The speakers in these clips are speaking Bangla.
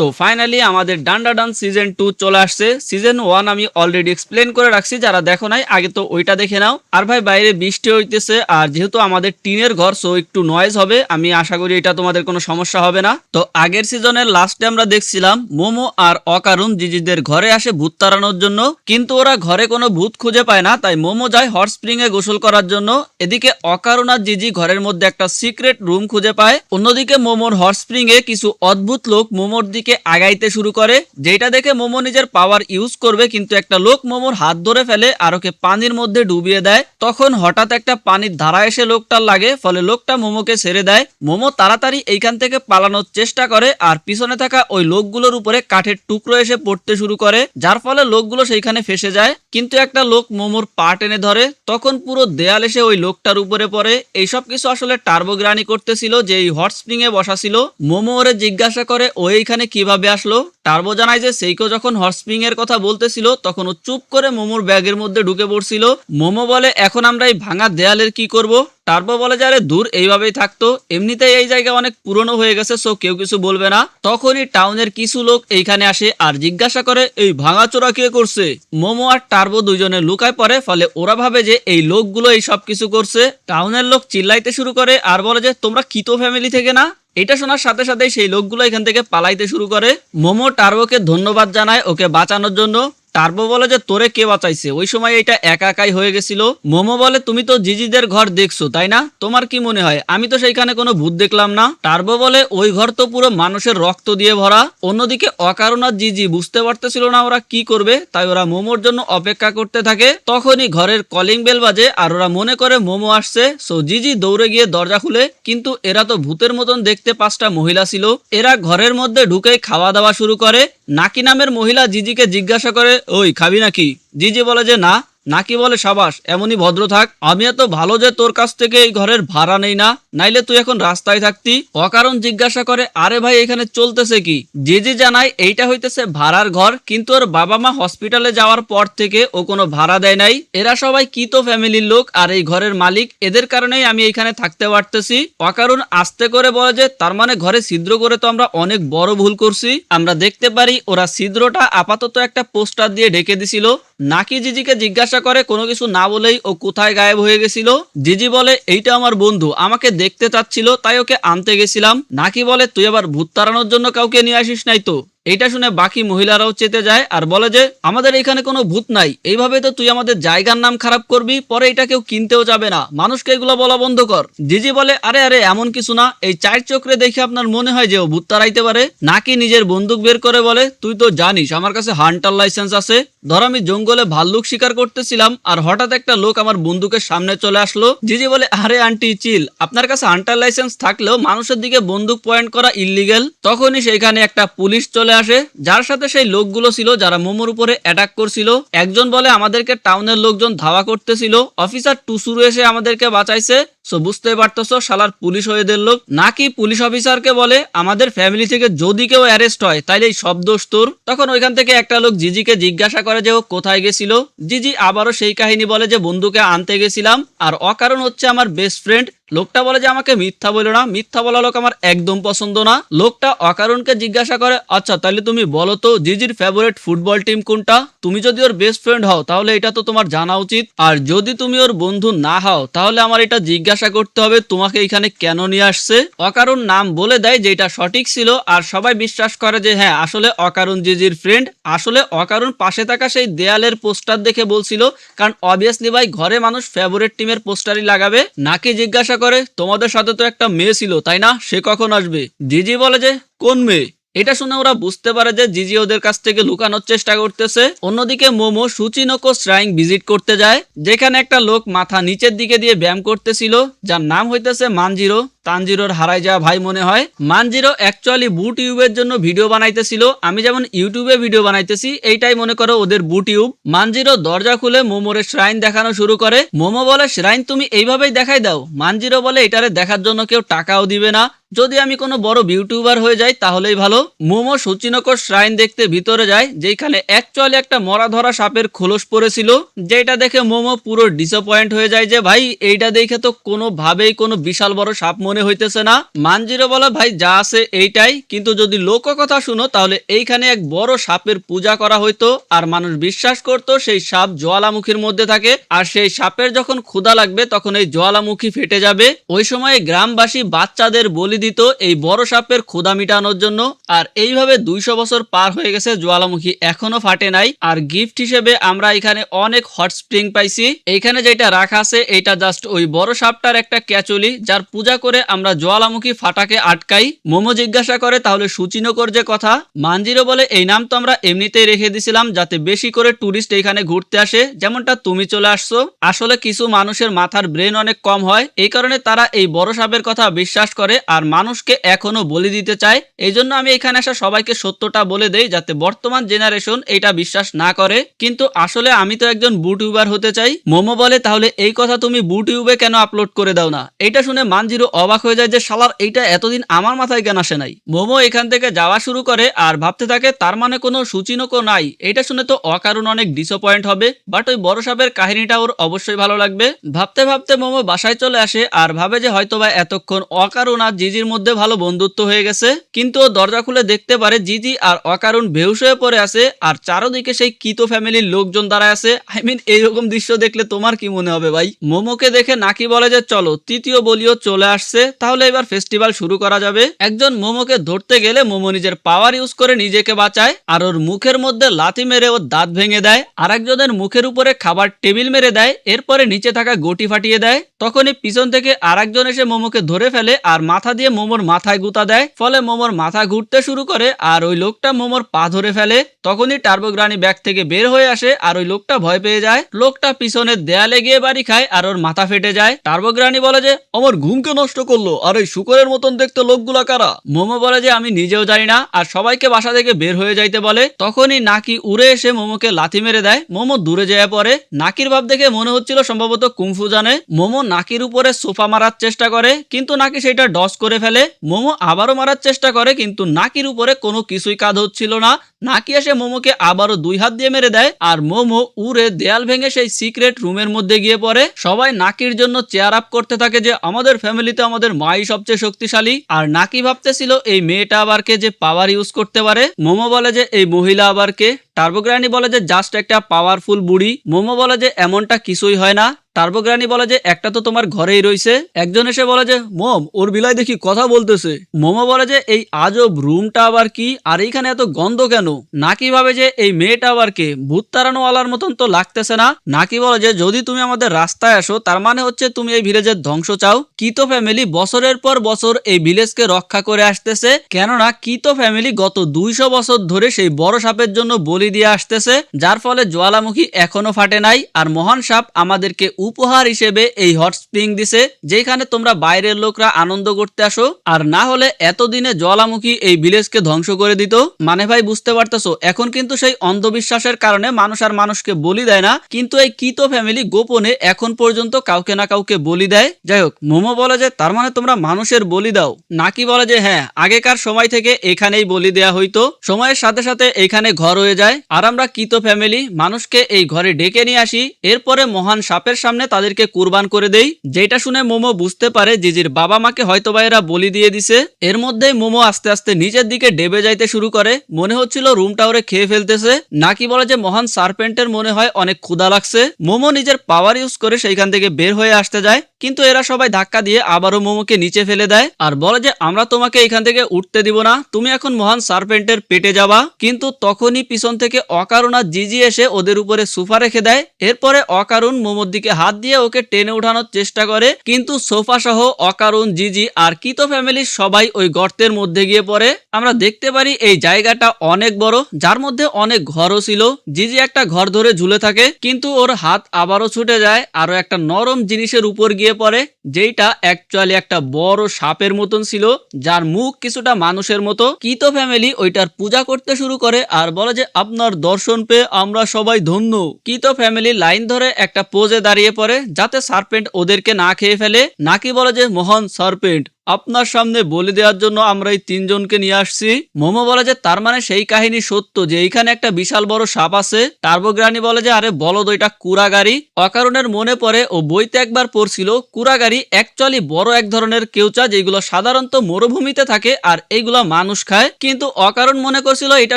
তো ফাইনালি আমাদের ডান্ডা ডান সিজন 2 চলে আসছে। সিজন 1 আমি অলরেডি এক্সপ্লেন করে রাখছি, যারা দেখো নাই আগে তো ওইটা দেখে নাও। আর ভাই বাইরে বৃষ্টি হইতেছে, আর যেহেতু আমাদের টিনের ঘর, সো একটু নয়েজ হবে। আমি আশা করি এটা তোমাদের কোনো সমস্যা হবে না। তো আগের সিজনের লাস্টে আমরা দেখছিলাম মোমো আর অকারুণ জিজিদের ঘরে আসে ভূত তাড়ানোর জন্য, কিন্তু ওরা ঘরে কোনো ভূত খুঁজে পায় না, তাই মোমো যায় হট স্প্রিং এ গোসল করার জন্য। এদিকে অকারুণ আর জিজি ঘরের মধ্যে একটা সিক্রেট রুম খুঁজে পায়। অন্যদিকে মোমোর হট স্প্রিং এ কিছু অদ্ভুত লোক মোমোর দিকে আগাইতে শুরু করে, যেটা দেখে মোমো নিজের পাওয়ার ইউজ করবে, কিন্তু একটা লোক মোমোর হাত ধরে ফেলে আর ওকে পানির মধ্যে ডুবিয়ে দেয়। তখন হঠাৎ একটা পানির ধারা এসে লোকটার লাগে, ফলে লোকটা মোমোকে ছেড়ে দেয়। মোমো তাড়াতাড়ি এইখান থেকে পালানোর চেষ্টা করে, আর পিছনে থাকা ওই লোকগুলোর উপরে কাঠের টুকরো এসে পড়তে শুরু করে, যার ফলে লোকগুলো সেইখানে ফেসে যায়। কিন্তু একটা লোক মোমোর পা টেনে ধরে, তখন পুরো দেয়াল এসে ওই লোকটার উপরে পড়ে। এইসব কিছু আসলে টার্বোগ্রানি করতেছিল, যে এই হট স্প্রিং এ বসা ছিল। মোমো ওরে জিজ্ঞাসা করে ও এইখানে কিভাবে আসলো। টার্বো জানায় যে সেইকো যখন হট স্প্রিং এর কথা বলতেছিল তখন ও চুপ করে মোমোর ব্যাগের মধ্যে ঢুকে পড়ছিল। মোমো বলে এখন আমরা এই ভাঙা দেয়ালের কি করব। টার্বো বলে যে আরে দূর, এইভাবেই থাকতো, এমনিতেই এই জায়গা অনেক পুরনো হয়ে গেছে, সো কেউ কিছু বলবে না। তখনই টাউনের কিছু লোক এইখানে আসে আর জিজ্ঞাসা করে এই ভাঙাচোরা কে করছে। মোমো আর টার্বো দুইজনে লুকায় পড়ে, ফলে ওরা ভাবে যে এই লোকগুলো এই সব কিছু করছে। টাউনের লোক চিল্লাইতে শুরু করে আর বলে যে তোমরা কিতো ফ্যামিলি থেকে না। এটা শোনার সাথে সাথে সেই লোকগুলো এখান থেকে পালাইতে শুরু করে। মোমো টার্বোকে ধন্যবাদ জানায় ওকে বাঁচানোর জন্য। টার্বো বলে যে তোরে কে বাঁচাইছে, ওই সময় এটা একা একাই হয়ে গেছিল। মোমো বলে তুমি তো জিজিদের ঘর দেখছো তাই না, তোমার কি মনে হয় আমি তো সেইখানে কোনো ভূত দেখলাম না। টার্বো বলে ওই ঘর তো পুরো মানুষের রক্ত দিয়ে ভরা। অন্যদিকে অকারণ আর জিজি বুঝতে পারতেছিল না ওরা কি করবে, তাই ওরা মোমোর জন্য অপেক্ষা করতে থাকে। তখনই ঘরের কলিং বেল বাজে আর ওরা মনে করে মোমো আসছে, সো জিজি দৌড়ে গিয়ে দরজা খুলে, কিন্তু এরা তো ভূতের মতন দেখতে 5টা মহিলা ছিল। এরা ঘরের মধ্যে ঢুকেই খাওয়া দাওয়া শুরু করে। নাকি নামের মহিলা জিজিকে জিজ্ঞাসা করে ওই খাবি নাকি। জিজি বলে যে না। নাকি বলে সাবাস, এমনই ভদ্র থাক, আমি এত ভালো যে তোর কাছ থেকে এই ঘরের ভাড়া নেই না, নাইলে তুই এখন রাস্তায় থাকতি। অকারণ জিজ্ঞাসা করে আরে ভাই এখানে চলতেছে কি। জিজি জানায় এইটা হইতেছে ভাড়ার ঘর, কিন্তু ওর বাবা মা হসপিটালে যাওয়ার পর থেকে ও কোনো ভাড়া দেয় নাই। এরা সবাই কিতো ফ্যামিলির লোক আর এই ঘরের মালিক, এদের কারণেই আমি এখানে থাকতে পারতেছি। অকারণ আস্তে করে বলে যে তার মানে ঘরে ছিদ্র করে তো আমরা অনেক বড় ভুল করছি। আমরা দেখতে পারি ওরা ছিদ্রটা আপাতত একটা পোস্টার দিয়ে ঢেকে দিছিল। নাকি জিজিকে জিজ্ঞাসা করে কোনো কিছু না বলেই ও কোথায় গায়েব হয়ে গেছিল। জিজি বলে এইটা আমার বন্ধু, আমাকে দেখতে চাচ্ছিল তাই ওকে আনতে গেছিলাম। নাকি বলে তুই আবার ভূত তাড়ানোর জন্য কাউকে নিয়ে আসিস নাই তো। এটা শুনে বাকি মহিলারাও চেতে যায় আর বলে যে আমাদের এখানে কোনো ভূত নাই, এইভাবে তো তুই আমাদের জায়গার নাম খারাপ করবি, পরে এটা কেউ কিনতেও যাবে না, মানুষকে এগুলো বলা বন্ধ কর। জিজি বলে আরে আরে এমন কিছু না, এই চার চক্রে দেখে আপনার মনে হয় যে ও ভূত তাড়াইতে পারে। নাকি নিজের বন্দুক বের করে বলে তুই তো জানিস আমার কাছে হান্টার লাইসেন্স আছে, ধর আমি জঙ্গলে ভাল্লুক শিকার করতেছিলাম আর হঠাৎ একটা লোক আমার বন্দুকের সামনে চলে আসলো। জিজি বলে আরে আন্টি চিল, আপনার কাছে হান্টার লাইসেন্স থাকলেও মানুষের দিকে বন্দুক পয়েন্ট করা ইল্লিগেল। তখনই সেইখানে একটা পুলিশ চলে আসে, যার সাথে সেই লোকগুলো ছিল যারা মোমোর উপরে অ্যাটাক করছিল। একজন বলে আমাদেরকে টাউনের লোকজন ধাওয়া করতেছিল, অফিসার টুসুরু এসে আমাদেরকে বাঁচাইছে। সো বুঝতে পারতেছো শালার পুলিশ হয়ে দিল লোক। নাকি পুলিশ অফিসারকে বলে আমাদের ফ্যামিলি থেকে যদি কেউ অ্যারেস্ট হয় তাইলে এই সব দোষ তোর। তখন ওইখান থেকে একটা লোক জিজিকে জিজ্ঞাসা করে যে ও কোথায় গেছিল। জিজি আবারও সেই কাহিনী বলে যে বন্ধুকে আনতে গেছিলাম, আর অকারণ হচ্ছে আমার বেস্ট ফ্রেন্ড। লোকটা বলে যে আমাকে মিথ্যা বলো না, মিথ্যা বলা লোক আমার একদম পছন্দ না। লোকটা অকারণকে জিজ্ঞাসা করে আচ্ছা তাহলে তুমি বলো তো জিজির ফেভারিট ফুটবল টিম কোনটা। তুমি যদি ওর বেস্ট ফ্রেন্ড হও তাহলে এটা তো তোমার জানা উচিত, আর যদি তুমি ওর বন্ধু না হও তাহলে আমার এটা জিজ্ঞাসা করতে হবে তোমাকে এখানে কেন নিয়ে আসছে। অকারণ নাম বলে দেয় যেটা সঠিক ছিল, আর সবাই বিশ্বাস করে যে হ্যাঁ আসলে অকারণ জিজির ফ্রেন্ড। আসলে অকারণ পাশে থাকা সেই দেয়ালের পোস্টার দেখে বলছিল, কারণ অবভিয়াসলি ভাই ঘরে মানুষ ফেভারিট টিমের পোস্টারই লাগাবে। নাকি জিজ্ঞাসা করে তোমাদের সাথে তো একটা মেয়ে ছিল তাই না, সে কখন আসবে। জিজি বলে যে কোন মেয়ে। এটা শুনে ওরা বুঝতে পারে যে জিজি ওদের কাছ থেকে লুকানোর চেষ্টা করতেছে। অন্যদিকে মোমো সুচিনোকো শ্রাইন ভিজিট করতে যায়, যেখানে একটা লোক মাথা নিচের দিকে দিয়ে ব্যায়াম করতেছিল, যার নাম হইতেছে মানজিরো। তানজিরোর হারাই যাওয়া ভাই মনে হয়। মানজিরো অ্যাকচুয়ালি বুট টিউবের জন্য ভিডিও বানাইতেছিল, আমি যেমন ইউটিউবে ভিডিও বানাইতেছি এইটাই মনে করো ওদের বুট টিউব। মানজিরো দরজা খুলে মোমোরে শ্রাইন দেখানো শুরু করে। মোমো বলে শ্রাইন তুমি এইভাবেই দেখাই দাও। মানজিরো বলে এটারে দেখার জন্য কেউ টাকাও দিবে না, যদি আমি কোনো বড় ইউটিউবার হয়ে যাই তাহলেই ভালো। মোমো সুচিনোকো শ্রাইন দেখতে ভিতরে যায়, যেখানে অ্যাকচুয়ালি একটা মরা ধরা সাপের খোলস পড়েছিল, যেটা দেখে মোমো পুরো ডিসঅ্যাপয়েন্ট হয়ে যায় যে ভাই এইটা দেখে তো কোনোভাবেই কোনো বিশাল বড় সাপ মনে হইতেছে না। মানজিরো বলে ভাই যা আছে এইটাই, কিন্তু যদি লোককথা শুনো তাহলে এইখানে এক বড় সাপের পূজা করা হইতো আর মানুষ বিশ্বাস করতো সেই সাপ জ্বালামুখীর মধ্যে থাকে আর সেই সাপের যখন ক্ষুধা লাগবে তখন এই জ্বালামুখী ফেটে যাবে। ওই সময় গ্রামবাসী বাচ্চাদের বলি দিত এই বড় সাপের ক্ষুধা মিটানোর জন্য। আর এইভাবে 200 বছর পার হয়ে গেছে, জ্বালামুখী এখনো ফাটে নাই। আর গিফট হিসেবে আমরা এখানে অনেক হট স্প্রিং পাইছি। এইখানে যেটা রাখা আছে এটা জাস্ট ওই বড় সাপটার একটা ক্যাচুলি, যার পূজা করে আমরা জ্বালামুখী ফাটাকে আটকাই। মোমো জিজ্ঞাসা করে তাহলে সুচিনকর যে কথা, মানজিরো বলে এই নাম তো আমরা এমনিতেই রেখে দিছিলাম যাতে বেশি করে টুরিস্ট এখানে ঘুরতে আসে, যেমনটা তুমি চলে আসছো। আসলে কিছু মানুষের মাথার ব্রেন অনেক কম হয়, এই কারণে তারা এই বড় সাপের কথা বিশ্বাস করে আর মানুষকে এখনো বলি দিতে চায়। এই জন্য আমি এখানে আসা সবাইকে সত্যটা বলে দেই যাতে বর্তমান জেনারেশন এটা বিশ্বাস না করে। কিন্তু আসলে আমি তো একজন বুটিউবার হতে চাই। মোমো বলে তাহলে এই কথা তুমি বুটিউবে কেন আপলোড করে দাও না? এটা শুনে মানজিরো অবাক হয়ে যায় যে শালার এইটা এতদিন আমার মাথায় কেন আসে নাই। মোমো এখান থেকে যাওয়া শুরু করে আর ভাবতে থাকে তার মানে কোনো সুচিনকও নাই। এটা শুনে তো অকারণ অনেক ডিসঅ্যাপয়েন্ট হবে, বাট ওই বড় সাপের কাহিনীটা ওর অবশ্যই ভালো লাগবে। ভাবতে ভাবতে মোমো বাসায় চলে আসে আর ভাবে যে হয়তোবা এতক্ষণ অকারণ আর জিজির মধ্যে ভালো বন্ধুত্ব হয়ে গেছে, কিন্তু ও দরজা খুলে দেখতে পারে জিজি আর অকারণ বেহুশ হয়ে পড়ে আছে আর চারদিকে সেই কিতো ফ্যামিলির লোকজন দাঁড়ায় আছে। আই মিন এইরকম দৃশ্য দেখলে তোমার কি মনে হবে ভাই? মোমোকে দেখে নাকি বলে যে চলো তৃতীয় বলিও চলে আসছে, তাহলে এবার ফেস্টিভ্যাল শুরু করা যাবে। একজন মোমোকে ধরতে গেলে মোমো নিজের পাওয়ার ইউজ করে নিজেকে বাঁচায় আর ওর মুখের মধ্যে লাথি মেরে ওর দাঁত ভেঙে দেয়। আর একজনের মুখের উপরে খাবার টেবিল মেরে দেয়, এরপরে নিচে থাকা গটি ফাটিয়ে দেয়। তখনই পিছন থেকে আরেকজন এসে মোমোকে ধরে ফেলে আর মাথা দিয়ে মোমোর মাথায় গুঁতা দেয়, ফলে মোমোর মাথা ঘুরতে শুরু করে আর ওই লোকটা মোমোর পা ধরে ফেলে। তখনই টার্বোগ্রানি ব্যাগ থেকে বের হয়ে আসে আর ওই লোকটা ভয় পেয়ে যায়। লোকটা পিছনের দেয়ালে গিয়ে বাড়ি খায় আর ওর মাথা ফেটে যায়। টার্বোগ্রানি বলে যে আমার ঘুমকে নষ্ট করলো আর এই শুকরের মতন দেখতে লোকগুলা কারা? মোমো বলে যে আমি নিজেও জানি না আর সবাইকে বাসা থেকে বের হয়ে যাইতে বলে। তখনই নাকি উড়ে এসে মোমোকে লাথি মেরে দেয়। মোমো দূরে যেয়ে পড়ে। নাকির ভাব দেখে মনে হচ্ছিল সম্ভবত কুংফু জানে। মোমো নাকির উপরে সোফা মারার চেষ্টা করে কিন্তু নাকি সেটা ডস করে ফেলে। মোমো আবারও মারার চেষ্টা করে কিন্তু নাকির উপরে কোনো কিছুই কাজ হচ্ছিল না। নাকি এসে মোমোকে আবারও 2 হাত দিয়ে মেরে দেয় আর মোমো উড়ে দেয়াল ভেঙে সেই সিক্রেট রুমের মধ্যে গিয়ে পড়ে। সবাই নাকির জন্য চেয়ার আপ করতে থাকে যে আমাদের ফ্যামিলিতে আমাদের মাই সবচেয়ে শক্তিশালী। আর নাকি ভাবতেছিল এই মেয়েটা আবার কে যে পাওয়ার ইউজ করতে পারে। মোমো বলে যে এই মহিলা আবার কে? টার্বোগ্রানি বলে যে জাস্ট একটা পাওয়ারফুল বুড়ি। মোমো বলে যে এমনটা কিছুই হয় না। টার্বোগ্রানি বলে যে একটা তো তোমার ঘরেই রইছে। একজন এসে বলে যে মম ওর বিলাই দেখি কথা বলতেছে। মোমো বলে যে এই আজব রুমটা আবার কি আর এইখানে এত গন্ধ কেন? নাকি ভাবে যে এই মেয়েটা আবার কে? ভূত তাড়ানোওয়ালার মতন তো লাগতেছে না। নাকি বলে যে যদি তুমি আমাদের রাস্তায় আসো তার মানে হচ্ছে তুমি এই ভিলেজের ধ্বংস চাও। কিতো ফ্যামিলি বছরের পর বছর এই ভিলেজকে রক্ষা করে আসতেছে, কেননা কিতো ফ্যামিলি গত 200 বছর ধরে সেই বড় সাপের জন্য বলি দিয়ে আসতেছে, যার ফলে জ্বালামুখী এখনো ফাটে নাই। আর মহান সাপ আমাদেরকে উপহার হিসেবে এই হট স্প্রিং দিছে, যেখানে তোমরা বাইরের লোকরা আনন্দ করতে আসো। আর না হলে এতদিনে জ্বালামুখী এই ভিলেজকে ধ্বংস করে দিত। মানে ভাই বুঝতে পারতেছো, এখন কিন্তু সেই অন্ধবিশ্বাসের কারণে মানুষ আর মানুষকে বলি দেয় না, কিন্তু এই কিতো ফ্যামিলি গোপনে এখন পর্যন্ত কাউকে না কাউকে বলি দেয়। যাই হোক, মোমো বলে যে তার মানে তোমরা মানুষের বলি দাও। নাকি বলে যে হ্যাঁ, আগেকার সময় থেকে এখানেই বলি দেয়া হইতো, সময়ের সাথে সাথে এখানে ঘর হয়ে যায় আর আমরা কিতো ফ্যামিলি মানুষকে এই ঘরে ডেকে নিয়ে আসি, এরপরে মহান সাপের সামনে তাদেরকে কুরবান করে দেই। যেটা শুনে মোমো বুঝতে পারে জিজির বাবা মাকে হয়তোবা এরা বলি দিয়ে দিছে। এর মধ্যেই মোমো আস্তে আস্তে নিচের দিকে ডেবে যাইতে শুরু করে। মনে হচ্ছিল রুমটা ওরে খেয়ে ফেলতেছে। নাকি বলে যে মহান সার্পেন্টের মনে হয় অনেক ক্ষুধা লাগছে। মোমো নিজের পাওয়ার ইউজ করে সেইখান থেকে বের হয়ে আসতে যায়, কিন্তু এরা সবাই ধাক্কা দিয়ে আবারও মোমোকে নিচে ফেলে দেয় আর বলে যে আমরা তোমাকে এখান থেকে উঠতে দিব না, তুমি এখন মহান সার্পেন্টের পেটে যাবা। কিন্তু তখনই পিছন থেকে অকারণ আর জিজি এসে ওদের উপরে সোফা রেখে দেয়। এরপরে অকারণ মোমোর দিকে হাত দিয়ে ওকে টেনে উঠানোর চেষ্টা করে, কিন্তু সোফা সহ অকারণ, জিজি আর কিতো ফ্যামিলির সবাই ওই গর্তের মধ্যে গিয়ে পড়ে। আমরা দেখতে পারি এই জায়গাটা অনেক বড়, যার মধ্যে অনেক ঘরও ছিল। জিজি একটা ঘর ধরে ঝুলে থাকে, কিন্তু ওর হাত আবারও ছুটে যায় আরো একটা নরম জিনিসের উপর গিয়ে পড়ে, যেটা অ্যাকচুয়ালি একটা বড় সাপের মতন ছিল, যার মুখ কিছুটা মানুষের মতো। কিতো ফ্যামিলি ওইটার পূজা করতে শুরু করে আর বলে যে আপনার দর্শন পেয়ে আমরা সবাই ধন্য। কিতো ফ্যামিলি লাইন ধরে একটা পোজে দাঁড়িয়ে পড়ে যাতে সার্পেন্ট ওদেরকে না খেয়ে ফেলে। নাকি বলে যে মহান সার্পেন্ট আপনার সামনে বলে দেওয়ার জন্য আমরা এই তিনজনকে নিয়ে আসছি। মোমো বলে যে তার মানে সেই কাহিনী সত্য যে এইখানে একটা বিশাল বড় সাপ আছে। টার্বোগ্রানি বলে যে আরে বলদ ওইটা কুড়াগাড়ি। অকারণের মনে পড়ে ও বইতে একবার পড়ছিল কুড়াগাড়ি অ্যাকচুয়ালি বড় এক ধরনের কেউচা যেগুলো সাধারণত মরুভূমিতে থাকে আর এইগুলা মানুষ খায়, কিন্তু অকারণ মনে করছিল এটা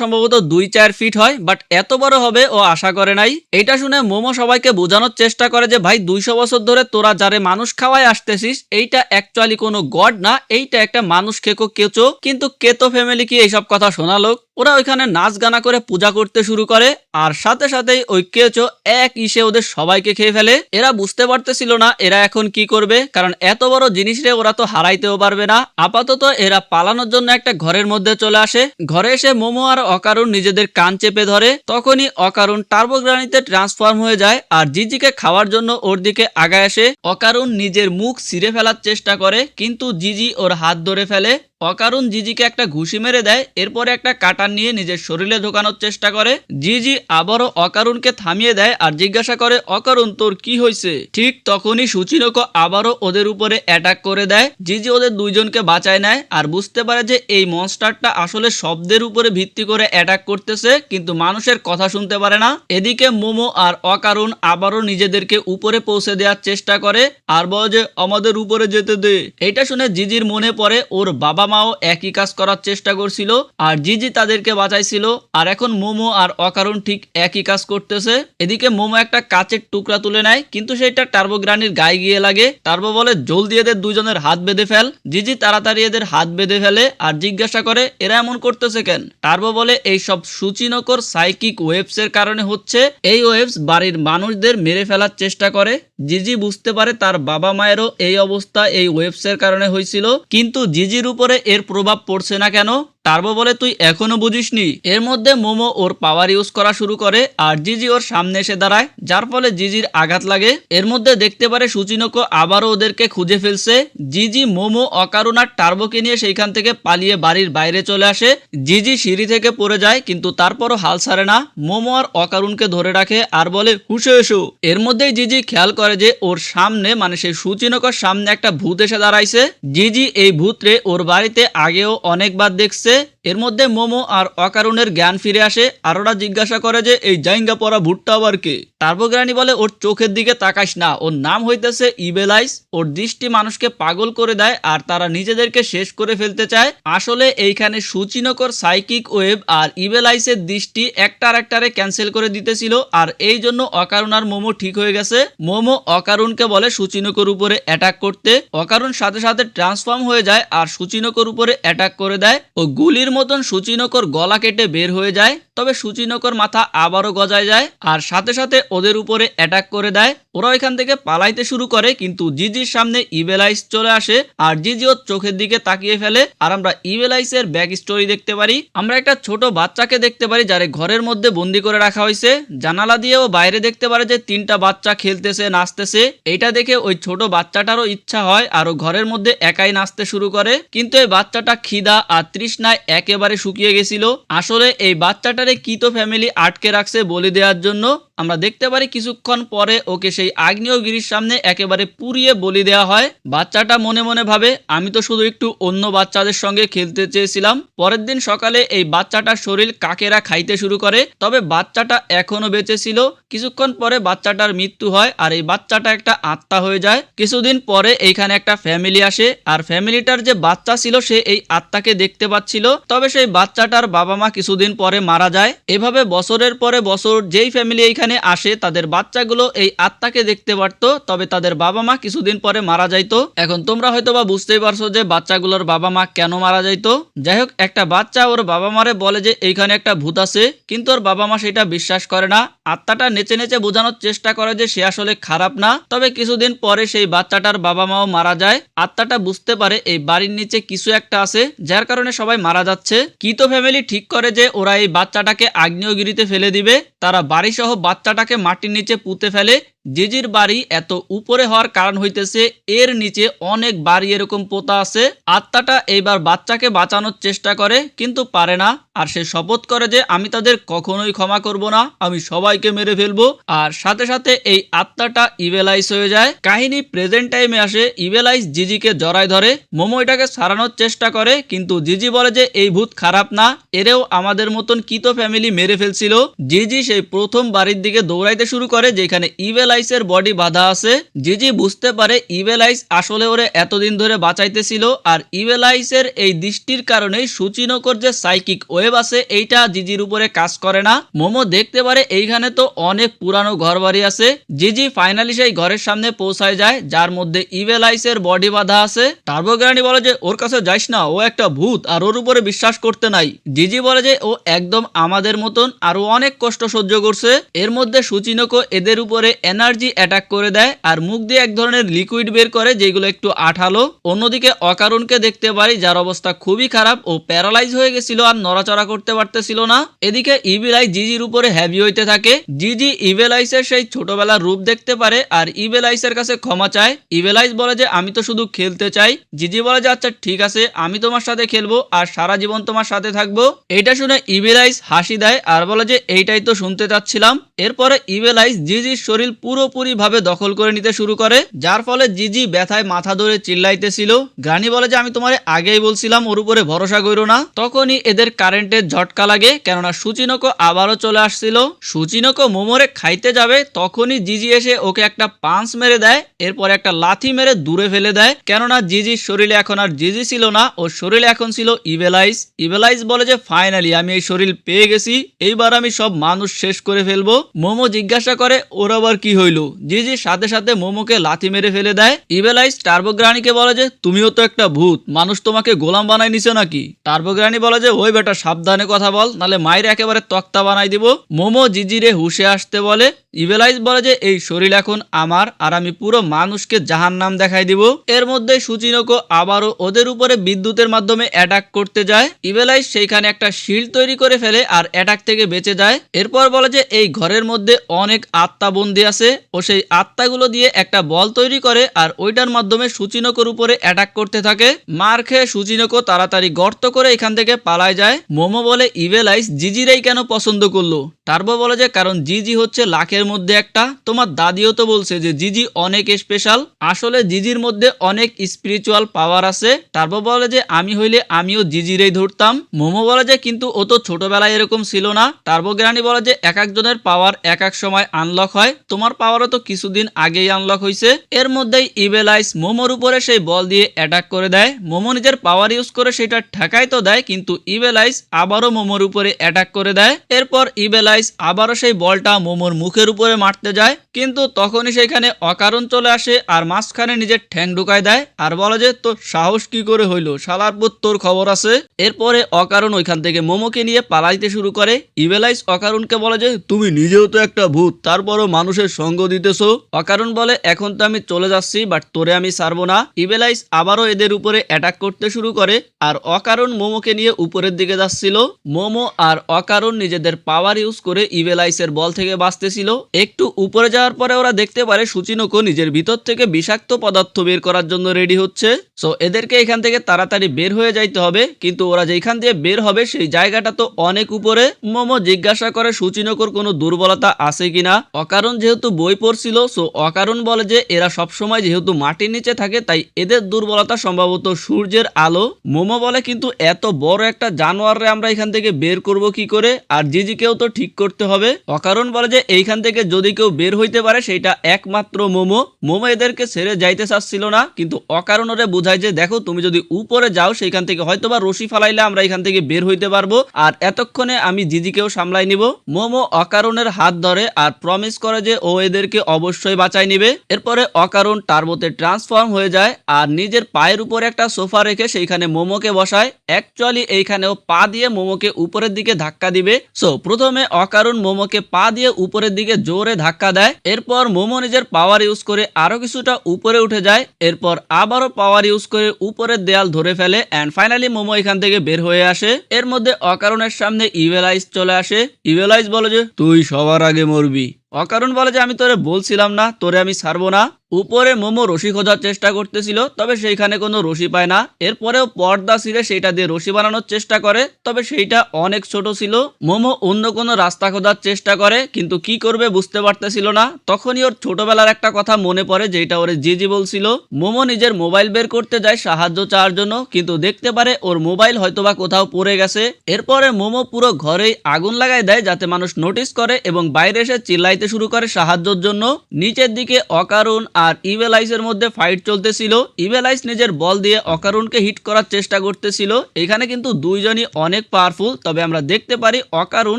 সম্ভবত 2-4 ফিট হয়, বাট এত বড় হবে ও আশা করে নাই। এটা শুনে মোমো সবাইকে বোঝানোর চেষ্টা করে যে ভাই 200 বছর ধরে তোরা যারে মানুষ খাওয়ায় আসতেছিস এইটা অ্যাকচুয়ালি কোনো গড না, এইটা একটা মানুষ খেকো কেঁচো। কিন্তু কেতো ফ্যামিলি কি এইসব কথা শোনালো? ওরা ওইখানে নাচ গানা করে পূজা করতে শুরু করে আর সাথে সাথেই ওই কেঁচো এক ইসে ওদের সবাইকে খেয়ে ফেলে। এরা বুঝতে পারতেছিল না এরা এখন কি করবে, কারণ এত বড় জিনিস রে ওরা তো হারাইতেও পারবে না। আপাতত এরা পালানোর জন্য একটা ঘরের মধ্যে চলে আসে। ঘরে এসে মোমো আর অকারুণ নিজেদের কান চেপে ধরে। তখনই অকারুণ টার্বোগ্রানিতে ট্রান্সফর্ম হয়ে যায় আর জিজিকে খাওয়ার জন্য ওর দিকে আগায় আসে। অকারুণ নিজের মুখ ছিঁড়ে ফেলার চেষ্টা করে কিন্তু জিজি ওর হাত ধরে ফেলে। অকারুণ জিজিকে একটা ঘুষি মেরে দেয়, এরপরে একটা কাঁটা নিয়ে নিজের শরীরে ঢোকানোর চেষ্টা করে। জিজি আবারও অকারুণকে থামিয়ে দেয় আর জিজ্ঞাসা করে অকারুণ তোর কি হয়েছে। ঠিক তখনই সুচিনকো আবারও ওদের উপরে অ্যাটাক করে দেয়। জিজি ওদের দুইজনকে বাঁচায় নেয় আর বুঝতে পারে যে এই মনস্টারটা আসলে শব্দের উপরে ভিত্তি করে অ্যাটাক করতেছে কিন্তু মানুষের কথা শুনতে পারে না। এদিকে মোমো আর অকারুণ আবারও নিজেদেরকে উপরে পৌঁছে দেওয়ার চেষ্টা করে আর বলে যে আমাদের উপরে যেতে দে। এটা শুনে জিজির মনে পড়ে ওর বাবা মাও একই কাজ করার চেষ্টা করছিল আর জিজি তাদেরকে বাঁচাইছিল, আর এখন মোমো আর অকারুণ ঠিক একই কাজ করতেছে। এদিকে মোমো একটা কাচের টুকরা তুলে নেয় কিন্তু সেটা টার্বোগ্রানির গায়ে গিয়ে লাগে। টার্বো বলে জলদি এদের দুজনের হাত বেঁধে ফেল। জিজি তাড়াতাড়ি এদের হাত বেঁধে ফেলে আর জিজ্ঞাসা করে এরা এমন করতেছে কেন। টার্বো বলে এই সব সুচিনকর সাইকিক ওয়েভস এর কারণে হচ্ছে। এই ওয়েভস বাড়ির মানুষদের মেরে ফেলার চেষ্টা করে। জিজি বুঝতে পারে তার বাবা মায়েরও এই অবস্থা এই ওয়েভস এর কারণে হয়েছিল, কিন্তু জিজির উপরে এর প্রভাব পড়ছে না কেন। টার্বো বলে তুই এখনো বুঝিসনি। এর মধ্যে মোমো ওর পাওয়ার ইউজ করা শুরু করে আর জিজি ওর সামনে এসে দাঁড়ায়, যার ফলে জিজির আঘাত লাগে। এর মধ্যে দেখতে পারে সুচিনকো আবারও ওদেরকে খুঁজে ফেলছে। জিজি মোমো অকারুণ আর টার্বোকে নিয়ে সেইখান থেকে পালিয়ে বাড়ির বাইরে চলে আসে। জিজি সিঁড়ি থেকে পড়ে যায় কিন্তু তারপরও হাল ছাড়ে না। মোমো আর অকারুণকে ধরে রাখে আর বলে হুশে এসো। এর মধ্যেই জিজি খেয়াল করে যে ওর সামনে মানে সেই সুচিনকোর সামনে একটা ভূত এসে দাঁড়াইছে। জিজি এই ভূতরে ওর বাড়িতে আগেও অনেকবার দেখছে। এর মধ্যে মোমো আর অকারুণের জ্ঞান ফিরে আসে আর ওরা জিজ্ঞাসা করে যে এই জাইঙ্গা পরা ভূতটা আবার কে। টার্বোগ্রানি বলে ওর চোখের দিকে তাকাইস না, ওর নাম হইতেছে ইবেলাইস। ওর দৃষ্টি মানুষকে পাগল করে দেয় আর তারা নিজেদেরকে শেষ করে ফেলতে চায়। আসলে এইখানে সুচিনকর সাইকিক ওয়েভ আর ইবেলাইসের দৃষ্টি একটার একটারে ক্যান্সেল করে দিতেছিল আর এই জন্য অকারুণ আর মোমো ঠিক হয়ে গেছে। মোমো অকারুণকে বলে সুচিনকর উপরে অ্যাটাক করতে। অকারুণ সাথে সাথে ট্রান্সফর্ম হয়ে যায় আর সুচিনকর উপরে অ্যাটাক করে দেয়। ও গুলির মতন সুচিনকর গলা কেটে বের হয়ে যায়, তবে সুচিনকর মাথা আবারও গজায় যায় আর সাথে সাথে ওদের উপরে অ্যাটাক করে দেয়। ওরা ওইখান থেকে পালাইতে শুরু করে কিন্তু জিজির সামনে ইবেলাইস চলে আসে আর জিজি ওর চোখের দিকে তাকিয়ে ফেলে আর আমরা ইবেলাইসের ব্যাক স্টোরি দেখতে পারি। আমরা একটা ছোট বাচ্চাকে দেখতে পারি যারে ঘরের মধ্যে বন্দি করে রাখা হয়েছে। জানালা দিয়েও বাইরে দেখতে পারে যে 3টা বাচ্চা খেলতেছে নাচতেছে। এইটা দেখে ওই ছোট বাচ্চাটারও ইচ্ছা হয় আর ও ঘরের মধ্যে একাই নাচতে শুরু করে, কিন্তু এই বাচ্চাটা খিদা আর তৃষ্ণায় একেবারে শুকিয়ে গেছিল। আসলে এই বাচ্চাটারে কিতো ফ্যামিলি আটকে রাখছে বলি দেওয়ার জন্য। আমরা দেখতে পারি কিছুক্ষণ পরে ওকে সেই আগ্নেয়গিরির সামনে একেবারে পুড়িয়ে বলি দেওয়া হয়। বাচ্চাটা মনে মনে ভাবে আমি তো শুধু একটু অন্য বাচ্চাদের সঙ্গে খেলতে চেয়েছিলাম। পরের দিন সকালে এই বাচ্চাটার শরীর কাকেরা খাইতে শুরু করে, তবে বাচ্চাটা এখনো বেঁচে ছিল। কিছুক্ষণ পরে বাচ্চাটার মৃত্যু হয় আর এই বাচ্চাটা একটা আত্মা হয়ে যায়। কিছুদিন পরে এইখানে একটা ফ্যামিলি আসে আর ফ্যামিলিটার যে বাচ্চা ছিল সে এই আত্মাকে দেখতে পাচ্ছিল, তবে সেই বাচ্চাটার বাবা মা কিছুদিন পরে মারা যায়। এভাবে বছরের পরে বছর যেই ফ্যামিলি এইখানে আসে তাদের বাচ্চাগুলো এই আত্মাকে দেখতে পারতো, তবে তাদের বাবা মা কিছুদিন পরে মারা যাইতো। এখন তোমরা হয়তো বা বুঝতেই পারছো যে বাচ্চাগুলোর বাবা মা কেন মারা যাইতো। যাই হোক, একটা বাচ্চা ওর বাবা মারে বলে যে এইখানে একটা ভূত আছে, কিন্তু ওর বাবা মা সেটা বিশ্বাস করে না। আত্মাটা নেচে নেচে বোঝানোর চেষ্টা করে যে সে আসলে খারাপ না, তবে কিছুদিন পরে সেই বাচ্চাটার বাবা মাও মারা যায়। আত্মাটা বুঝতে পারে এই বাড়ির নিচে কিছু একটা আছে যার কারণে সবাই মারা যাচ্ছে। কিতো ফ্যামিলি ঠিক করে যে ওরা এই বাচ্চাটাকে আগ্নেয়গিরিতে ফেলে দিবে। তারা বাড়ি সহ বাচ্চাটাকে মাটির নিচে পুঁতে ফেলে। জিজির বাড়ি এত উপরে হওয়ার কারণ হইতেছে এর নিচে অনেক বাড়ি এরকম পোতা আছে। আত্মাটা এইবার বাচ্চাকে বাঁচানোর চেষ্টা করে কিন্তু পারে না, আর সে শপথ করে যে আমি তাদের কখনোই ক্ষমা করব না, আমি সবাইকে মেরে ফেলবো। আর সাথে সাথে এই আত্মাটা ইভেলাইজ হয়ে যায়। কাহিনী প্রেজেন্ট টাইমে আসে, ইভেলাইজ জিজিকে জড়ায় ধরে, মোমো এটাকে সারানোর চেষ্টা করে কিন্তু জিজি বলে যে এই ভূত খারাপ না, এরেও আমাদের মতন কিতো ফ্যামিলি মেরে ফেলছিল। জিজি সেই প্রথম বাড়ির দিকে দৌড়াইতে শুরু করে যেখানে ইভেলাইজের বডি বাঁধা আছে। জিজি বুঝতে পারে ইভেলাইজ আসলে ওরে এতদিন ধরে বাঁচাইতেছিল, আর ইভেলাইজের এই দৃষ্টির কারণেই সূচিনকর যে সাইকিক ওয়েব আছে এইটা জিজির উপরে কাজ করে না। মোমো দেখতে পারে এইখানে তো অনেক পুরানো ঘর বাড়ি আছে। জিজি ফাইনালি সেই ঘরের সামনে পৌঁছায় যায় যার মধ্যে ইভেলাইজের বডি বাঁধা আছে। টার্বোগ্রানি বলে যে ওর কাছে যাইস না, ও একটা ভূত আর ওর উপরে বিশ্বাস করতে নাই। জিজি বলে যে ও একদম আমাদের মতন, আরো অনেক কষ্ট সহ্য করছে। এর মধ্যে সূচিনকো এদের উপরে এনার্জি অ্যাটাক করে দেয় আর মুখ দিয়ে এক ধরনের লিকুইড বের করে যেগুলো একটু আঠালো। অন্যদিকে অকারণকে দেখতে পারি যার অবস্থা খুবই খারাপ, ও প্যারালাইজ হয়ে গেছিল আর নড়াচড়া করতে পারতেছিল না। এদিকে ইভেলাইজ জিজির উপরে হ্যাভি হইতে থাকে। জিজি ইভেলাইজের সেই ছোটবেলার রূপ দেখতে পারে আর ইভেলাইজের কাছে ক্ষমা চায়। ইভেলাইজ বলে যে আমি তো শুধু খেলতে চাই। জিজি বলে যে আচ্ছা ঠিক আছে, আমি তোমার সাথে খেলবো আর সারা জীবন তোমার সাথে থাকবো। এটা শুনে ইভেলাইজ হাসি দেয় আর বলে যে এইটাই তো শুনতে চাচ্ছিলাম। এরপরে ইভেলাইজ জিজির শরীর পুরোপুরি ভাবে দখল করে নিতে শুরু করে, যার ফলে জিজি ব্যথায় মাথা ধরে চিল্লাইতেছিল। গ্রানি বলে যে আমি তোমারে আগেই বলছিলাম ওর উপরে ভরসা করো না। তখনই এদের কারেন্টের ঝটকা লাগে, কেননা সূচিনকো আবারও চলে আসছিল। সূচিনকো মোমোরে খাইতে যাবে তখনই জিজি এসে ওকে একটা পাঞ্চ মেরে দেয়, এরপর একটা লাথি মেরে দূরে ফেলে দেয়। কেননা জিজির শরীরে এখন আর জিজি ছিল না, ওর শরীরে এখন ছিল ইভেলাইজ। ইভেলাইজ বলে যে ফাইনালি আমি এই শরীর পেয়ে গেছি, এইবার আমি সব মানুষ শেষ করে ফেলবো। মোমো জিজ্ঞাসা করে ওর আবার কি হইলো। জিজির সাথে সাথে মোমোকে লাথি মেরে ফেলে দেয়। ইভেলাইজ টার্বোগ্রানিকে বলে যে তুমিও তো একটা ভূত, মানুষ তোমাকে গোলাম বানাই নিছে নাকি। টার্বোগ্রানি বলে যে ওই বেটা সাবধানে কথা বল, নালে মায়ের একেবারে তক্তা বানাই দিব। মোমো জিজিরে হুশে আসতে বলে। ইভেলাইজ বলে যে এই শরীর এখন আমার, আর আমি পুরো মানুষকে জাহান্নাম দেখাই দিব। এর মধ্যে সূচিনকো আবারও ওদের উপরে বিদ্যুতের মাধ্যমে অ্যাটাক করতে যায়। ইভেলাইজ সেইখানে একটা শিল্ড তৈরি করে ফেলে আর অ্যাটাক থেকে বেঁচে যায়। এরপর বলে যে এই ঘরের মধ্যে অনেক আত্মা বন্দী আছে, ও সেই আত্মাগুলো দিয়ে একটা বল তৈরি করে আর ওইটার মাধ্যমে সূচিনকোর উপরে অ্যাটাক করতে থাকে। মার খেয়ে সূচিনকো তাড়াতাড়ি গর্ত করে এখান থেকে পালায় যায়। মোমো বলে ইভেলাইজ জিজিরাই কেন পছন্দ করলো। টার্বো বলে যে কারণ জিজি হচ্ছে লাখের মধ্যে একটা, তোমার দাদিও তো বলছে যে জিজি অনেক স্পেশাল, আসলে জিজির মধ্যে অনেক স্পিরিচুয়াল পাওয়ার আছে। টার্বো বলে যে আমি হইলে আমিও জিজিরেই ধরতাম। মোমো বলে যে কিন্তু ও তো ছোটবেলায় এরকম ছিল না। টার্বোগ্রানি বলে যে এক একজনের পাওয়ার এক এক সময় আনলক হয়, তোমার পাওয়ারও তো কিছুদিন আগেই আনলক হয়েছে। এর মধ্যেই ইভেলাইজ মোমোর উপরে সেই বল দিয়ে অ্যাটাক করে দেয়। মোমো নিজের পাওয়ার ইউজ করে সেটা ঠেকাই তো দেয়, কিন্তু ইভেলাইজ আবারও মোমোর উপরে অ্যাটাক করে দেয়। এরপর ইভেলাইজ আবারও সেই বলটা মোমোর মুখের উপরে মারতে যায়, কিন্তু তখনই সেখানে অকারণ চলে আসে আর মাঝখানে নিজের ঠ্যাং ঢুকায় দেয় আর বলে যে তোর সাহস কি করে হইলো, শালার পুত তোর খবর আছে। এরপরে অকারণ ওইখান থেকে মোমোকে নিয়ে পালাইতে শুরু করে। ইভেলাইজ অকারণকে বলে যে তুমি নিজেও তো একটা ভূত, তারপরও মানুষের সঙ্গ দিতেছো। অকারণ বলে এখন তো আমি চলে যাচ্ছি, বাট তোরে আমি ছাড়বো না। ইভেলাইজ আবারও এদের উপরে অ্যাটাক করতে শুরু করে আর অকারণ মোমোকে নিয়ে উপরের দিকে যাচ্ছিল। মোমো আর অকারণ নিজেদের পাওয়ার ইউজ করে ইভেলাইজের বল থেকে বাঁচতেছিল। একটু উপরে যাওয়ার পরে ওরা দেখতে পারে সূচিনকো নিজের ভিতর থেকে বিষাক্ত পদার্থ বের করার জন্য রেডি হচ্ছে। সো এদেরকে এখান থেকে তাড়াতাড়ি বের হয়ে যাইতে হবে, কিন্তু ওরা যেখান দিয়ে বের হবে সেই জায়গাটা তো অনেক উপরে। মোমো জিজ্ঞাসা করে সূচিনকোর কোনো দুর্বলতা আছে কিনা। অকারণ যেহেতু বই পড়ছিল, সো অকারণ বলে যে এরা সবসময় যেহেতু মাটির নিচে থাকে তাই এদের দুর্বলতা সম্ভবত সূর্যের আলো। মোমো বলে কিন্তু এত বড় একটা জানোয়াররে আমরা এখান থেকে বের করব কি করে, আর জিজিকেও তো ঠিক করতে হবে। অকারণ বলে যে এইখান থেকে যদি কেউ বের হইতে পারে সেটা একমাত্র মোমো। মোমো এদেরকে ছেড়ে যাইতে চাচ্ছিল না, কিন্তু অকারণ ওরে বুঝায় যে দেখো তুমি যদি উপরে যাও সেইখান থেকে হয়তোবা রশি ফালাইলে আমরা এখান থেকে বের হইতে পারবো, আর এতক্ষণে আমি জিজিকেও সামলাই নিব। মোমো অকারণের হাত ধরে আর প্রমিস করে যে ও এদেরকে অবশ্যই বাঁচাই নিবে। এরপরে অকারণ টার্বোতে ট্রান্সফর্ম হয়ে যায় আর নিজের পায়ের উপরে একটা সোফা রেখে সেইখানে মোমোকে বসায়। অ্যাকচুয়ালি এইখানেও পা দিয়ে মোমোকে উপরের দিকে ধাক্কা দিবে। সো প্রথমে অকারণ মোমোকে পা দিয়ে উপরের দিকে জোরে ধাক্কা দেয়। এরপর মোমো নিজের পাওয়ার ইউজ করে আরো কিছুটা উপরে উঠে যায়। এরপর আবারও পাওয়ার ইউজ করে উপরের দেয়াল ধরে ফেলে এন্ড ফাইনালি মোমো এখান থেকে বের হয়ে আসে। এর মধ্যে অকারণের সামনে ইভেলাইজ চলে আসে। ইভেলাইজ বলে যে তুই সবার আগে মরবি। অকারণ বলে যে আমি তোরে বলছিলাম না তোরে আমি ছাড়বো না। উপরে মোমো রশি খোঁজার চেষ্টা করতেছিল, তবে সেইখানে কোনো রশি পায় না। এরপরেও পর্দা ছিঁড়ে সেইটা দিয়ে রশি বানানোর চেষ্টা করে, তবে সেইটা অনেক ছোট ছিল। মোমো অন্য কোনো রাস্তা খোঁজার চেষ্টা করে, কিন্তু কি করবে বুঝতে পারতেছিল না। তখনই ওর ছোটবেলার একটা কথা মনে পড়ে, যেটা ওরে জিজি বলছিল। মোমো নিজের মোবাইল বের করতে যায় সাহায্য চাওয়ার জন্য, কিন্তু দেখতে পারে ওর মোবাইল হয়তোবা কোথাও পড়ে গেছে। এরপরে মোমো পুরো ঘরেই আগুন লাগাই দেয় যাতে মানুষ নোটিস করে এবং বাইরে এসে চিল্লাইতে শুরু করে সাহায্যের জন্য। নিচের দিকে অকারণ আর ইভেল আইসের মধ্যে ফাইট চলতেছিল। ইভেল আইস নিজের বল দিয়ে অকারণকে হিট করার চেষ্টা করতেছিল। এখানে কিন্তু দুইজনই অনেক পাওয়ারফুল, তবে আমরা দেখতে পারি অকারণ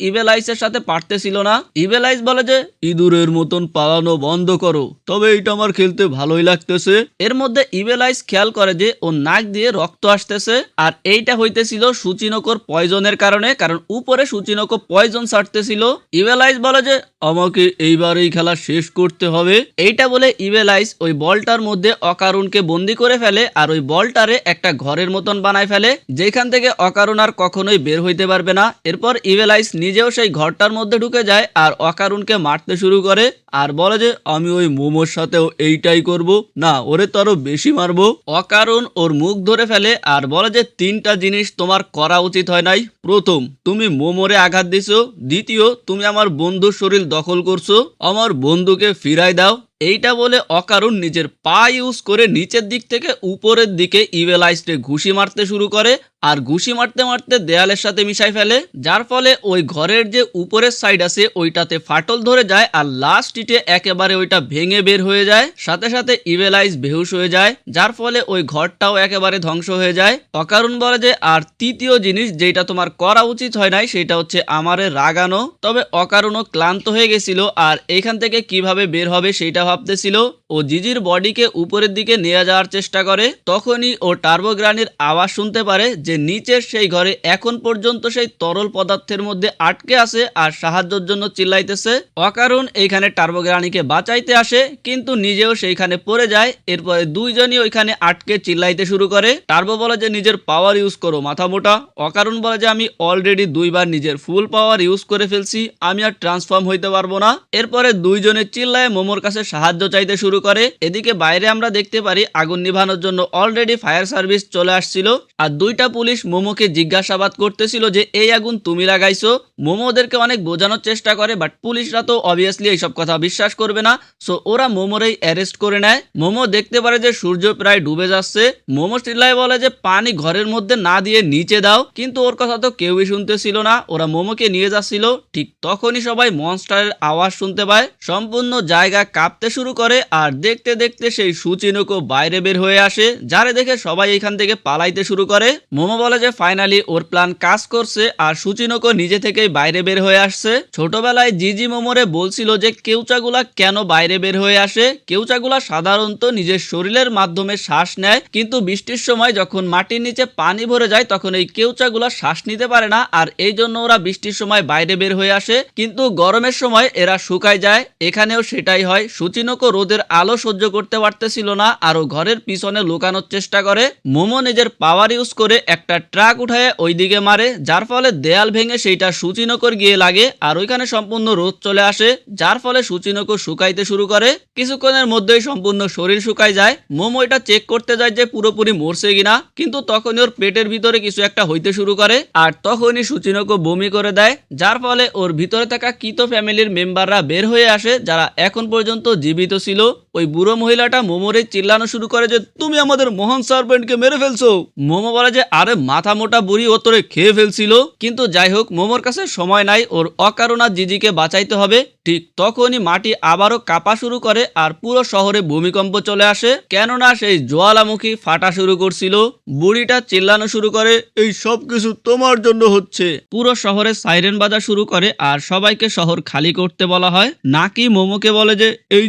ইভেল আইসের সাথে পারতেছিল না। ইভেল আইস বলে যে ইঁদুরের মতন পালানো বন্ধ করো, তবে এটা আমার খেলতে ভালোই লাগতেছে। এর মধ্যে ইভেল আইস খেয়াল করে যে ও নাক দিয়ে রক্ত আসতেছে, আর এইটা হইতেছিল সূচিনকর পয়জনের কারণে, কারণ উপরে সূচিনক পয়জন ছাড়তেছিল। ইভেল আইস বলে যে আমাকে এইবার এই খেলা শেষ করতে হবে। এইটা বলে ইভেল আইস ওই বলটার মধ্যে অকারণকে বন্দি করে ফেলে, আর ওই বলটারে একটা ঘরের মতন বানায় ফেলে, যেখান থেকে অকারণ আর কখনোই বের হইতে পারবে না। এরপর ইভেল আইস নিজেও সেই ঘরটার মধ্যে ঢুকে যায় আর অকারণকে মারতে শুরু করে, আর বলে যে আমি ওই মোমোর সাথেও এইটাই করব, না ওরে তো আরো বেশি মারবো। অকারণ ওর মুখ ধরে ফেলে আর বলে যে তিনটা জিনিস তোমার করা উচিত হয় নাই। প্রথম, তুমি মোমোরে আঘাত দিছো। দ্বিতীয়, তুমি আমার বন্ধুর শরীর দখল করছো। আমার বন্ধুকে ফিরাই দাও। এইটা বলে অকারণ নিজের পা ইউজ করে নিচের দিক থেকে উপরের দিকে ইভেল আইসকে ঘুষি মারতে শুরু করে, আর ঘুষি মারতে মারতে দেয়ালের সাথে মিশাই ফেলে, যার ফলে ওই ঘরের যে উপরের সাইড আছে ওইটাতে ফাটল ধরে যায়, আর লাস্ট ইটে একেবারে ওইটা ভেঙে বের হয়ে যায়। সাথে সাথে ইভেল আইস বেহুশ হয়ে যায়, যার ফলে ওই ঘরটাও একেবারে ধ্বংস হয়ে যায়। অকারণ বলে যে আর তৃতীয় জিনিস যেটা তোমার করা উচিত হয় নাই, সেটা হচ্ছে আমারে রাগানো। তবে অকারণও ক্লান্ত হয়ে গেছিল, আর এইখান থেকে কিভাবে বের হবে সেইটা ভাবতেছিল। ও জিজির বডিকে উপরের দিকে নিয়ে যাওয়ার চেষ্টা করে, তখনই ও টার্বোগ্রানির আওয়াজ শুনতে পারে যে নিচের সেই ঘরে এখন পর্যন্ত সেই তরল পদার্থের মধ্যে আটকে আছে আর সাহায্যের জন্য চিল্লাইতেছে। অকারণ এইখানে টার্বোগ্রানিকে বাঁচাইতে আসে, কিন্তু নিজেও সেইখানে পড়ে যায়। এরপরে দুইজনই ওইখানে আটকে চিল্লাইতে শুরু করে। টার্বো বলে যে নিজের পাওয়ার ইউজ করো মাথা মোটা। অকারণ বলে যে আমি অলরেডি দুইবার নিজের ফুল পাওয়ার ইউজ করে ফেলছি, আমি আর ট্রান্সফর্ম হইতে পারবো না। এরপরে দুইজনে চিল্লায় মোমোর কাছে সাহায্য চাইতে শুরু করে। এদিকে বাইরে আমরা দেখতে পারি আগুন নিভানোর জন্য অলরেডি ফায়ার সার্ভিস চলে আসছিল, আর দুইটা পুলিশ মোমোকে জিজ্ঞাসাবাদ করতেছিল যে এই আগুন তুমি লাগাইছো। মোমো ওদেরকে অনেক বোঝানোর চেষ্টা করে, বাট পুলিশরা তো অবভিয়াসলি এইসব কথা বিশ্বাস করবে না, সো ওরা মোমোরেই অ্যারেস্ট করে নেয়। মোমো দেখতে পারে যে সূর্য প্রায় ডুবে যাচ্ছে। মোমো চিল্লায় বলে যে পানি ঘরের মধ্যে না দিয়ে নিচে দাও, কিন্তু ওর কথা তো কেউই শুনতেছিল না। ওরা মোমোকে নিয়ে যাচ্ছিল, ঠিক তখনই সবাই মনস্টারের আওয়াজ শুনতে পায়। সম্পূর্ণ জায়গা কাঁপতে শুরু করে, আর দেখতে দেখতে সেই সুচিনকও বাইরে বের হয়ে আসে, যারে দেখে সবাই এখান থেকে পালাইতে শুরু করে। মোমো বলে যে ফাইনালি ওর প্ল্যান কাজ করছে, আর সুচিনকও নিজে থেকেই বাইরে বের হয়ে আসছে। ছোটবেলায় জিজি মোমোরে বলছিল যে কেউচাগুলা কেন বাইরে বের হয়ে আসে। কেউচাগুলা সাধারণত নিজের শরীরের মাধ্যমে শ্বাস নেয়, কিন্তু বৃষ্টির সময় যখন মাটির নিচে পানি ভরে যায় তখন এই কেউচাগুলা শ্বাস নিতে পারে না, আর এই জন্য ওরা বৃষ্টির সময় বাইরে বের হয়ে আসে। কিন্তু গরমের সময় এরা শুকায় যায়। এখানেও সেটাই হয়। সুচিনকও রোদের আলো সহ্য করতে পারতেছিল না, আরো ঘরের পিছনে লুকানোর চেষ্টা করে। মোমো নিজের পাওয়ার ইউজ করে একটা ট্রাক উঠায় ওইদিকে মারে, যার ফলে দেয়াল ভেঙে সেইটা সুচিনকর গিয়ে লাগে, আর ওইখানে সম্পূর্ণ রোদ চলে আসে, যার ফলে সুচিনকও শুকাইতে শুরু করে। কিছুক্ষণের মধ্যেই সম্পূর্ণ শরীর শুকায় যায়। মোমো এটা চেক করতে যায় যে পুরোপুরি মরছে কিনা, কিন্তু তখনই ওর পেটের ভিতরে কিছু একটা হইতে শুরু করে, আর তখনই সুচিনকও বমি করে দেয়, যার ফলে ওর ভিতরে থাকা কিতো ফ্যামিলির মেম্বাররা বের হয়ে আসে, যারা এখন পর্যন্ত জীবিত ছিল। ওই বুড়ো মহিলাটা মোমোরে চিল্লানো শুরু করে যে তুমি আমাদের মহান সার্ভেন্টকে মেরে ফেলছো। মোমো বলে যে আরে মাথা মোটা বুড়ি, ও তোরে খেয়ে ফেলছিল। কিন্তু যাই হোক, মোমোর কাছে সময় নাই, ওর অকারণ আর জিজিকে বাঁচাইতে হবে। ঠিক তখনই মাটি আবারও কাঁপা শুরু করে, আর পুরো শহরে ভূমিকম্প চলে আসে, কেননা সেই জ্বালামুখী ফাটা শুরু করছিল। বুড়িটা চিল্লানো শুরু করে এই সব কিছু তোমার জন্য হচ্ছে। পুরো শহরে সাইরেন বাজা শুরু করে, আর সবাইকে শহর খালি করতে বলা হয়। নাকি মোমোকে বলে যে এই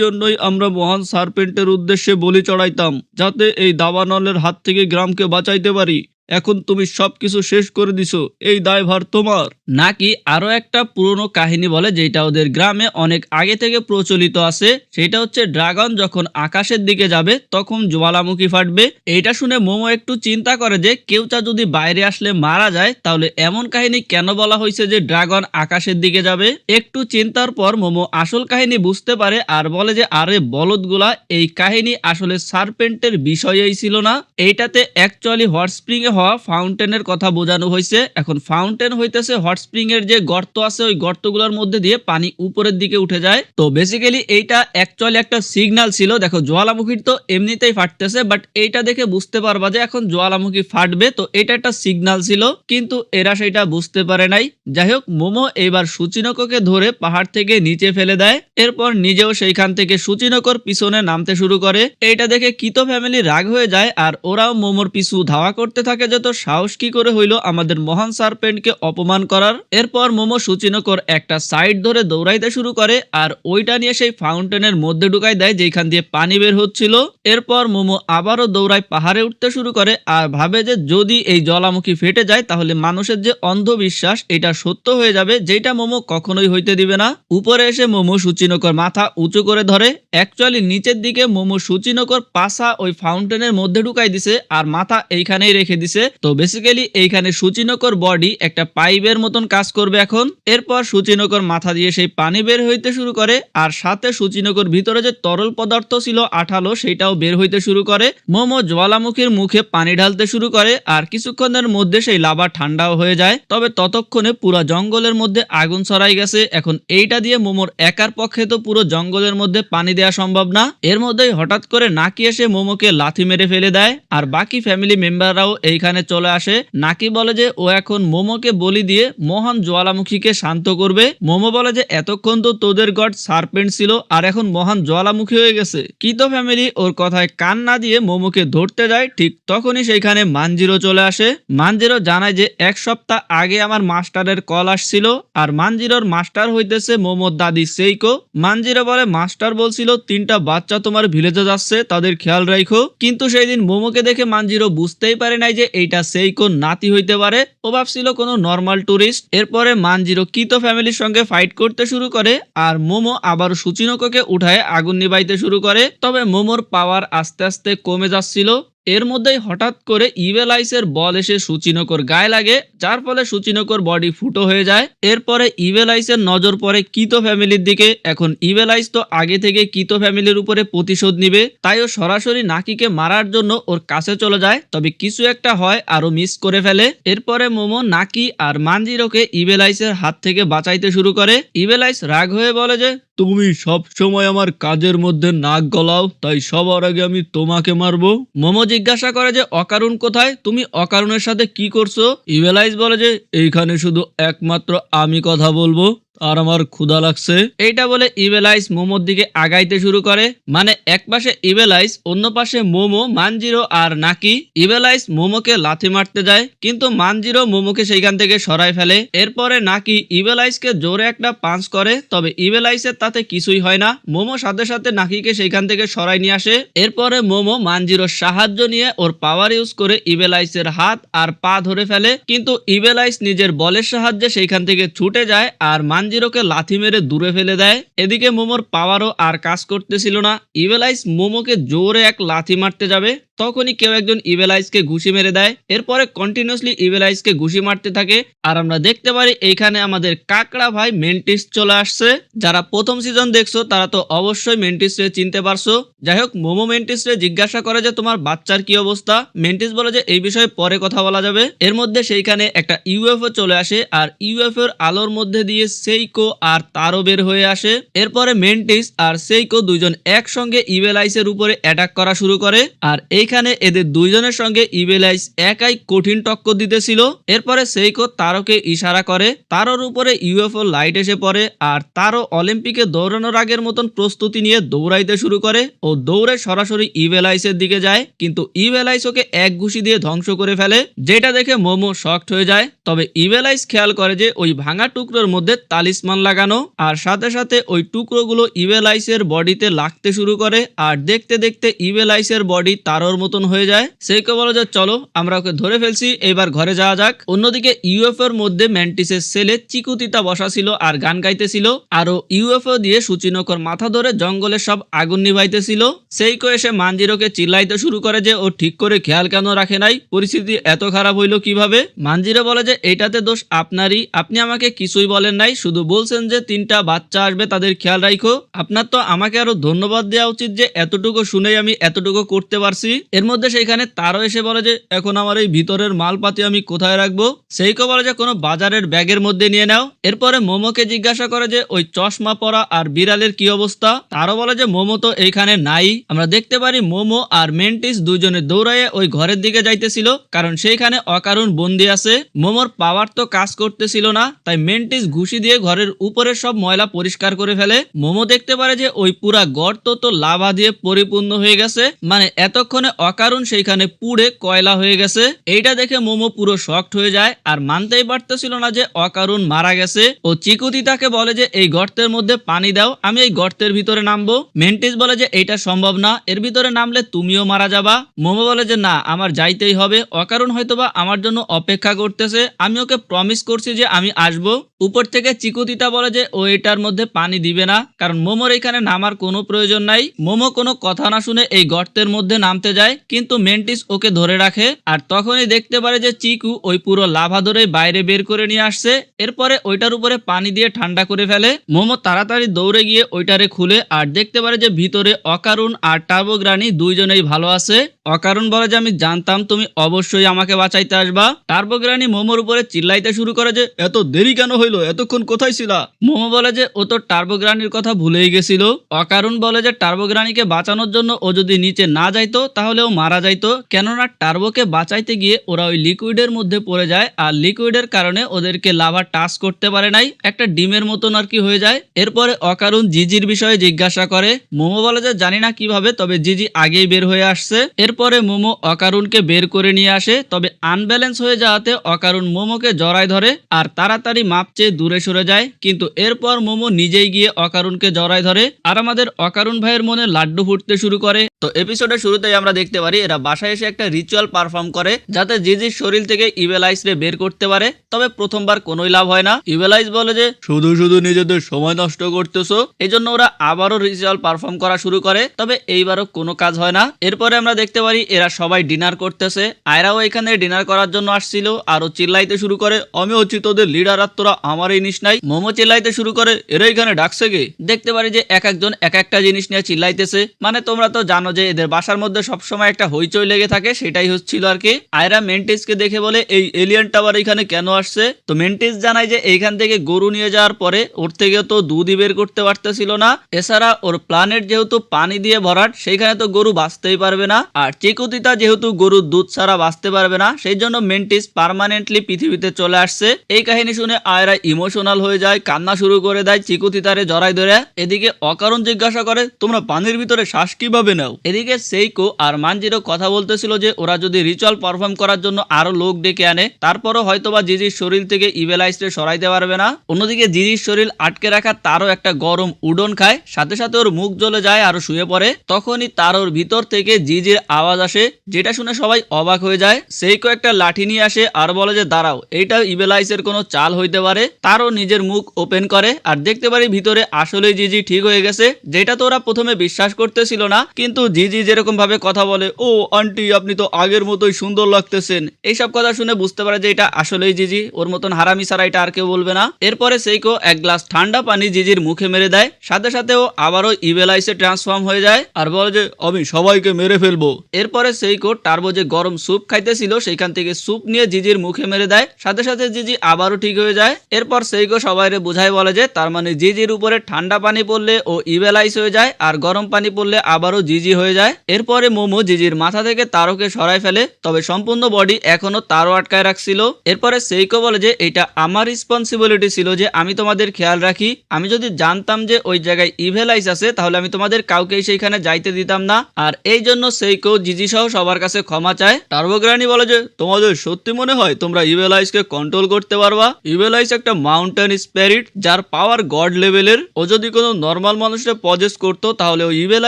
জন্যই আমরা মহান সার্পেন্টের উদ্দেশ্যে বলি চড়াইতাম, যাতে এই দাবানলের হাত থেকে গ্রামকে বাঁচাইতে পারি। এখন তুমি সবকিছু শেষ করে দিছো, এই দায়ভার তোমার। নাকি আরো একটা পুরনো কাহিনী বলে, যেটা ওদের গ্রামে অনেক আগে থেকে প্রচলিত আছে। সেটা হচ্ছে ড্রাগন যখন আকাশের দিকে যাবে তখন জ্বালামুখী ফাটবে। এইটা শুনে মোমো একটু চিন্তা করে যে কেউটা যদি বাইরে আসলে মারা যায়, তাহলে এমন কাহিনী কেন বলা হয়েছে যে ড্রাগন আকাশের দিকে যাবে। একটু চিন্তার পর মোমো আসল কাহিনী বুঝতে পারে আর বলে যে আরে বলদগুলা, এই কাহিনী আসলে সারপেন্টের বিষয়েই ছিল না, এইটাতে অ্যাকচুয়ালি হট স্প্রিং এ হওয়া ফাউন্টেনের কথা বোঝানো হয়েছে। এখন ফাউন্টেন হইতেছে হট স্প্রিং এর যে গর্ত আছে, ওই গর্তগুলোর মধ্যে দিয়ে পানি উপরের দিকে উঠে যায়। তো বেসিক্যালি এইটা অ্যাকচুয়ালি একটা সিগন্যাল ছিল। দেখো জ্বালামুখীর তো এমনিতেই ফাটতেছে, বাট এইটা দেখে বুঝতে পারবা যে এখন জ্বালামুখী ফাটবে, তো এটা একটা সিগন্যাল ছিল, কিন্তু এরা সেটা বুঝতে পারে নাই। যাই হোক, মোমো এবার সুচিনকোকে ধরে পাহাড় থেকে নিচে ফেলে দেয়। এরপর নিজেও সেইখান থেকে সুচিনকোর পিছনে নামতে শুরু করে। এইটা দেখে কিতো ফ্যামিলি রাগ হয়ে যায় আর ওরাও মোমোর পিছু ধাওয়া করতে থাকে যে তো সাহস কি করে হইলো আমাদের মহান সারপেন্টকে অপমান করার। এরপর মোমো সুচিনকোর একটা সাইড ধরে দৌড়াইতে শুরু করে আর ওইটা নিয়ে সেই ফাউন্টেনের মধ্যে ঢুকাই দেয় যেখান দিয়ে পানি বের হচ্ছিল। এরপর মোমো আবারও দৌড়ায় পাহাড়ে উঠতে শুরু করে আর ভাবে যে যদি এই জ্বালামুখী ফেটে যায় তাহলে মানুষের যে অন্ধবিশ্বাস এটা সত্য হয়ে যাবে, যেটা মোমো কখনোই হইতে দিবে না। উপরে এসে মোমো সুচিনকোর মাথা উঁচু করে ধরে। অ্যাকচুয়ালি নিচের দিকে মোমো সুচিনকোর পাছা ওই ফাউন্টেনের মধ্যে ঢুকাই দিছে আর মাথা এইখানেই রেখে দিছে। তো বেসিক্যালি এইখানে সুচিনকোর বডি একটা পাইপের মতন কাজ করবে এখন। এরপর সুচিনকোর মাথা দিয়ে সেই পানি বের হইতে শুরু করে আর সাথে সুচিনকোর ভিতরে যে তরল পদার্থ ছিল আঠালো, সেটাও বের হইতে শুরু করে। মোমো জ্বালামুখীর মুখে পানি ঢালতে শুরু করে আর কিছুক্ষণের মধ্যে সেই লাভা ঠান্ডাও হয়ে যায়। তবে ততক্ষণে পুরো জঙ্গলের মধ্যে আগুন ছড়াই গেছে। এখন এইটা দিয়ে মোমোর একার পক্ষে তো পুরো জঙ্গলের মধ্যে পানি দেওয়া সম্ভব না। এর মধ্যেই হঠাৎ করে নাকি এসে মোমোকে লাথি মেরে ফেলে দেয় আর বাকি ফ্যামিলি মেম্বাররাও এইখানে চলে আসে। নাকি বলে যে ও এখন মোমোকে বলি দিয়ে মহান জ্বালামুখীকে শান্ত করবে। মোমো বলে যে এতক্ষণ তো তোদের গড সারপেন্ট ছিল আর এখন মহান জ্বালামুখী হয়ে গেছে। কিতো ফ্যামিলি ওর কথায় কান না দিয়ে মোমোকে ধরতে যায়। ঠিক তখনই সেইখানে মানজিরো চলে আসে। মানজিরো জানায় যে এক সপ্তাহ আগে আমার মাস্টারের কল আসছিল আর মানজিরোর মাস্টার হইতেছে মোমোর দাদি সেইকো। মানজিরো বলে মাস্টার বলছিল 3টা বাচ্চা তোমার ভিলেজে যাচ্ছে, তাদের খেয়াল রাখো। কিন্তু সেই দিন মোমোকে দেখে মানজিরো বুঝতেই পারে নাই যে এইটা সেইকো নাতি হইতে পারে। ও ভাবছিল কোনো নর্মাল টুরিস্ট। এরপরে মানজিরো কিতো ফ্যামিলির সঙ্গে ফাইট করতে শুরু করে আর মোমো আবার সুচিনকোকে উঠায় আগুন নিভাইতে শুরু করে। তবে মোমোর পাওয়ার আস্তে আস্তে কমে যাচ্ছিল। এর মধ্যেই হঠাৎ করে ইভেল আইসের বল এসে সুচিনকোর গায়ে লাগে, যার ফলে সুচিনকোর বডি ফুটো হয়ে যায়। এরপরে ইভেল আইসের নজর পড়ে কিতো ফ্যামিলির দিকে। এখন ইভেল আইস তো আগে থেকে কিতো ফ্যামিলির উপরে প্রতিশোধ নিবে, তাই ও সরাসরি নাকিকে মারার জন্য ওর কাছে চলে যায়। তবে কিছু একটা হয় আরো মিস করে ফেলে। এরপরে মোমো নাকি আর মানজিরোকে ইভেল আইসের হাত থেকে বাঁচাইতে শুরু করে। ইভেল আইস রাগ হয়ে বলে যে তুমি সব সময় আমার কাজের মধ্যে নাক গলাও, তাই সবার আগে আমি তোমাকে মারবো। মোমো জিজ্ঞাসা করে যে অকারণ কোথায়, তুমি অকারণের সাথে কি করছো? ইভেলাইজ বলে যে এইখানে শুধু একমাত্র আমি কথা বলবো আর আমার ক্ষুধা লাগছে। এইটা বলে ইভেলাইস মোমোর দিকে আগাইতে শুরু করে। মানে এক পাশে ইভেলাইস, অন্য পাশে মোমো, মানজিরো আর নাকি। ইভেলাইস মোমোকে লাথি মারতে যায় কিন্তু মানজিরো মোমোকে সেইখান থেকে সরাই ফেলে। এরপরে নাকি ইভেলাইসকে জোরে একটা পাঞ্চ করে, তবে ইভেলাইসের তাতে কিছুই হয় না। মোমো সাথে সাথে নাকিকে সেইখান থেকে সরাই নিয়ে আসে। এরপরে মোমো মানজিরোর সাহায্য নিয়ে ওর পাওয়ার ইউজ করে ইভেলাইসের হাত আর পা ধরে ফেলে, কিন্তু ইভেলাইস নিজের বলের সাহায্যে সেইখান থেকে ছুটে যায় আর মানজিরোকে লাথি মেরে দূরে ফেলে দেয়। এদিকে মোমোর পাওয়ারও আর কাজ করতেছিল না। ইভেলাইস মোমোকে জোরে এক লাথি মারতে যাবে, তখনই কেউ একজন ইভেলাইসকে ঘুষি মেরে দেয়। এরপরে কন্টিনিউসলি ইভেলাইসকে ঘুষি মারতে থাকে আর আমরা দেখতে পারি এইখানে আমাদের কাকড়া ভাই মেন্টিস চলে আসছে। যারা প্রথম সিজন দেখছো তারা তো অবশ্যই মেন্টিস রে চিনতে পারছো। যাই হোক, মোমো মেন্টিস রে জিজ্ঞাসা করে যে তোমার বাচ্চার কি অবস্থা। মেন্টিস বলে যে এই বিষয়ে পরে কথা বলা যাবে। এর মধ্যে সেইখানে একটা ইউএফও চলে আসে আর ইউএফও এর আলোর মধ্যে দিয়ে সেইকো আর তারও বের হয়ে আসে। এরপরে মেন্টিস আর সেইকো দুইজন একসঙ্গে ইভেলাইসের উপরে অ্যাটাক করা শুরু করে আর এইখানে এদের দুইজনের সঙ্গে ইভেলাইস একাই কঠিন টক্কর দিতেছিল। এরপরে সেইকো তারোকে ইশারা করে, তারোর উপরে ইউএফও লাইট এসে পড়ে আর তারও অলিম্পিকে দৌড়ানোর আগের মতন প্রস্তুতি নিয়ে দৌড়াইতে শুরু করে। ও দৌড়ে সরাসরি ইভেলাইসের দিকে যায়, কিন্তু ইভেলাইস ওকে এক ঘুষি দিয়ে ধ্বংস করে ফেলে, যেটা দেখে মোমো শকড হয়ে যায়। তবে ইভেলাইস খেয়াল করে যে ওই ভাঙা টুকরোর মধ্যে তালিসমান লাগানো আর সাথে সাথে ওই টুকরোগুলো ইভেলাইসের বডিতে লাগতে শুরু করে আর দেখতে দেখতে ইভেলাইসের বডি তারও কারোর মতন হয়ে যায়। সেইকো বলে যে চলো আমরা ওকে ধরে ফেলছি, এবার ঘরে যাওয়া যাক। অন্যদিকে ইউএফও এর মধ্যে ম্যান্টিসের সেলে চিকুতিতা বসা ছিল আর গান গাইতেছিল, আরো ইউএফও দিয়ে সুচিনকর মাথা ধরে জঙ্গলের সব আগুন নিভাইতেছিল। সেইকো এসে মানজিরোকে চিল্লাইতে শুরু করে যে ও ঠিক করে খেয়াল কেন রাখে নাই, পরিস্থিতি এত খারাপ হইলো কিভাবে। মানজিরো বলে যে এইটাতে দোষ আপনারই, আপনি আমাকে কিছুই বলেন নাই, শুধু বলছেন যে 3টা বাচ্চা আসবে তাদের খেয়াল রাখো। আপনার তো আমাকে আরো ধন্যবাদ দেওয়া উচিত যে এতটুকু শুনেই আমি এতটুকু করতে পারছি। এর মধ্যে সেইখানে তারও এসে বলে যে এখন আমার এই ভিতরের মালপাতি আমি কোথায় রাখবো। সেইকো বলে যে কোনো বাজারের ব্যাগের মধ্যে নিয়ে নাও। এরপরে মোমোকে জিজ্ঞাসা করে যে ওই চশমা পরা আর বিড়ালের কি অবস্থা। তারও বলে যে মোমো তো এইখানে নাই। আমরা দেখতে পারি মোমো আর মেন্টিস দুজনে দৌড়াইয়ে ওই ঘরের দিকে যাইতেছিল, কারণ সেইখানে অকারণ বন্দি আছে। মোমোর পাওয়ার তো কাজ করতেছিল না, তাই মেন্টিস ঘুষি দিয়ে ঘরের উপরের সব ময়লা পরিষ্কার করে ফেলে। মোমো দেখতে পারে যে ওই পুরা গর্ত তো লাভা দিয়ে পরিপূর্ণ হয়ে গেছে, মানে এতক্ষণে অকারণ সেইখানে পুড়ে কয়লা হয়ে গেছে। এইটা দেখে মোমো পুরো শকড হয়ে যায় আর মানতেই পারতেছিল না যে অকারণ মারা গেছে। ও চিকুতিতাকে বলে যে এই গর্তের মধ্যে পানি দাও, আমি এই গর্তের ভিতরে নামবো। মেন্টিস বলে যে এইটা সম্ভব না, এর ভিতরে নামলে তুমিও মারা যাবা। মোমো বলে যে না, আমার যাইতেই হবে, অকারণ হয়তোবা আমার জন্য অপেক্ষা করতেছে, আমি ওকে প্রমিস করছি যে আমি আসবো। উপর থেকে চিকুতিতা বলে যে ও এটার মধ্যে পানি দিবে না, কারণ মোমোর এখানে নামার কোনো প্রয়োজন নাই। মোমো কোনো কথা না শুনে এই গর্তের মধ্যে নামতে যায়, কিন্তু মেন্টিস ওকে ধরে রাখে। আর তখনই দেখতে পারে যে চিকু ওই পুরো লাভা ধরে বাইরে বের করে নিয়ে আসছে। এরপরে ওইটার উপরে পানি দিয়ে ঠান্ডা করে ফেলে। মোমো তাড়াতাড়ি দৌড়ে গিয়ে ওইটারে খুলে আর দেখতে পারে যে ভিতরে অকারণ আর টার্বোগ্রানি দুইজনেই ভালো আছে। অকারণ বলে যে আমি জানতাম তুমি অবশ্যই আমাকে বাঁচাইতে আসবা। টার্বোগ্রানি মোমোর উপরে চিল্লাইতে শুরু করে যে এত দেরি কেন হইলো, এতক্ষণ কোথায় ছিলা। মোমো বলে যে ও তো টার্বোগ্রানির কথা ভুলেই গেছিল। অকারণ বলে যে টার্বোগ্রানিকে বাঁচানোর জন্য ও যদি নিচে না যাইতো তাহলে ও মারা যাইতো, কেননা টার্বোকে বাঁচাইতে গিয়ে ওরা ওই লিকুইডের মধ্যে পড়ে যায় আর লিকুইডের কারণে ওদেরকে লাভা টাচ করতে পারে নাই, একটা ডিমের মতন আর কি হয়ে যায়। এরপরে অকারণ জিজির বিষয়ে জিজ্ঞাসা করে। মোমো বলে যে জানি না কিভাবে, তবে জিজি আগেই বের হয়ে আসছে। এরপরে মোমো অকারণকে বের করে নিয়ে আসে, তবে আনব্যালেন্স হয়ে যাওয়াতে অকারণ মোমোকে জড়ায় ধরে আর তাড়াতাড়ি মাপ চেয়ে দূরে সরে যায়। কিন্তু এরপর মোমো নিজেই গিয়ে অকারণকে জড়ায় ধরে আর আমাদের অকারণ ভাইয়ের মনে লাড্ডু ফুটতে শুরু করে। তো এপিসোডের শুরুতেই আমরা দেখতে পারি এরা বাসায় এসে একটা রিচুয়াল পারফর্ম করে যাতে জিজির শরীর থেকে ইভেল আইস রে বের করতে পারে, তবে প্রথমবার কোনোই লাভ হয় না। ইভেল আইস বলে যে শুধু শুধু নিজেদের সময় নষ্ট করতেছো। এই জন্য ওরা আবারও রিচুয়াল পারফর্ম করা শুরু করে, তবে এইবারও কোনো কাজ হয় না। এরপরে আমরা দেখতে পারি এরা সবাই ডিনার করতেছে। আয়রাও এখানে ডিনার করার জন্য আসছিল আর ও চিল্লাইতে শুরু করে আমি হচ্ছি তোদের লিডার আর তোরা আমারই নিস নাই। মোমো চিল্লাইতে শুরু করে এরা এখানে ডাকছে গে। দেখতে পারি যে এক একজন এক একটা জিনিস নিয়ে চিল্লাইতেছে, মানে তোমরা তো জানো যে এদের বাসার মধ্যে সবসময় একটা হইচই লেগে থাকে, সেটাই হচ্ছিল আর কি। আয়রা মেন্টিসকে দেখে বলে এই এলিয়েন টাওয়ার এখানে কেন আসছে। তো মেন্টিস জানায় যে এইখান থেকে গরু নিয়ে যাওয়ার পরে ওর থেকে তো দুধই বের করতে পারতেছিল না, এছাড়া ওর প্ল্যানেট যেহেতু পানি দিয়ে ভরাট সেইখানে তো গরু বাঁচতেই পারবে না, আর চিকুতিতা যেহেতু গরুর দুধ ছাড়া বাঁচতে পারবে না, সেই জন্য মেন্টিস পার্মানেন্টলি পৃথিবীতে চলে আসছে। এই কাহিনী শুনে আয়রা ইমোশনাল হয়ে যায়, কান্না শুরু করে দেয় চিকুতিতারে জড়াই ধরে। এদিকে অকারণ জিজ্ঞাসা করে তোমরা পানির ভিতরে শ্বাস কিভাবে নাও। এদিকে সেইকো আর মানজিরো কথা বলতেছিল যে ওরা যদি রিচুয়াল পারফর্ম করার জন্য আরো লোক ডেকে আনে তারপরও হয়তোবা জিজির শরীর থেকে ইভেল আইসরে সরাইতে পারবে না। অন্যদিকে জিজির শরীর আটকে রাখা তারও একটা গরম উডন খায়, সাথে সাথে ওর মুখ জ্বলে যায় আর শুয়ে পড়ে। তখনই তার ওর ভিতর থেকে জিজির আওয়াজ আসে, যেটা শুনে সবাই অবাক হয়ে যায়। সেইকো একটা লাঠি নিয়ে আসে আর বলে যে দাঁড়াও, এইটা ইভেল আইসের কোনো চাল হইতে পারে। তারও নিজের মুখ ওপেন করে আর দেখতে পারি ভিতরে আসলেই জিজি ঠিক হয়ে গেছে, যেটা তো ওরা প্রথমে বিশ্বাস করতেছিল না। কিন্তু জিজি যেরকম ভাবে কথা বলে, ও আন্টি আপনি তো আগের মতোই সুন্দর লাগতেছেন, এইসব কথা শুনে বুঝতে পারে যে এটা আসলেই জিজি, ওর মতন হারামি ছাড়া এটা আর কেউ বলবে না। এরপরে সেইকো এক গ্লাস ঠান্ডা পানি জিজির মুখে মেরে দেয়, সাথে সাথে ও আবারও ইভেল আইসে ট্রান্সফর্ম হয়ে যায় আর বলে যে আমি সবাইকে মেরে ফেলবো। এরপরে সেইকো টার্বো যে গরম স্যুপ খাইতেছিল সেইখান থেকে স্যুপ নিয়ে জিজির মুখে মেরে দেয়, সাথে সাথে জিজি আবারও ঠিক হয়ে যায়। এরপর সেইকো সবাইরে বুঝাই বলে যে তার মানে জিজির উপরে ঠান্ডা পানি পড়লে ও ইভেল আইস হয়ে যায় আর গরম পানি পড়লে আবারও জিজি হয়ে যায়। এরপরে মোমো জিজির মাথা থেকে তারোকে সরাই ফেলে, তবে সম্পূর্ণ বডি এখনো তারও আটকায় রাখছিল। এরপরে সেইকো বলে যে এটা আমার রেসপন্সিবিলিটি ছিল যে আমি তোমাদের খেয়াল রাখি, আমি যদি জানতাম যে ওই জায়গায় ইভেল আইস আছে তাহলে আমি তোমাদের কাউকেই সেইখানে যাইতে দিতাম না। আর এই জন্য সেইকো জিজি সহ সবার কাছে ক্ষমা চায়। টার্বোগ্রানি বলে যে তোমাদের সত্যি মনে হয় তোমরা ইভেল আইসকে কন্ট্রোল করতে পারবা? ইভেল আইস একটা মাউন্টেন স্পিরিট যার পাওয়ার গড লেভেলের, ও যদি কোনো নর্মাল মানুষের পজেস করতো তাহলে ওই ইভেল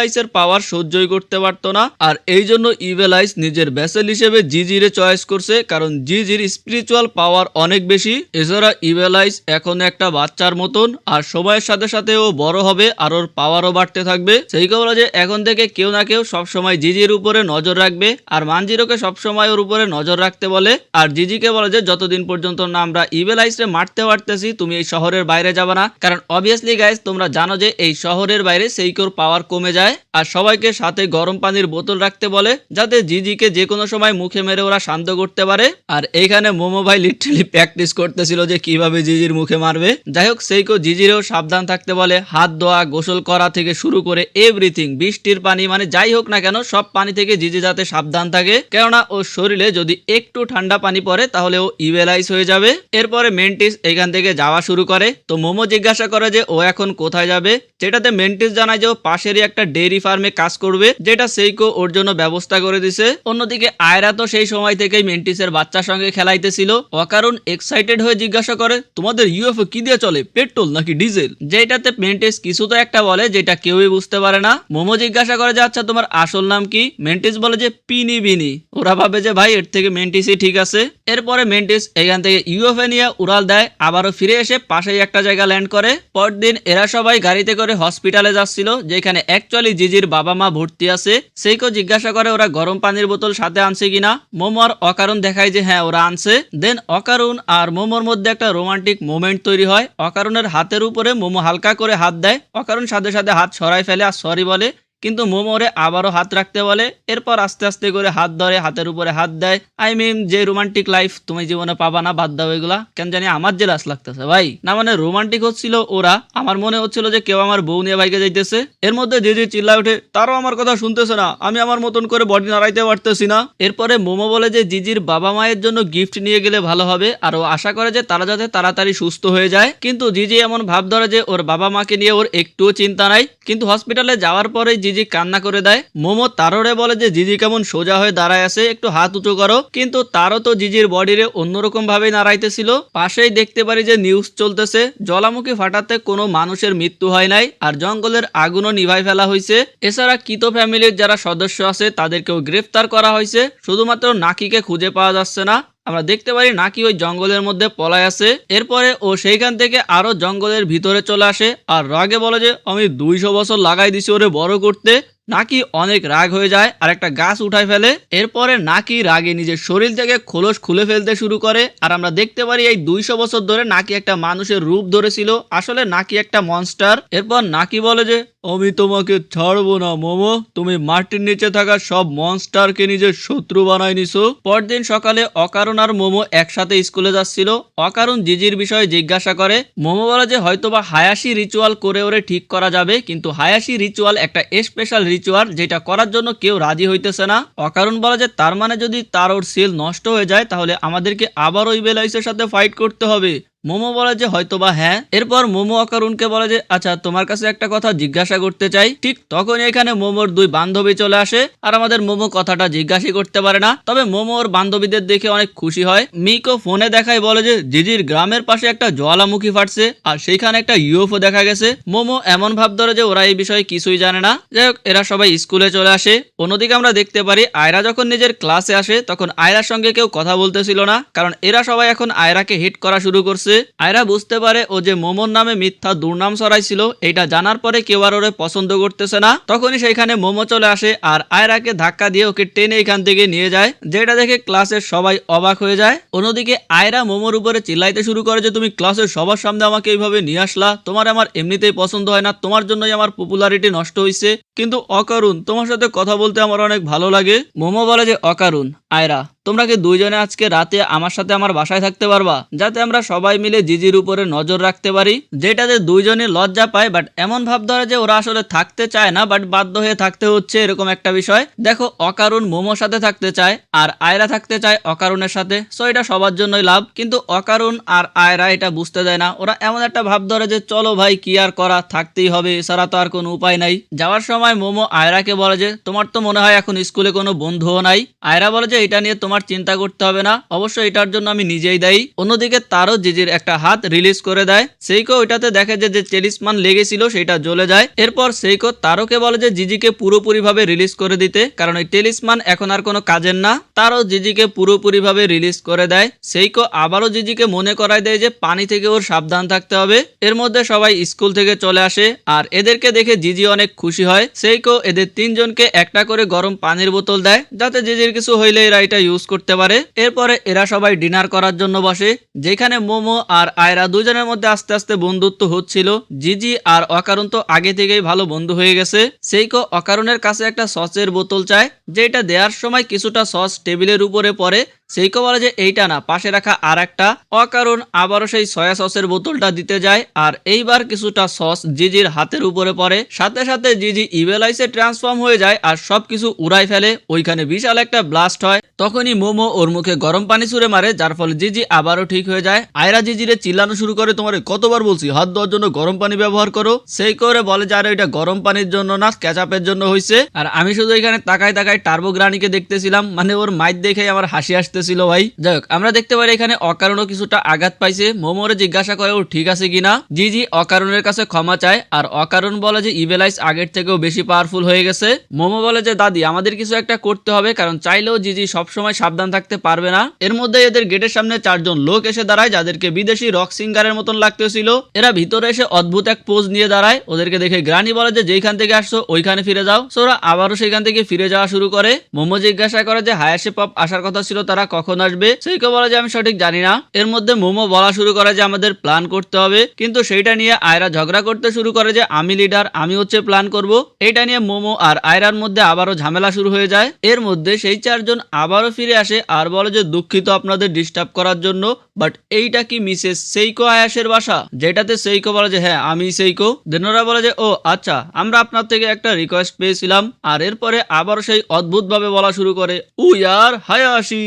আইসের পাওয়ার সহ্যই করতে পারতো না। আর আর এই জন্য ইভেল আইস নিজের ভেসেল হিসেবে জিজিরে চয়েস করছে, কারণ জিজির স্পিরিচুয়াল পাওয়ার অনেক বেশি। এছাড়া ইভেল আইস এখন একটা বাচ্চার মতন, আর সময়ের সাথে সাথে ও বড় হবে আর ওর পাওয়ারও বাড়তে থাকবে। সেই বলে যে এখন থেকে কেউ না কেউ সবসময় জিজির উপরে নজর রাখবে, আর মানজিরোকে সবসময় ওর উপরে নজর রাখতে বলে। আর জিজিকে বলে যে যতদিন পর্যন্ত না আমরা ইভেল আইসরে মারতে পারতেছি তুমি এই শহরের বাইরে যাবে না, কারণ অবভিয়াসলি গাইস তোমরা জানো যে এই শহরের বাইরে সেইকোর পাওয়ার কমে যায়। আর সবাইকে সাথে গরম পানির বোতল রাখতে বলে, যাতে জিজিকে যে কোনো সময় মুখে মেরে ওরা শান্ত করতে পারে। আর এইখানে মোমো ভাই লিটারালি প্র্যাকটিস করতেছিল যে কিভাবে জিজির মুখে মারবে। যাই হোক সেইকো জিজিরেও সাবধান থাকতে বলে, হাত ধোয়া গোসল করা থেকে শুরু করে এভরিথিং, বৃষ্টির পানি মানে যাই হোক না কেন সব পানি থেকে জিজি যাতে সাবধান থাকে, কেননা ওর শরীরে যদি একটু ঠান্ডা পানি পড়ে তাহলে ও ইভেলাইজ হয়ে যাবে। এরপরে মেন্টিস এখান থেকে যাওয়া শুরু করে। তো মোমো জিজ্ঞাসা করে যে ও এখন কোথায় যাবে, যেটাতে মেন্টিস জানায় যে ও পাশেরই একটা ডেইরি ফার্মে কাজ করবে, যেটা সেইকো ওর জন্য ব্যবস্থা করে দিছে। অন্যদিকে আয়রা তো সেই সময় থেকেই মেন্টিসের বাচ্চার সঙ্গে খেলাইতেছিল। অকারণ এক্সাইটেড হয়ে জিজ্ঞাসা করে, তোমাদের ইউএফও কি দিয়ে চলে, পেট্রোল নাকি ডিজেল? যেটাতে মেন্টিস কিছু তো একটা বলে যেটা কেউই বুঝতে পারে না। মোমো জিজ্ঞাসা করে যে আচ্ছা তোমার আসল নাম কি? মেন্টিস বলে যে পিনি বিনি। ওরা ভাবে যে ভাই এর থেকে মেন্টিসই ঠিক আছে। এরপরে মেন্টিস এখান থেকে ইউএফএ নিয়ে উড়াল দেয়, আবারও ফিরে এসে পাশেই একটা জায়গা ল্যান্ড করে। পরদিন এরা সবাই গাড়িতে করে হসপিটালে যাচ্ছিল, যেখানে অ্যাকচুয়ালি জিজির বাবা মা ভর্তি আছে। সেইকো জিজ্ঞাসা করে ওরা গরম পানির বোতল সাথে আনছে কিনা। মোমো আর অকারণ দেখায় যে হ্যাঁ ওরা আনছে। দেন অকারণ আর মোমোর মধ্যে একটা রোমান্টিক মোমেন্ট তৈরি হয়। অকারণের হাতের উপরে মোমো হালকা করে হাত দেয়, অকারণ সাথে সাথে হাত সরাই ফেলে আর সরি বলে, কিন্তু মোমোরে আবারও হাত রাখতে বলে। এরপর আস্তে আস্তে করে হাত ধরে হাতের উপরে হাত দেয়। আই মিন যে রোমান্টিক লাইফ তুমি জীবনে পাবা না, বাদ দাও এগুলা। কেন জানি আমার যে লাশ লাগতেছে ভাই, না মানে রোমান্টিক হচ্ছিল ওরা, আমার মনে হচ্ছিল যে কেউ আমার বউ নিয়ে বাইকে যাইতেছে। এর মধ্যে জিজি চিল্লা উঠে, তারাও আমার কথা শুনতেছে না, আমি আমার মতন করে বডি নাড়াইতে পারতেছি না। এরপরে মোমো বলে যে জিজির বাবা মায়ের জন্য গিফট নিয়ে গেলে ভালো হবে, আর ও আশা করে যে তারা যাতে তাড়াতাড়ি সুস্থ হয়ে যায়। কিন্তু জিজি এমন ভাব ধরে যে ওর বাবা মাকে নিয়ে ওর একটুও চিন্তা নাই। কিন্তু হসপিটালে যাওয়ার পরে জিজি কান্না করে দেয়। মোমো তাররে বলে যে জিজি কেমন সোজা হয়ে দাঁড়ায় আছে, একটু হাত উঁচু করো। কিন্তু তারও তো জিজির বডিরে অন্যরকম ভাবে নাড়াইতেছিল। পাশেই দেখতে পারি যে নিউজ চলতেছে, জ্বালামুখী ফাটাতে কোনো মানুষের মৃত্যু হয় নাই, আর জঙ্গলের আগুনও নিভাই ফেলা হয়েছে। এছাড়া কিতো ফ্যামিলির যারা সদস্য আছে তাদেরকেও গ্রেফতার করা হয়েছে, শুধুমাত্র নাকিকে খুঁজে পাওয়া যাচ্ছে না। আমরা দেখতে পারি নাকি ওই জঙ্গলের মধ্যে পলায় আছে। এরপরে ও সেইখান থেকে আরো জঙ্গলের ভিতরে চলে আসে, আর রাগে বলে যে আমি 200 বছর লাগাই দিছি ওরে বড় করতে। নাকি অনেক রাগ হয়ে যায় আর একটা গাছ উঠায় ফেলে। এরপরে নাকি রাগে নিজের শরীর থেকে খোলস খুলে ফেলতে শুরু করে, আর আমরা দেখতে পারি এই 200 বছর ধরে নাকি একটা মানুষের রূপ ধরেছিল, আসলে নাকি একটা মনস্টার। এরপর নাকি বলে যে আমি তোমাকে ছাড়বো না মোমো, তুমি মাটির নিচে থাকা সব মনস্টারকে নিজের শত্রু বানাই নিছো। পরদিন সকালে অকারণ আর মোমো একসাথে স্কুলে যাচ্ছিল। অকারণ জিজির বিষয়ে জিজ্ঞাসা করে। মোমো বলে যে হয়তোবা হায়াশি রিচুয়াল করে ওরে ঠিক করা যাবে, কিন্তু হায়াশি রিচুয়াল একটা স্পেশাল রিচুয়াল, যেটা করার জন্য কেউ রাজি হইতেছে না। অকারণ বলে যে তার মানে যদি তার ওর সিল নষ্ট হয়ে যায় তাহলে আমাদেরকে আবার ওই বেলাইসের সাথে ফাইট করতে হবে। মোমো বলে যে হয়তোবা হ্যাঁ। এরপর মোমো অকারুনকে বলে যে আচ্ছা তোমার কাছে একটা কথা জিজ্ঞাসা করতে চাই। ঠিক তখন এখানে মোমোর 2 বান্ধবী চলে আসে, আর আমাদের মোমো কথাটা জিজ্ঞাসা করতে পারে না। তবে মোমো ওর বান্ধবীদের দেখে অনেক খুশি হয়। মিকো ফোনে দেখায় বলে যে জিজির গ্রামের পাশে একটা জ্বালামুখী ফাটছে, আর সেইখানে একটা ইউএফও দেখা গেছে। মোমো এমন ভাব ধরে যে ওরা এই বিষয়ে কিছুই জানে না। যাই হোক এরা সবাই স্কুলে চলে আসে। অন্যদিকে আমরা দেখতে পারি আয়রা যখন নিজের ক্লাসে আসে তখন আয়রার সঙ্গে কেউ কথা বলতেছিল না, কারণ এরা সবাই এখন আয়রাকে হিট করা শুরু করছে। আয়রা বুঝতে পারে ও যে মোমোর নামে মিথ্যা দুর্নাম ছড়াইছিল, এটা জানার পরে কেউ আর ওরে পছন্দ করতেছে না। তখনই সেইখানে মোমো চলে আসে আর আয়রাকে ধাক্কা দিয়ে ওকে টেনে এখান থেকে নিয়ে যায়, যেটা দেখে ক্লাসের সবাই অবাক হয়ে যায়। অন্যদিকে আয়রা মোমোর উপরে চিল্লাইতে শুরু করে যে তুমি ক্লাসের সবার সামনে আমাকে এইভাবে নিয়ে আসলা, তোমার আমার এমনিতেই পছন্দ হয় না, তোমার জন্যই আমার পপুলারিটি নষ্ট হয়েছে। কিন্তু অকারুন তোমার সাথে কথা বলতে আমার অনেক ভালো লাগে। মোমো বলে যে অকারুন আয়রা তোমরা কি দুইজনে আজকে রাতে আমার সাথে আমার বাসায় থাকতে পারবা, যাতে আমরা সবাই মিলে জিজির উপরে নজর রাখতে পারি। যেটাতে দুইজনই লজ্জা পায়, বাট এমন ভাব ধরে যে ওরা আসলে থাকতে চায় না, বাট বাধ্য হয়ে থাকতে হচ্ছে, এরকম একটা বিষয়। দেখো অকারুন মোমোর সাথে থাকতে চায় আর আয়রা থাকতে চায় অকারুনের সাথে, সো এটা সবার জন্যই লাভ। কিন্তু অকারুন আর আয়রা এটা বুঝতে দেয় না। ওরা এমন একটা ভাব ধরে যে চলো ভাই কি আর করা, থাকতেই হবে, এছাড়া তো আর কোনো উপায় নাই। যাওয়ার সময় মোমো আয়রাকে বলে যে তোমার তো মনে হয় এখন স্কুলে কোনো বন্ধুও নাই। আয়রা বলে যে এটা নিয়ে তোমার চিন্তা করতে হবে না, অবশ্য এটার জন্য আমি নিজেই দায়ী। অন্যদিকে তারও জিজির একটা হাত রিলিজ করে দেয়। সেইকো ওইটাতে দেখে যে টেলিসমান লেগেছিল সেটা জ্বলে যায়। এরপর সেইকো তারোকে বলে যে জিজিকে পুরোপুরিভাবে রিলিজ করে দিতে, কারণ এই টেলিসমান এখন আর কোনো কাজের না। তারও জিজিকে পুরোপুরিভাবে রিলিজ করে দেয়। সেইকো আবারও জিজিকে মনে করায় দেয় যে পানি থেকে ওর সাবধান থাকতে হবে। এর মধ্যে সবাই স্কুল থেকে চলে আসে আর এদেরকে দেখে জিজি অনেক খুশি হয়। সেইকো এদের তিনজনকে একটা করে গরম পানির বোতল দেয়, যাতে জিজির কিছু হইলে এরা এটা ইউজ করতে পারে। এরপরে এরা সবাই ডিনার করার জন্য বসে, যেখানে মোমো আর আয়রা দুজনের মধ্যে আস্তে আস্তে বন্ধুত্ব হচ্ছিল। জিজি আর অকারণ তো আগে থেকেই ভালো বন্ধু হয়ে গেছে। সেইকো অকারণের কাছে একটা সসের বোতল চায়, যেটা দেওয়ার সময় কিছুটা সস টেবিলের উপরে পড়ে। সেইকো বলে যে এইটা না, পাশে রাখা আর একটা। অকারণ আবারও সেই সয়া সসের বোতলটা দিতে যায়, আর এইবার কিছুটা সস জিজির হাতের উপরে পড়ে। সাথে সাথে জিজি ইভেল আইসে ট্রান্সফর্ম হয়ে যায় আর সবকিছু উড়াই ফেলে। ওইখানে বিশাল একটা ব্লাস্ট হয়। তখনই মোমো ওর মুখে গরম পানি ছুঁড়ে মারে, যার ফলে জিজি আবারও ঠিক হয়ে যায়। আয়রা জিজিরে চিল্লানো শুরু করে, তোমারে কতবার বলছি হাত ধোয়ার জন্য গরম পানি ব্যবহার করো। সেই করে বলে যে আরে এটা গরম পানির জন্য না, ক্যাচাপের জন্য হয়েছে। আর আমি শুধু এখানে তাকায় তাকায় টার্বো গ্রানিকে দেখতেছিলাম, মানে ওর মাইট দেখে আমার হাসি আসতেছিল ভাই। যাই হোক, আমরা দেখতে পারি এখানে অকারণও কিছুটা আঘাত পাইছে। মোমোরে জিজ্ঞাসা করে ও ঠিক আছে কিনা। জিজি অকারণের কাছে ক্ষমা চায়, আর অকারণ বলে যে ইভেল আইস আগের থেকেও বেশি পাওয়ারফুল হয়ে গেছে। মোমো বলে যে দাদি আমাদের কিছু একটা করতে হবে, কারণ চাইলেও জিজি সবসময় সাবধান থাকতে পারবে না। এর মধ্যে এদের গেটের সামনে চারজন লোক এসে দাঁড়ায়, যাদেরকে বিদেশি রক সিঙ্গারের মতন লাগতেছিল। এরা ভিতরে এসে অদ্ভুত এক পোজ নিয়ে দাঁড়ায়। ওদেরকে দেখে গ্রানি বলে যে যেখান থেকে আসছো ওইখানে ফিরে যাও। সো ওরা আবারও সেখান থেকে ফিরে যাওয়া শুরু করে। মোমো জিজ্ঞাসা করে যে হায়াশি পপ আসার কথা ছিল, তারা কখন আসবে। সেইকো বলে যে আমি সঠিক জানি না। এর মধ্যে মোমো বলা শুরু করে যে আমাদের প্ল্যান করতে হবে, কিন্তু সেইটা নিয়ে আয়রা ঝগড়া করতে শুরু করে যে আমি লিডার, আমি হচ্ছে প্ল্যান করব। এইটা নিয়ে মোমো আর আয়রার মধ্যে আবারও ঝামেলা শুরু হয়ে যায়। এর মধ্যে সেই চারজন আবারও ফিরে আসে আর বলে যে দুঃখিত আপনাদের ডিস্টার্ব করার জন্য, বাট এইটা কি মিসেস সেইকো আয়াসের বাসা? যেটাতে সেইকো বলে যে হ্যাঁ আমি সেইকো। দেনোরা বলে যে ও আচ্ছা, আমরা আপনার থেকে একটা রিকোয়েস্ট পেয়েছিলাম। আর এরপরে আবার সেই অদ্ভুত ভাবে বলা শুরু করে ও ইয়ার হায়াশি,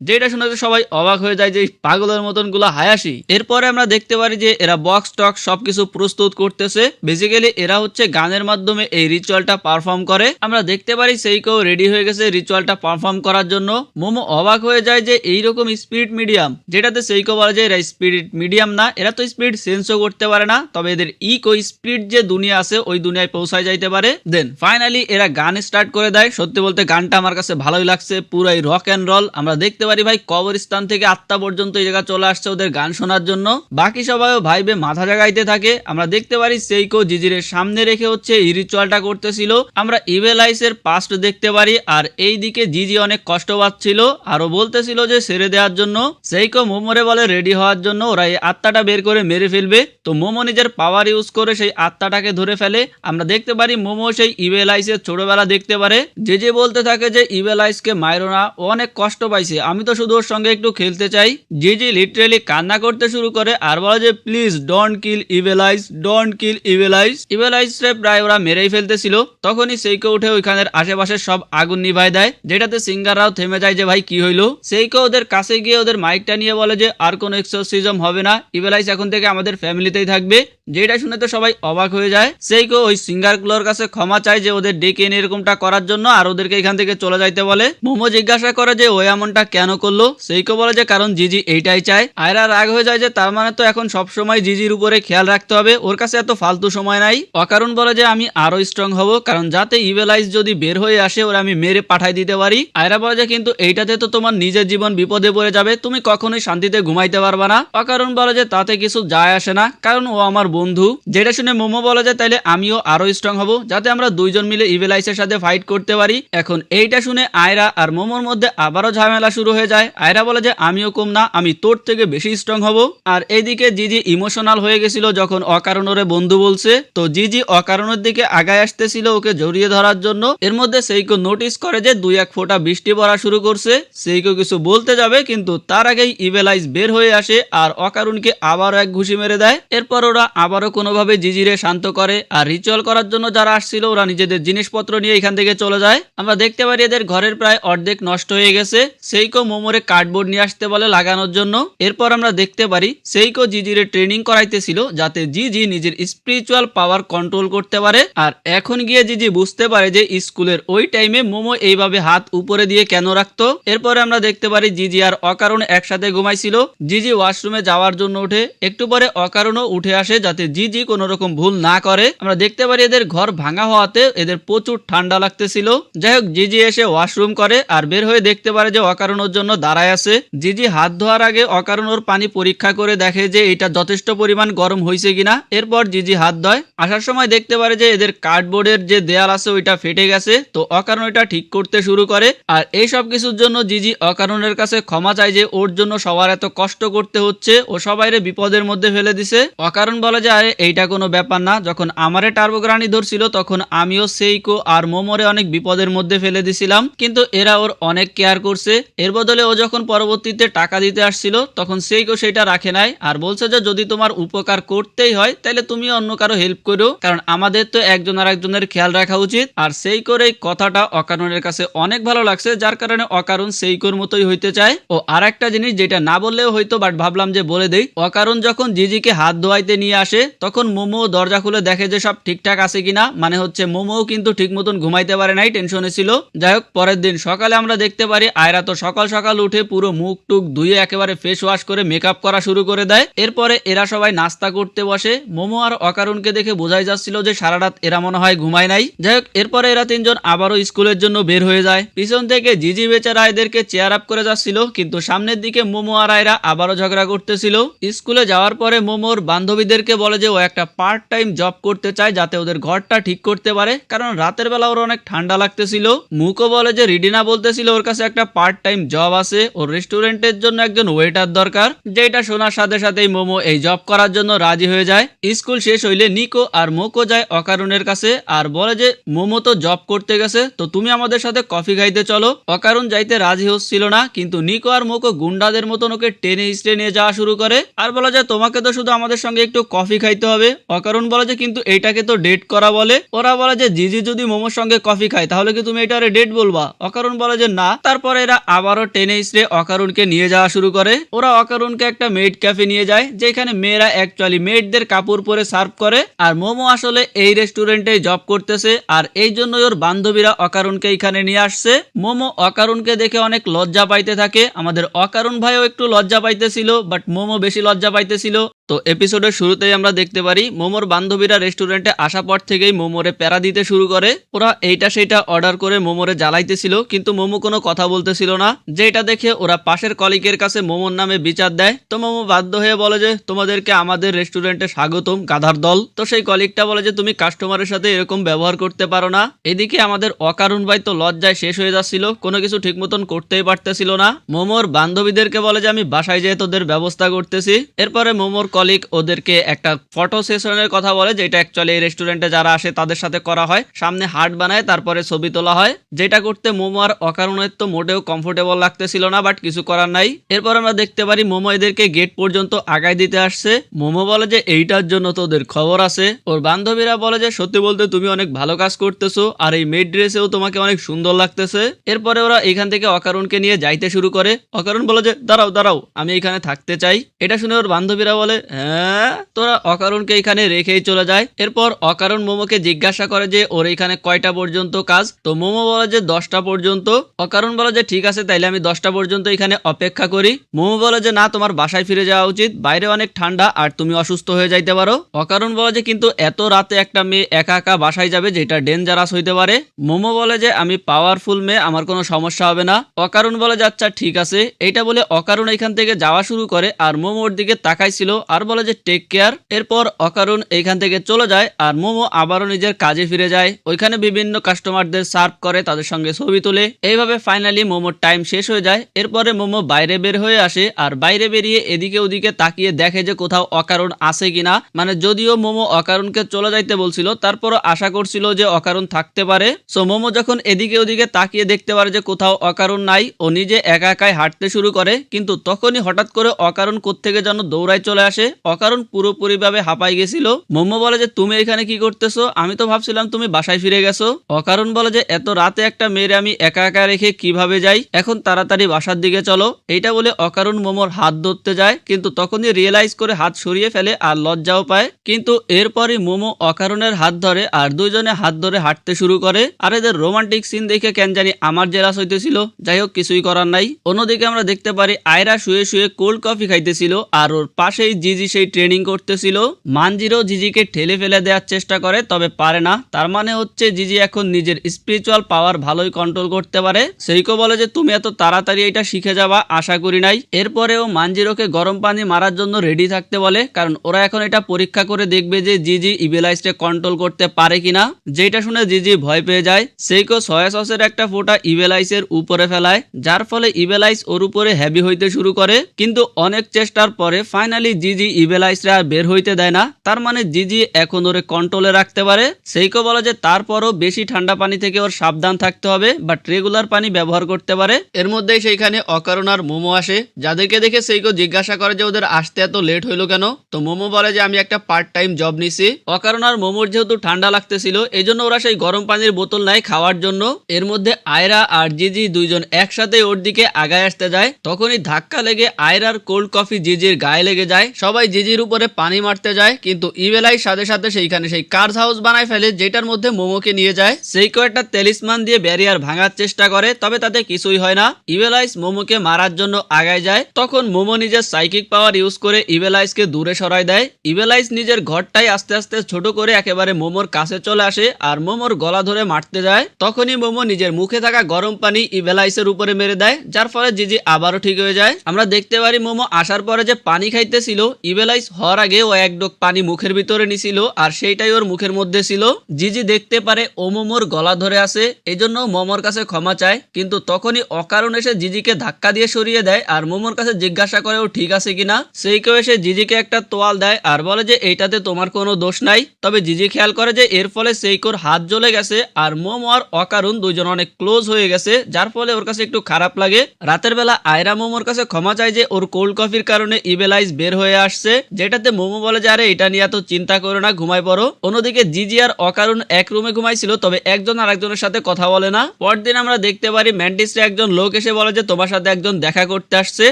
যেটা শুনে সবাই অবাক হয়ে যায় যে পাগলের মতন গুলা হায়াশি। এরপরে আমরা দেখতে পারি যে এরা বক্স টক সবকিছু প্রস্তুত করতেছে। বেসিক্যালি এরা হচ্ছে গানের মাধ্যমে এই রিচুয়ালটা পারফর্ম করে। আমরা দেখতে পারি সেইকো রেডি হয়ে গেছে রিচুয়ালটা পারফর্ম করার জন্য। মোমো অবাক হয়ে যায় যে এইরকম স্পিরিট মিডিয়াম, যেটাতে সেইকো বলে যে এরা স্পিরিট মিডিয়াম না, এরা তো স্পিরিট সেন্সও করতে পারে না, তবে এদের ইকো স্পিরিট যে দুনিয়া আছে ওই দুনিয়ায় পৌঁছায় যাইতে পারে। দেন ফাইনালি এরা গান স্টার্ট করে দেয়। সত্যি বলতে গানটা আমার কাছে ভালোই লাগছে, পুরাই রক অ্যান্ড রল। আমরা দেখতে পারি ভাই কবরস্থান থেকে আত্মা পর্যন্ত এই জায়গা চলে আসছে ওদের গান শোনার জন্য। বাকি সবাইও ভাইবে মাথা জাগাইতে থাকে। আমরা দেখতে পারি সেইকো জিজিরের সামনে রেখে হচ্ছে এই রিচুয়ালটা করতেছিল। আমরা ইভেল আইসের পাস্ট দেখতে পারি, আর এই দিকে জিজি অনেক কষ্ট পাচ্ছিল, আরো বলতেছিল যে ছেড়ে দেওয়ার জন্য। সেইকো মোমোরে বলে রেডি হওয়ার জন্য, ওরা এই আত্মাটা বের করে মেরে ফেলবে। তো মোমো নিজের পাওয়ার ইউজ করে সেই আত্মাটাকে ধরে ফেলে। আমরা দেখতে পারি মোমো সেই ইভেল আইসের ছোটবেলা দেখতে পারে। যে বলতে থাকে যে ইভেল আইসকে মাইরো না, ও অনেক কষ্ট পাইছে, আমি তো শুধু ওর সঙ্গে একটু খেলতে চাই। জিজি লিটারেলি কান্না করতে শুরু করে আর বলে যে please don't kill evil eyes, don't kill evil eyes. Evil eyes রে প্রায় ওরা মেরেই ফেলতেছিল। তখনই সেইকো উঠে ওইখানের আশেপাশে সব আগুন নিভাই দেয়, যেটাতে সিঙ্গাররাও থেমে যায় যে ভাই কি হইলো। সেইকো ওদের কাছে গিয়ে ওদের মাইকটা নিয়ে বলে যে আর কোনো এক্সোরসিজম হবে না, ইভেল আইস এখন থেকে আমাদের ফ্যামিলিতেই থাকবে। যেটা শুনে তো সবাই অবাক হয়ে যায়। সেইকো ওই সিঙ্গার গুলোর কাছে ক্ষমা চায় যে ওদের ডেকে এনে এরকমটা করার জন্য, আর ওদেরকে এখান থেকে চলে যাইতে বলে। মোমো জিজ্ঞাসা করে যে ও এমনটা কেন করলো। সেইকো বলে যে কারণ জিজি এইটাই চায়। আয়রা রাগ হয়ে যায় যে তার মানে তো এখন সব সময় জিজির উপরে খেয়াল রাখতে হবে, ওর কাছে এত ফালতু সময় নাই। অকারণ বলে যে আমি আরো স্ট্রং হব, কারণ যাতে ইভেল আইস যদি বের হয়ে আসে ওরা আমি মেরে পাঠাই দিতে পারি। আয়রা বলে যে কিন্তু এইটাতে তো তোমার নিজের জীবন বিপদে পড়ে যাবে, তুমি কখনোই শান্তিতে ঘুমাইতে পারবা না। অকারণ বলে যে তাতে কিছু যায় আসে না, কারণ ও আমার বন্ধু। যেটা শুনে মোমো বলে যে তাইলে আমিও আরো স্ট্রং হব, যাতে আমরা দুইজন মিলে ইভেল আইসের সাথে ফাইট করতে পারি। এখন এইটা শুনে আয়রা আর মোমোর মধ্যে আবারও ঝামেলা শুরু হয়ে যায়। আয়রা বলে যে আমিও কম না, আমি তোর থেকে বেশি স্ট্রং হব। আর এইদিকে জিজি ইমোশনাল হয়ে গেছিল যখন অকারণ ওরে বন্ধু বলছে। তো জিজি অকারণের দিকে আগায় আসতেছিল ওকে জড়িয়ে ধরার জন্য। এর মধ্যে সেইকো নোটিস করে যে দুই এক ফোঁটা বৃষ্টি পড়া শুরু করছে। সেইকো কিছু বলতে যাবে, কিন্তু তার আগেই ইভেল আইস বের হয়ে আসে আর অকারণকে আবারও এক ঘুষি মেরে দেয়। এরপর ওরা আবারও কোনোভাবে জিজিরে শান্ত করে আর রিচুয়াল করার জন্য যারা আসছিল ওরা নিজেদের জিনিসপত্র নিয়ে এখান থেকে চলে যায়। আমরা দেখতে পারি এদের ঘরের প্রায় অর্ধেক নষ্ট হয়ে গেছে। সেইকো মোমোরে কার্ডবোর্ড নিয়ে আসতে বলে লাগানোর জন্য। এরপর আমরা দেখতে পারি সেইকো জিজিরে ট্রেনিং করাইতেছিল যাতে জিজি নিজের স্পিরিচুয়াল পাওয়ার কন্ট্রোল করতে পারে। আর এখন গিয়ে জিজি বুঝতে পারে যে স্কুলের ওই টাইমে মোমো এইভাবে হাত উপরে দিয়ে কেন রাখতো। এরপরে আমরা দেখতে পারি জিজি আর অকারণ একসাথে ঘুমাইছিল। জিজি ওয়াশরুমে যাওয়ার জন্য উঠে, একটু পরে অকারণও উঠে আসে যাতে জিজি কোনো রকম ভুল না করে। আমরা দেখতে পারি এদের ঘর ভাঙা হওয়াতে এদের প্রচুর ঠান্ডা লাগতেছিল। যাই হোক জিজি এসে ওয়াশরুম করে আর বের হয়ে দেখতে পারে যে অকারণের জন্য দাঁড়ায় আছে। জিজি হাত ধোয়ার আগে অকারণ ওর পানি পরীক্ষা করে দেখে যে এটা যথেষ্ট পরিমাণ গরম হয়েছে কিনা। এরপর জিজি হাত ধোয়। আসার সময় দেখতে পারে যে এদের কার্ডবোর্ডের যে দেয়াল আছে ওইটা ফেটে গেছে, তো অকারণ এটা ঠিক করতে শুরু করে। আর এই সব কিছুর জন্য জিজি অকারণের কাছে ক্ষমা চায় যে ওর জন্য সবার এত কষ্ট করতে হচ্ছে, ও সবাইরে বিপদের মধ্যে ফেলে দিছে। অকারণ বলে যে আরে এইটা কোনো ব্যাপার না, যখন আমারে টার্বোগ্রানি ধরছিল তখন আমিও সেইকো আর মোমোরে অনেক বিপদের মধ্যে ফেলে দিছিলাম, কিন্তু এরা ওর অনেক কেয়ার করছে। এর বদলে ও যখন পরবর্তীতে টাকা দিতে আসছিল তখন সেইকো সেটা রাখে নাই আর বলছে যে যদি তোমার উপকার করতেই হয় তাহলে তুমি অন্য কারো হেল্প করো, কারণ আমাদের তো একজন আর একজনের খেয়াল রাখা উচিত। আর সেইকোর এই কথাটা অকারণের কাছে অনেক ভালো লাগছে, যার কারণে অকারণ সেইকোর মতোই হইতে চায়। ও আর একটা জিনিস যেটা না বললেও হয়তো, বাট ভাবলাম যে বলে দেই। অকারণ যখন জিজিকে হাত ধোয়াইতে নিয়ে আসে তখন মোমো দরজা খুলে দেখে যে সব ঠিকঠাক আছে কিনা, মানে হচ্ছে মোমোও কিন্তু ঠিক মতন ঘুমাইতে পারে নাই, টেনশনে ছিল। যাই হোক পরের দিন সকালে আমরা দেখতে পারি আয়রা তো সকাল সকাল উঠে পুরো মুখ টুক ধুয়ে একেবারে ফেস ওয়াশ করে মেকআপ করা শুরু করে দেয়। এরপরে এরা সবাই নাস্তা করতে বসে। মোমো আর অকারণকে দেখে বোঝাই যাচ্ছিল যে সারা রাত এরা মনে হয় ঘুমায় নাই। যাই হোক এরপরে এরা তিনজন আবারও স্কুলের জন্য বের হয়ে যায়। পিছন থেকে জিজি বেচারা এদেরকে চেয়ার আপ করে যাচ্ছিল, কিন্তু সামনের দিকে মোমো আর আয়রা আবারও ঝগড়া করতেছিল। স্কুলে যাওয়ার পরে মোমোর বান্ধবীদেরকে বলে যে ও একটা পার্ট টাইম জব করতে চায় যাতে ওদের ঘরটা ঠিক করতে পারে, কারণ রাতের বেলা ওর অনেক ঠান্ডা লাগতেছিল। মুকো বলে যে রিডিনা বলতেছিল ওর কাছে একটা পার্ট টাইম জব আছে, ওর রেস্টুরেন্টের জন্য একজন ওয়েটার দরকার। যেটা শোনার সাথে সাথেই মোমো এই জব করার জন্য রাজি হয়ে যায়। স্কুল শেষ হইলে নিকো আর মোকো যায় অকারণের কাছে আর বলে যে মোমো তো জব করতে গেছে, তো তুমি আমাদের সাথে কফি খাইতে চলো। অকারণ যাইতে রাজি হচ্ছিল না, কিন্তু নিকো আর মোকো গুন্ডাদের মতন ওকে টেনে হিস্টে নিয়ে যাওয়া শুরু করে আর বলে যে তোমাকে তো শুধু আমাদের সঙ্গে একটু কফি খাইতে হবে। অকারণ বলে যে কিন্তু এইটাকে তো ডেট করা বলে। ওরা বলে যে জিজি যদি মোমোর সঙ্গে কফি খায় তাহলে কি তুমি এটারে ডেট বলবা? অকারণ বলে যে না। তারপরে এরা আবারও টেনে হিস্টে অকারণকে নিয়ে যাওয়া শুরু করে। ওরা অকারণকে একটা মেড ক্যাফে নিয়ে যায় যেখানে মেয়েরা অ্যাকচুয়ালি মেডদের কাপড় পরে সার্ভ করে, আর মোমো আসলে এই রেস্টুরেন্টে জব করতেছে আর এই জন্য ওর বান্ধবীরা অকারণকে এখানে নিয়ে আসছে। মোমো অকারণকে দেখে অনেক লজ্জা পাইতে থাকে। আমাদের অকারণ ভাইও একটু লজ্জা পাইতেছিল, বাট মোমো বেশি লজ্জা পাইতেছিল। তো এপিসোডের শুরুতেই আমরা দেখতে পারি মোমোর বান্ধবীরা রেস্টুরেন্টে আসা পর থেকেই মোমোরে প্যারা দিতে শুরু করে। ওরা এইটা সেটা অর্ডার করে মোমোরে জ্বালাইতেছিল, কিন্তু মোমো কোনো কথা বলতেছিল না। যেটা দেখে ওরা পাশের কলিগের কাছে মোমোর নামে বিচার দেয়। তো মোমো বাধ্য হয়ে বলে যে তোমাদেরকে আমাদের রেস্টুরেন্টে স্বাগতম গাধার দল। তো সেই কলিগটা বলে যে তুমি কাস্টমারের সাথে এরকম ব্যবহার করতে পারো না। এদিকে আমাদের অকারণ ভাই তো লজ্জায় শেষ হয়ে যাচ্ছিল, কোনো কিছু ঠিক মতন করতেই পারতেছিল না। মোমোর বান্ধবীদেরকে বলে যে আমি বাসায় যেয়ে তোদের ব্যবস্থা করতেছি। এরপরে মোমোর কলিগ ওদেরকে একটা ফটো সেশনের কথা বলে, যেটা অ্যাকচুয়ালি এই রেস্টুরেন্টে যারা আসে তাদের সাথে করা হয়। সামনে হার্ট বানায় তারপরে ছবি তোলা হয়, যেটা করতে মোমো আর অকারণের তো মোটেও কমফোর্টেবল লাগতেছিল না, বাট কিছু করার নাই। এরপর আমরা দেখতে পারি মোমো এদেরকে গেট পর্যন্ত আগায় দিতে আসছে। মোমো বলে যে এইটার জন্য তো ওদের খবর আছে। ওর বান্ধবীরা বলে যে সত্যি বলতে তুমি অনেক ভালো কাজ করতেছো আর এই মেড ড্রেসেও তোমাকে অনেক সুন্দর লাগতেছে। এরপরে ওরা এখান থেকে অকারণকে নিয়ে যাইতে শুরু করে। অকারণ বলে যে দাঁড়াও দাঁড়াও, আমি এখানে থাকতে চাই। এটা শুনে ওর বান্ধবীরা বলে হ্যাঁ। তোরা অকারণকে এখানে রেখেই চলে যায়। এরপর অকারণ মোমোকে জিজ্ঞাসা করে যে ওর এখানে কয়টা পর্যন্ত কাজ। তো মোমো বলে যে 10টা পর্যন্ত। অকারণ বলে যে ঠিক আছে, তাইলে আমি 10টা পর্যন্ত এখানে অপেক্ষা করি। মোমো বলে যে না, তোমার বাসায় ফিরে যাওয়া উচিত, বাইরে অনেক ঠান্ডা আর তুমি অসুস্থ হয়ে যাইতে পারো। অকারণ বলে যে কিন্তু এত রাতে একটা মেয়ে একা একা বাসায় যাবে, যেটা ডেঞ্জারাস হইতে পারে। মোমো বলে যে আমি পাওয়ারফুল মেয়ে, আমার কোনো সমস্যা হবে না। অকারণ বলে যে আচ্ছা ঠিক আছে। এইটা বলে অকারণ এখান থেকে যাওয়া শুরু করে আর মোমোর দিকে তাকাইছিল আর বলে যে টেক কেয়ার। এরপর অকারণ এইখান থেকে চলে যায় আর মোমো আবারও নিজের কাজে ফিরে যায়। ওইখানে বিভিন্ন কাস্টমারদের সার্ভ করে, তাদের সঙ্গে ছবি তোলে। এইভাবে ফাইনালি মোমোর টাইম শেষ হয়ে যায়। এরপরে মোমো বাইরে বের হয়ে আসে আর বাইরে বেরিয়ে এদিকে ওদিকে তাকিয়ে দেখে যে কোথাও অকারণ আছে কিনা। মানে যদিও মোমো অকারণকে চলে যাইতে বলছিল, তারপরও আশা করছিল যে অকারণ থাকতে পারে। সো মোমো যখন এদিকে ওদিকে তাকিয়ে দেখতে পারে যে কোথাও অকারণ নাই, ও নিজে একা একাই হাঁটতে শুরু করে। কিন্তু তখনই হঠাৎ করে অকারণ কোত্থেকে যেন দৌড়ায় চলে আসে আসে অকারণ পুরোপুরি ভাবে হাঁপাই গেছিল। মোমো বলে যে তুমি এখানে কি করতেছো, আমি তো ভাবছিলাম তুমি বাসায় ফিরে গেছো। অকারণ বলে যে এত রাতে একটা মেয়েরে আমি একা একা রেখে কিভাবে যাই, এখন তাড়াতাড়ি বাসার দিকে চলো। এইটা বলে অকারণ মোমোর হাত ধরতে যায়, কিন্তু তখনই রিয়েলাইজ করে হাত সরিয়ে ফেলে আর লজ্জাও পায়। কিন্তু এরপরই মোমো অকারণের হাত ধরে আর দুইজনে হাত ধরে হাঁটতে শুরু করে। আর এদের রোমান্টিক সিন দেখে কেন জানি আমার জেলাস হইতেছিল, যাই হোক কিছুই করার নাই। অন্যদিকে আমরা দেখতে পারি আয়রা শুয়ে শুয়ে কোল্ড কফি খাইতেছিল আর ওর পাশেই জিজি সেই ট্রেনিং করতেছিল। মানজিরো জিজিকে ঠেলে ফেলে দেওয়ার চেষ্টা করে, তবে পারে না। তার মানে হচ্ছে জিজি এখন নিজের স্পিরিচুয়াল পাওয়ার ভালোই কন্ট্রোল করতে পারে। সেইকো বলে যে তুমি এত তাড়াতাড়ি এটা শিখে যাবা আশা করি নাই। এরপরেও মানজিরোকে গরম পানি মারার জন্য রেডি থাকতে বলে, কারণ ওরা এখন এটা পরীক্ষা করে দেখবে যে জিজি ইভেলাইজকে কন্ট্রোল করতে পারে কিনা। যেটা শুনে জিজি ভয় পেয়ে যায়। সেইকো সয়া সসের একটা ফোঁটা ইভেলাইজের উপরে ফেলায়, যার ফলে ইভেলাইজ ওর উপরে হেভি হইতে শুরু করে। কিন্তু অনেক চেষ্টার পরে ফাইনালি জিজি ইভেলাইজরা বের হইতে দেয় না। তার মানে জিজি এখন ওরে কন্ট্রোলে রাখতে পারে। সেইকো বলে যে তারপরও বেশি ঠান্ডা পানি থেকে ওর সাবধান থাকতে হবে, বাট রেগুলার পানি ব্যবহার করতে পারে। এর মধ্যেই সেইখানে অকারণ আর মোমো আসে, যাদেরকে দেখে সেইকো জিজ্ঞাসা করে যে ওদের আসতে এত লেট হইলো কেন। তো মোমো বলে যে আমি একটা পার্ট টাইম জব নিছি। অকারণ আর মোমোর যেহেতু ঠান্ডা লাগতেছিল এই জন্য ওরা সেই গরম পানির বোতল নেয় খাওয়ার জন্য। এর মধ্যে আয়রা আর জিজি দুইজন একসাথে ওর দিকে আগায় আসতে যায়, তখনই ধাক্কা লেগে আয়রার কোল্ড কফি জিজির গায়ে লেগে যায়। সবাই জিজির উপরে পানি মারতে যায়, কিন্তু ইভেলাই সাথে সাথে সেইখানে সেই কার্স হাউস বানায় ফেলে, যেটার মধ্যে মোমোকে নিয়ে যায়। সেইকো একটা তেলিসমান দিয়ে ব্যারিয়ার ভাঙার চেষ্টা করে, তবে তাতে কিছুই হয় না। ইভেলাইজ মোমোকে মারার জন্য আগায় যায়, তখন মোমো নিজের সাইকিক পাওয়ার ইউজ করে ইভেলাইজকে দূরে সরায় দেয়। ইভেলাইজ নিজের ঘরটাই আস্তে আস্তে ছোট করে একেবারে মোমোর কাছে চলে আসে আর মোমোর গলা ধরে মারতে যায়। তখনই মোমো নিজের মুখে থাকা গরম পানি ইভেলাইজের উপরে মেরে দেয়, যার ফলে জিজি আবারও ঠিক হয়ে যায়। আমরা দেখতে পারি মোমো আসার পরে যে পানি খাইতেছিল, ইভেলাইজ হওয়ার আগে ও এক ডোক পানি মুখের ভিতরে নিছিল আর সেইটাই ওর মুখের মধ্যে ছিল। জিজি দেখতে পারে ও মোমোর গলা ধরে আছে, এই জন্য মোমোর কাছে ক্ষমা চায়। কিন্তু তখনই অকারণ এসে জিজিকে ধাক্কা দিয়ে সরিয়ে দেয় আর মোমোর কাছে জিজ্ঞাসা করে ও ঠিক আছে কিনা। সেই কেউ এসে জিজিকে একটা তোয়াল দেয় আর বলে যে এইটাতে তোমার কোনো দোষ নাই। তবে জিজি খেয়াল করে যে এর ফলে সেইকোর হাত জ্বলে গেছে আর মোমো আর অকারণ দুইজন অনেক ক্লোজ হয়ে গেছে, যার ফলে ওর কাছে একটু খারাপ লাগে। রাতের বেলা আয়রা মোমোর কাছে ক্ষমা চায় যে ওর কোল্ড কফির কারণে ইভেলাইজ বের হয়ে আসছে, যেটাতে মোমো বলে যে আরে এটা নিয়ে এত চিন্তা করো না, ঘুমাই পড়ো। অন্যদিকে জিজি আর অকারণ এক রুমে ঘুমাইছিল, তবে একজন আর একজনের সাথে কথা বলে না। পরদিন আমরা দেখতে পারি ম্যান্টিসে একজন লোক এসে বলে যে তোমার সাথে একজন দেখা করতে আসছে।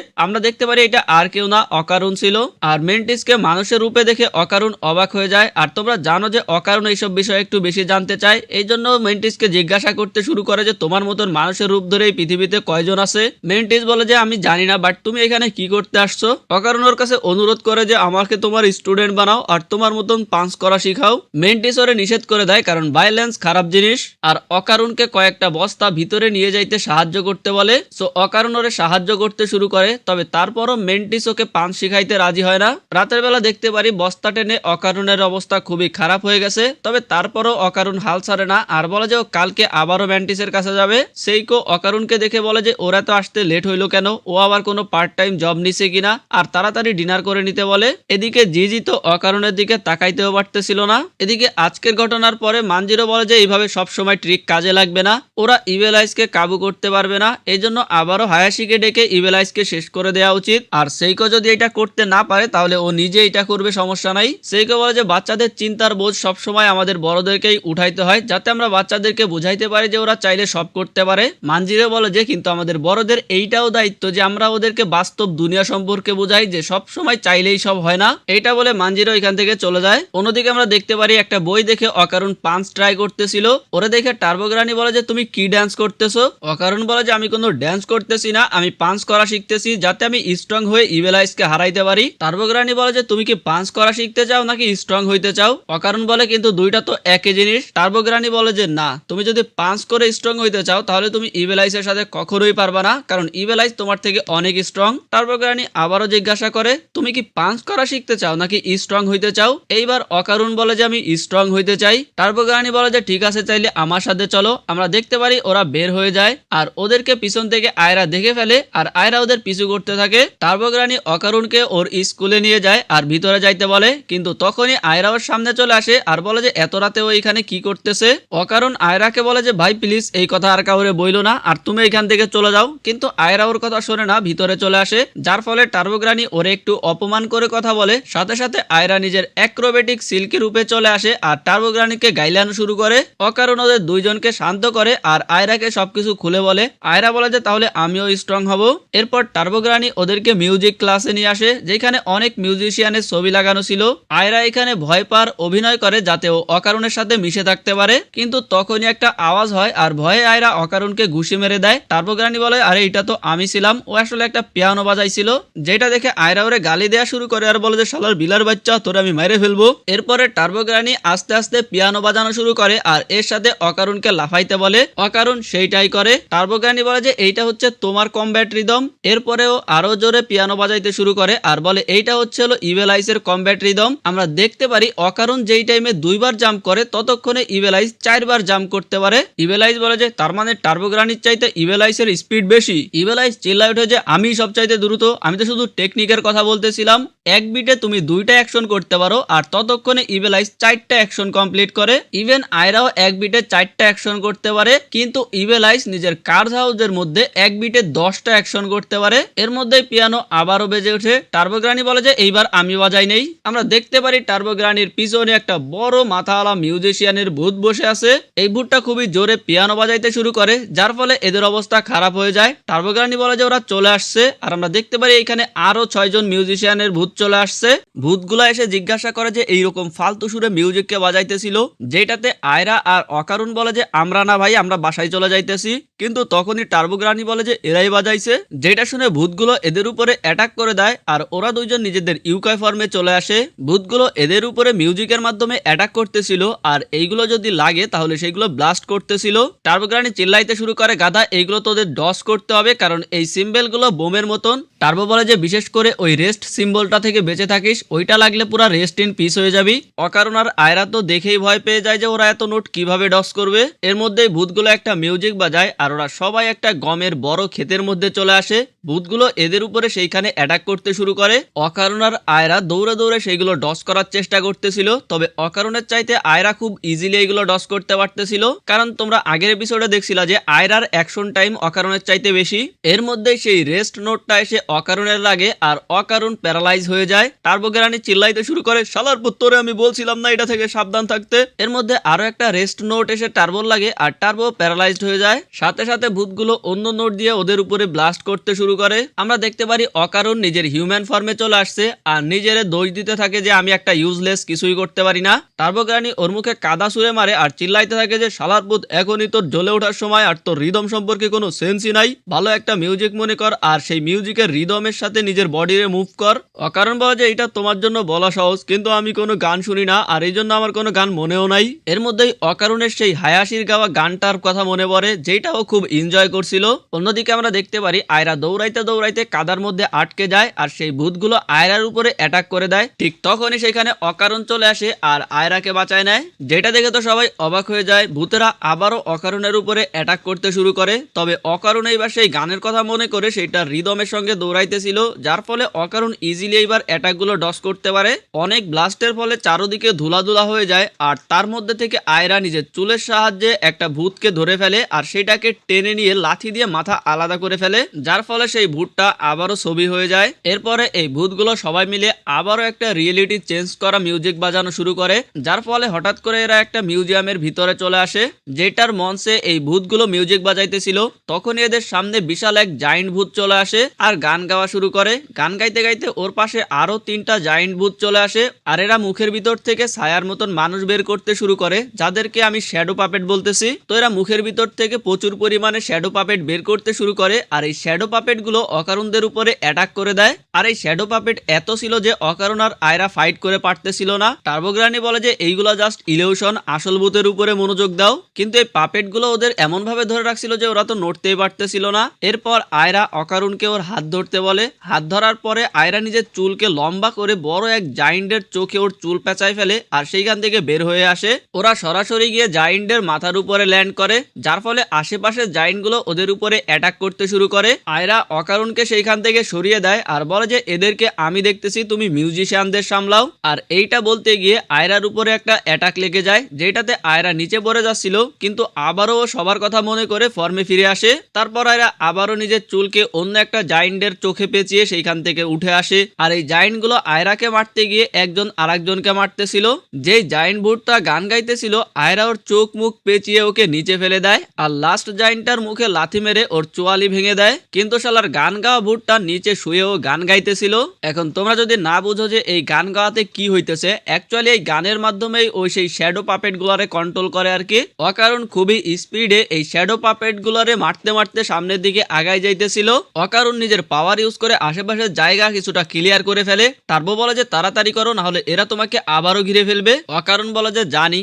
আমরা দেখতে পারি এটা আর কেউ না, অকারণ ছিল। আর মেন্টিসকে মানুষের রূপে দেখে অকারণ অবাক হয়ে যায়। আর তোমরা জানো যে অকারণ এইসব বিষয়ে একটু বেশি জানতে চায়, এই জন্য মেন্টিসকে জিজ্ঞাসা করতে শুরু করে যে তোমার মতন মানুষের রূপ ধরে এই পৃথিবীতে কয়জন আছে। মেন্টিস বলে যে আমি জানি না, বাট তুমি এখানে কি করতে আসছো। অকারণ ওর কাছে অনুরোধ করে যে আমাকে তোমার স্টুডেন্ট বানাও আর তোমার মতন পাঞ্চ করা শিখাও। মেন্টিস ওরে নিষেধ করে দেয়, কারণ ভায়োলেন্স খারাপ জিনিস। আর অকারণকে কয়েকটা বস্তা ভিতরে নিয়ে যাইতে সাহায্য করতে বলে। সো অকারণ ওরে সাহায্য করতে শুরু করে, তবে তারপরও মেন্টিস ওকে পাঞ্চ শিখাইতে রাজি হয় না। রাতের বেলা দেখতে পারি বস্তা টেনে অকারণের অবস্থা খুবই খারাপ হয়ে গেছে, তবে তারপরও অকারণ হাল ছাড়ে না আর বলে যে ও কালকে আবারও ম্যান্টিসের কাছে যাবে। সেইকো অকারণকে দেখে বলে যে ওরা তো আসতে লেট হইলো কেন, ও আবার কোনো পার্ট টাইম জব নিছে কিনা, আর তাড়াতাড়ি ডিনার করে নিতে বলে। এদিকে জিজি তো অকারণের দিকে তাকাইতেও পারতেছিল না। এদিকে আজকের ঘটনার পরে মানজিরো বলে যে এইভাবে সবসময় ট্রিক কাজে লাগবে না, ওরা ইভেলাইজকে কাবু করতে পারবে না, এই জন্য আবারও হায়াশিকে ডেকে ইভেলাইজকে শেষ করে দেওয়া উচিত। আর সেইকো যদি এটা করতে না পারে তাহলে ও নিজে এটা করবে, সমস্যা নাই। সেইকো বলে যে বাচ্চাদের চিন্তার বোঝ সবসময় আমাদের বড়দেরকেই উঠাইতে হয়, যাতে আমরা বাচ্চাদেরকে বুঝাইতে পারি যে ওরা চাইলে সব করতে পারে। মানজিরো বলে যে কিন্তু আমাদের বড়দের এইটাও দায়িত্ব যে আমরা ওদেরকে বাস্তব দুনিয়া সম্পর্কে বুঝাই, যে সব সময় চাইলেই সব হয় না। এইটা বলে মানজিরো এখান থেকে চলে যায়। অন্যদিকে আমরা দেখতে পারি একটা বই দেখে অকারণ পাঞ্চ ট্রাই করতেছিল, ওরে দেখে টার্বোগ্রানি বলে যে তুমি কি ড্যান্স করতেছো। অকারণ বলে যে আমি কোনো ড্যান্স করতেছি না, আমি পাঞ্চ করা শিখতেছি যাতে আমি স্ট্রং হয়ে ইভেলাইজকে হারাইতে পারি। টার্বোগ্রানি বলে যে তুমি কি পাঞ্চ করা শিখতে চাও নাকি স্ট্রং হইতে চাও। অকারণ বলে কিন্তু দুইটা তো একই জিনিস। টার্বোগ্রানি বলে যে না, তুমি যদি পাঞ্চ করে স্ট্রং হইতে চাও তাহলে তুমি ইভেলাইজের সাথে কখনোই পারবা না, কারণ ইভেলাইজ তোমার থেকে অনেক স্ট্রং। টার্বোগ্রানি আবারও জিজ্ঞাসা করে তুমি কি পাঞ্চ করা শিখতে চাও নাকি স্ট্রং হইতে চাও। এইবার অকারণ বলে যে আমি স্ট্রং হইতে চাই। টার্বোগ্রানি বলে যে ঠিক আছে, চাইলে আমার সাথে চলো। আমরা দেখতে পারি ওরা বের হয়ে যায় আর ওদেরকে পিছন থেকে আয়রা দেখে ফেলে আর আয়রা ওদের পিছু করতে থাকে। টার্বোগ্রানি অকারণকে ওর স্কুলে নিয়ে যায় আর ভিতরে যাইতে বলে, কিন্তু তখনই আয়রা ওর সামনে চলে আসে আর বলে যে এত রাতে ও এখানে কি করতেছে। অকারণ আয়রাকে বলে যে ভাই প্লিজ এই কথা আর কাউরে বইলো না আর তুমি এখান থেকে চলে যাও, কিন্তু আয়রা ওর কথা শোনে না, ভিতরে চলে আসে। যার ফলে টার্বোগ্রানি ওরে একটু অপমান সম্মান করে কথা বলে। সাথে সাথে আয়রা নিজের অ্যাক্রোবেটিক সিল্কি রূপে চলে আসে আর টার্বোগ্রানিকে গাইলানো শুরু করে। অকারণ ওদের দুইজনকে শান্ত করে আর আয়রাকে সবকিছু খুলে বলে। আয়রা বলে যে তাহলে আমিও স্ট্রং হব। এরপর টার্বোগ্রানি ওদেরকে মিউজিক ক্লাসে নিয়ে আসে, যেখানে অনেক মিউজিশিয়ানের ছবি লাগানো ছিল। আয়রা এখানে ভয় পাওয়ার অভিনয় করে যাতে ও অকারণের সাথে মিশে থাকতে পারে, কিন্তু তখনই একটা আওয়াজ হয় আর ভয়ে আয়রা অকারণকে ঘুষি মেরে দেয়। টার্বোগ্রানি বলে আরে এটা তো আমি ছিলাম, ও আসলে একটা পিয়ানো বাজাইছিল। যেটা দেখে আয়রা ওরে গালি দেওয়া শুরু করে আর বলে যে শালার বিলার বাচ্চা, তোরে আমি মেরে ফেলবো। এরপরে টার্বোগ্রানি আস্তে আস্তে পিয়ানো বাজানো শুরু করে আর এর সাথে অকারণকে লাফাইতে বলে। অকারণ সেইটাই করে। টার্বোগ্রানি বলে যে এইটা হচ্ছে তোমার কমব্যাট রিদম। এরপরেও আরো জোরে পিয়ানো বাজাইতে শুরু করে আর বলে এইটা হচ্ছে হলো ইভেল আইসের কমব্যাট রিদম। আমরা দেখতে পারি অকারণ যেই টাইমে 2বার জাম্প করে ততক্ষণে ইভেল আইস 4বার জাম্প করতে পারে। ইভেল আইস বলে যে তার মানে টার্বোগ্রানির চাইতে ইভেল আইসের স্পিড বেশি। ইভেল আইস চিল্লায় ওঠে যে আমি সব চাইতে দ্রুত, আমি তো শুধু টেকনিকের কথা বলতেছিলাম। এক বিটে তুমি 2টা অ্যাকশন করতে পারো আর ততক্ষণে ইভেল আইস 4টা অ্যাকশন কমপ্লিট করে। ইভেন আয়রাও এক বিটে 4টা অ্যাকশন করতে পারে, কিন্তু ইভেল আইস নিজের কার্স হাউসের মধ্যে এক বিটে 10টা অ্যাকশন করতে পারে। এর মধ্যেই পিয়ানো আবারও বেজে ওঠে। টার্বোগ্রানি বলে যে এইবার আমি বাজাই নেই। আমরা দেখতে পারি টার্বোগ্রানির পিছনে একটা বড় মাথাওয়ালা মিউজিশিয়ানের ভূত বসে আছে। এই ভূতটা খুবই জোরে পিয়ানো বাজাইতে শুরু করে, যার ফলে এদের অবস্থা খারাপ হয়ে যায়। টার্বোগ্রানি বলে যে ওরা চলে আসছে আর আমরা দেখতে পারি এখানে আরো 6 জন মিউজিশিয়ানের ভূত চলে আসছে। ভূতগুলা এসে জিজ্ঞাসা করে যে এইরকম ফালতু সুরে মিউজিককে বাজাইতেছিল, যেটাতে আয়রা আর অকারণ বলে যে আমরা না ভাই, আমরা বাসায় চলে যাইতেছি। কিন্তু তখনই টার্বোগ্রানি বলে যে এরাই বাজাইছে। যেটা শুনে ভূতগুলো এদের উপরে অ্যাটাক করে দেয় আর ওরা দুইজন নিজেদের ইউকাই ফর্মে চলে আসে। ভূতগুলো এদের উপরে মিউজিকের মাধ্যমে অ্যাটাক করতেছিল আর এইগুলো যদি লাগে তাহলে সেগুলো ব্লাস্ট করতেছিল। টার্বোগ্রানি চিল্লাইতে শুরু করে গাধা, এইগুলো তোদের ডস করতে হবে কারণ এই সিম্বলগুলো বোমের মতন। টার্বো বলে যে বিশেষ করে ওই রেস্ট সিম্বলটা থেকে বেঁচে থাকিস, ওইটা লাগলে পুরো রেস্ট ইন পিস হয়ে যাবি। অকারণ আর আয়রা তো দেখেই ভয় পেয়ে যায় যে ওরা এত নোট কিভাবে ডস করবে। এর মধ্যেই ভূতগুলো একটা মিউজিক বাজায় আর ওরা সবাই একটা গমের বড় ক্ষেতের মধ্যে চলে আসে। ভূতগুলো এদের উপরে সেইখানে অ্যাটাক করতে শুরু করে। অকারণ আর আয়রা দৌড়ে দৌড়ে সেইগুলো ডস করার চেষ্টা করতেছিল, তবে অকারণের চাইতে আয়রা খুব ইজিলি এইগুলো ডস করতে পারতেছিল, কারণ তোমরা আগের এপিসোডে দেখছিলা যে আয়রার অ্যাকশন টাইম অকারণের চাইতে বেশি। এর মধ্যে সেই রেস্ট নোটটা এসে অকারণের লাগে আর অকারণ প্যারালাইজ হয়ে যায়। টার্বোগ্রানি চিল্লাইতে শুরু করে শালার পুত্তরে আমি বলছিলাম না এটা থেকে সাবধান থাকতে। এর মধ্যে আরো একটা রেস্ট নোট এসে টার্বোর লাগে আর টার্বো প্যারালাইজড হয়ে যায়। সাথে সাথে ভূতগুলো অন্য নোট দিয়ে ওদের উপরে ব্লাস্ট করতে শুরু করে। আমরা দেখতে পারি অকারণ নিজের হিউম্যান ফর্মে চলে আসছে আর নিজেরে দোষ দিতে থাকে যে আমি একটা ইউজলেস, কিছুই করতে পারি না। টার্বোগ্রানি ওর মুখে কাদা ছুঁড়ে মারে আর চিল্লাইতে থাকে যে শালার পুত এখনই তোর জ্বলে ওঠার সময় আর তোর রিদম সম্পর্কে কোনো সেন্সই নাই। ভালো একটা মিউজিক মনে কর আর সেই মিউজিকের রিদমের সাথে নিজের বডিরে মুভ কর। অকারণ বলে যে এটা তোমার জন্য বলা সহজ, কিন্তু আমি কোনো গান শুনি না আর এই জন্য আমার কোনো গান মনেও নাই। এর মধ্যেই অকারণের সেই হায়াশির গাওয়া গানটার কথা মনে পড়ে, যেটাও খুব এনজয় করছিল। অন্যদিকে আমরা দেখতে পারি আয়রা দৌড়াইতে দৌড়াইতে কাদার মধ্যে আটকে যায় আর সেই ভূতগুলো আয়রার উপরে অ্যাটাক করে দেয়। ঠিক তখনই সেখানে অকারণ চলে আসে আর আয়রাকে বাঁচায় নেয়। যেটা দেখে তো সবাই অবাক হয়ে যায়। ভূতেরা আবারও অকারণের উপরে অ্যাটাক করতে শুরু করে, তবে অকারণ এইবার সেই গানের কথা মনে করে সেইটা রিদমের সঙ্গে দৌড়াইতেছিল, যার ফলে অকারণ ইজিলি এইবার অ্যাটাকগুলো ডস করতে পারে। অনেক ব্লাস্টের ফলে চারদিকে ধুলাধুলা হয়ে যায় আর তার মধ্যে থেকে আয়রা নিজের চুলের সাহায্যে একটা ভূতকে ধরে ফেলে আর সেটাকে টেনে নিয়ে লাথি দিয়ে মাথা আলাদা করে ফেলে, যার ফলে সেই ভূতটা আবারও ছবি হয়ে যায়। এরপরে এই ভূতগুলো সবাই মিলে আবারও একটা রিয়েলিটি চেঞ্জ করা মিউজিক বাজানো শুরু করে, যার ফলে হঠাৎ করে এরা একটা মিউজিয়ামের ভিতরে চলে আসে, যেটার মঞ্চে এই ভূতগুলো মিউজিক বাজাইতেছিল। তখনই এদের সামনে বিশাল এক জায়েন্ট ভূত চলে আসে আর গান গাওয়া শুরু করে। গান গাইতে গাইতে ওর পাশে আরো 3টা জায়েন্ট ভূত চলে আসে আর এরা মুখের ভিতর থেকে ছায়ার মতন মানুষ বের করতে শুরু করে, যাদেরকে আমি শ্যাডো পাপেট বলতেছি। তো এরা মুখের ভিতর থেকে প্রচুর পরিমাণে শ্যাডো পাপেট বের করতে শুরু করে আর এই শ্যাডো পাপেট গুলো অকারণদের উপরে অ্যাটাক করে দেয়। আর এই শ্যাডো পাপেট এত ছিল যে অকারণ আর আয়রা ফাইট করে পারতেছিল না। টার্বোগ্রানি বলে যে এইগুলো জাস্ট ইলিউশন, আসল ভূতের উপরে মনোযোগ দাও। কিন্তু এই পাপেট গুলো ওদের এমন ভাবে ধরে রাখছিল যে ওরা তো নড়তেই পারতেছিল না। এরপর আয়রা অকারণকে ওর হাত ধরতে বলে। হাত ধরার পরে আয়রা নিজের চুলকে লম্বা করে বড় এক জায়েন্টের চোখে ওর চুল পেঁচায় ফেলে আর সেইখান থেকে বের হয়ে আসে। ওরা সরাসরি গিয়ে জায়েন্টের মাথার উপরে ল্যান্ড করে, যার ফলে আশেপাশের জায়েন্ট গুলো ওদের উপরে অ্যাটাক করতে শুরু করে। আয়রা অকারণকে সেইখান থেকে সরিয়ে দেয় আর বলে যে এদেরকে আমি দেখতেছি, তুমি মিউজিশিয়ানদের সামলাও। আর এইটা বলতে গিয়ে আয়রার উপরে একটা অ্যাটাক লেগে যায়, যেটাতে আয়রা নিচে পড়ে যাচ্ছিল, কিন্তু আবারও সবার কথা মনে করে ফর্মে ফিরে আসে। তারপর আয়রা আবারও নিজের চুলকে অন্য একটা জায়েন্টের চোখে পেঁচিয়ে সেইখান থেকে উঠে আসে। আর এই জায়েন্টগুলো আয়রাকে মারতে গিয়ে একজন আরেকজনকে মারতেছিল। যেই জায়েন্ট ভূতটা গান গাইতেছিল আয়রা ওর চোখ মুখ পেঁচিয়ে ওকে নিচে ফেলে দেয় আর লাস্ট জায়েন্টটার মুখে লাথি মেরে ওর চোয়ালি ভেঙে দেয়। কিন্তু শালার গান গাওয়া ভূতটা নিচে শুয়েও গান গাইতেছিল। এখন তোমরা যদি না বুঝো যে এই গান গাওয়াতে কি হইতেছে, অ্যাকচুয়ালি এই গানের মাধ্যমেই ওই সেই শ্যাডো পাপেট গুলারে কন্ট্রোল করে আর কি। অকারণ খুবই স্পিডে এই শ্যাডো পাপেট গুলারে মারতে মারতে সামনের দিকে আগায় যাইতেছিল। অকারণ নিজের পাওয়ার ইউজ করে আশেপাশের জায়গা কিছুটা ক্লিয়ার করে ফেলে। টার্বো বলে যে তাড়াতাড়ি করো, না হলে এরা তোমাকে আবারও ঘিরে ফেলবে। অকারণ বলে যে জানি,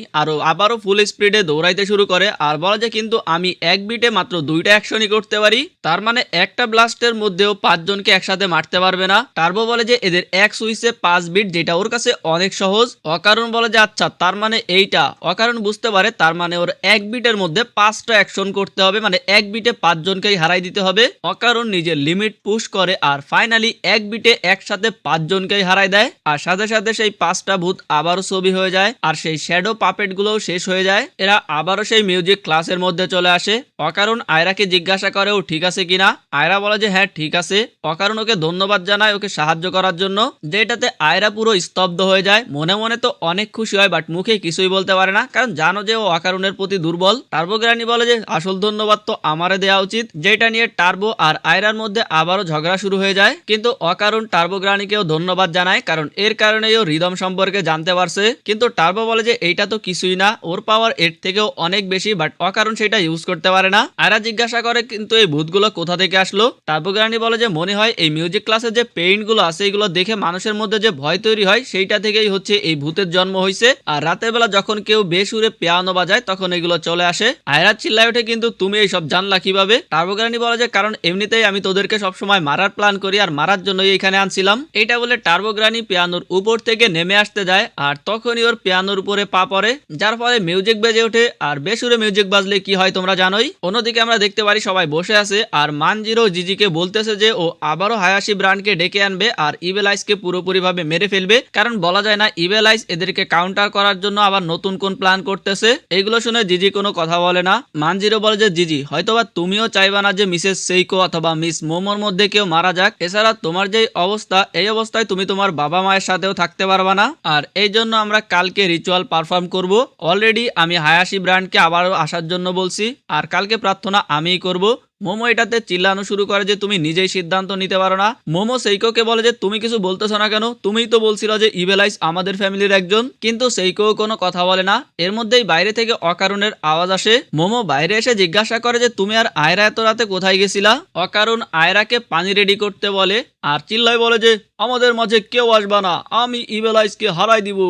আবারও ফুল স্পিডে দৌড়াইতে শুরু করে আর বলে যে কিন্তু আমি এক বিটে মাত্র 2টা অ্যাকশনই করতে পারি, তার মানে একটা ব্লাস্টের মধ্যেও 5 জনকে একসাথে মারতে পারবে না। টার্বো বলে যে এদের এক সুইচে 5 বিট, যেটা ওর কাছে অনেক সহজ। অকারণ বলে যে আচ্ছা তার মানে এইটা। অকারণ বুঝতে পারে তার মানে ওর এক বিটের মধ্যে 5টা অ্যাকশন করতে হবে, মানে এক বিটে 5 জনকেই হারাই দিতে হবে। অকারণ নিজের লিমিট পুশ করে আর ফাইনালি এক বিটে একসাথে 5 জনকেই হারাই দেয়। আর সাথে সাথে সেই 5টা ভূত আবারও ছবি হয়ে যায় আর সেই শ্যাডো পাপেট গুলোও শেষ হয়ে যায়। এরা আবারও সেই মিউজিক ক্লাসের মধ্যে চলে আসে। অকারণ আয়রাকে জিজ্ঞাসা করে ও ঠিক আছে কিনা। আয়রা বলে যে হ্যাঁ ঠিক আছে। অকারণ ওকে ধন্যবাদ জানায় ওকে সাহায্য করার জন্য, যেটাতে আয়রা পুরো স্তব্ধ হয়ে যায়। মনে মনে তো অনেক খুশি হয়, বাট মুখে কিছুই বলতে পারে না, কারণ জানো যে ও অকারণের প্রতি দুর্বল। টার্বো গ্রানি বলে যে আসল ধন্যবাদ তো আমারে দেওয়া উচিত, যেটা নিয়ে টার্বো আর আয়রার মধ্যে আবারও ঝগড়া শুরু হয়ে যায়। কিন্তু অকারণ টার্বো গ্রানিকেও ধন্যবাদ জানায়, কারণ এর কারণেই ও রিদম সম্পর্কে জানতে পারছে। কিন্তু টার্বো বলে যে এইটা তো কিছুই না, ওর পাওয়ার এর থেকেও অনেক বেশি, বাট অকারণ সেটা ইউজ করতে পারে না। আয়রা জিজ্ঞাসা করে কিন্তু এই ভূতগুলো কোথা থেকে আসলো। টার্বো গ্রানি বলে যে মনে হয় এই মিউজিক ক্লাসে যে পেইন্ট গুলো আছে এগুলো দেখে মানুষের মধ্যে যে ভয় তৈরি হয় সেইটা থেকেই হচ্ছে এই ভূতের জন্ম হয়েছে। আর রাতের বেলা যখন কেউ বেসুরে পিয়ানো বাজায় তখন এগুলো চলে আসে। আয়রা চিল্লায় ওঠে কিন্তু তুমি এই সব জানলা কিভাবে। টার্বো গ্রানি বলে যে কারণ এমনিতেই আমি তোদেরকে সবসময় মারার প্ল্যান করি আর মারার জন্যই এখানে আনছিলাম। এইটা বলে টার্বো গ্রানি পিয়ানোর উপর থেকে নেমে আসতে যায় আর তখনই ওর পিয়ানোর উপরে পা পড়ে, যার ফলে মিউজিক বেজে ওঠে। আর বেসুরে মিউজিক বাজলে কি হয় তোমরা জানোই। অন্যদিকে আমরা দেখতে পারি সবাই বসে আছে আর মানজিরো জিজিকে বলতেছে যে ও আবারও হায়াশি ব্র্যান্ডকে ডেকে আনবে আর ইভেল আইসকে পুরোপুরি ভাবে মেরে ফেলবে, কারণ বলা যায় না ইভেল আইস এদেরকে কাউন্টার করার জন্য আবার নতুন কোন প্ল্যান করতেছে। এগুলো শুনে জিজি কোনো কথা বলে না। মানজিরো বলে যে জিজি হয়তোবা তুমিও চাইবা না যে মিসেস সেইকো অথবা মিস মোমোর মধ্যে কেউ মারা যাক, এছাড়া তোমার যে অবস্থা এই অবস্থায় তুমি তোমার বাবা মায়ের সাথেও থাকতে পারবা না, আর এই জন্য আমরা কালকে রিচুয়াল পারফর্ম করব। অলরেডি আমি হায়াশি ব্র্যান্ডকে আবারও আসার জন্য বলছি আর কালকে প্রার্থনা আমিই করব। মোমো এটাতে চিল্লানো শুরু করে যে তুমি নিজেই সিদ্ধান্ত নিতে পারো না। মোমো সেইকোকে বলে যে তুমি কিছু বলতেছো না কেন, তুমিই তো বলছিল যে ইভেল আইস আমাদের ফ্যামিলির একজন। কিন্তু সেইকো কোনো কথা বলে না। এর মধ্যেই বাইরে থেকে অকারণের আওয়াজ আসে। মোমো বাইরে এসে জিজ্ঞাসা করে যে তুমি আর আয়রা এত রাতে কোথায় গেছিলা। অকারণ আয়রাকে পানি রেডি করতে বলে আর চিল্লাই বলে যে আমাদের মাঝে কেউ আসবা না, আমি ইভেল আইসকে হারাই দিব।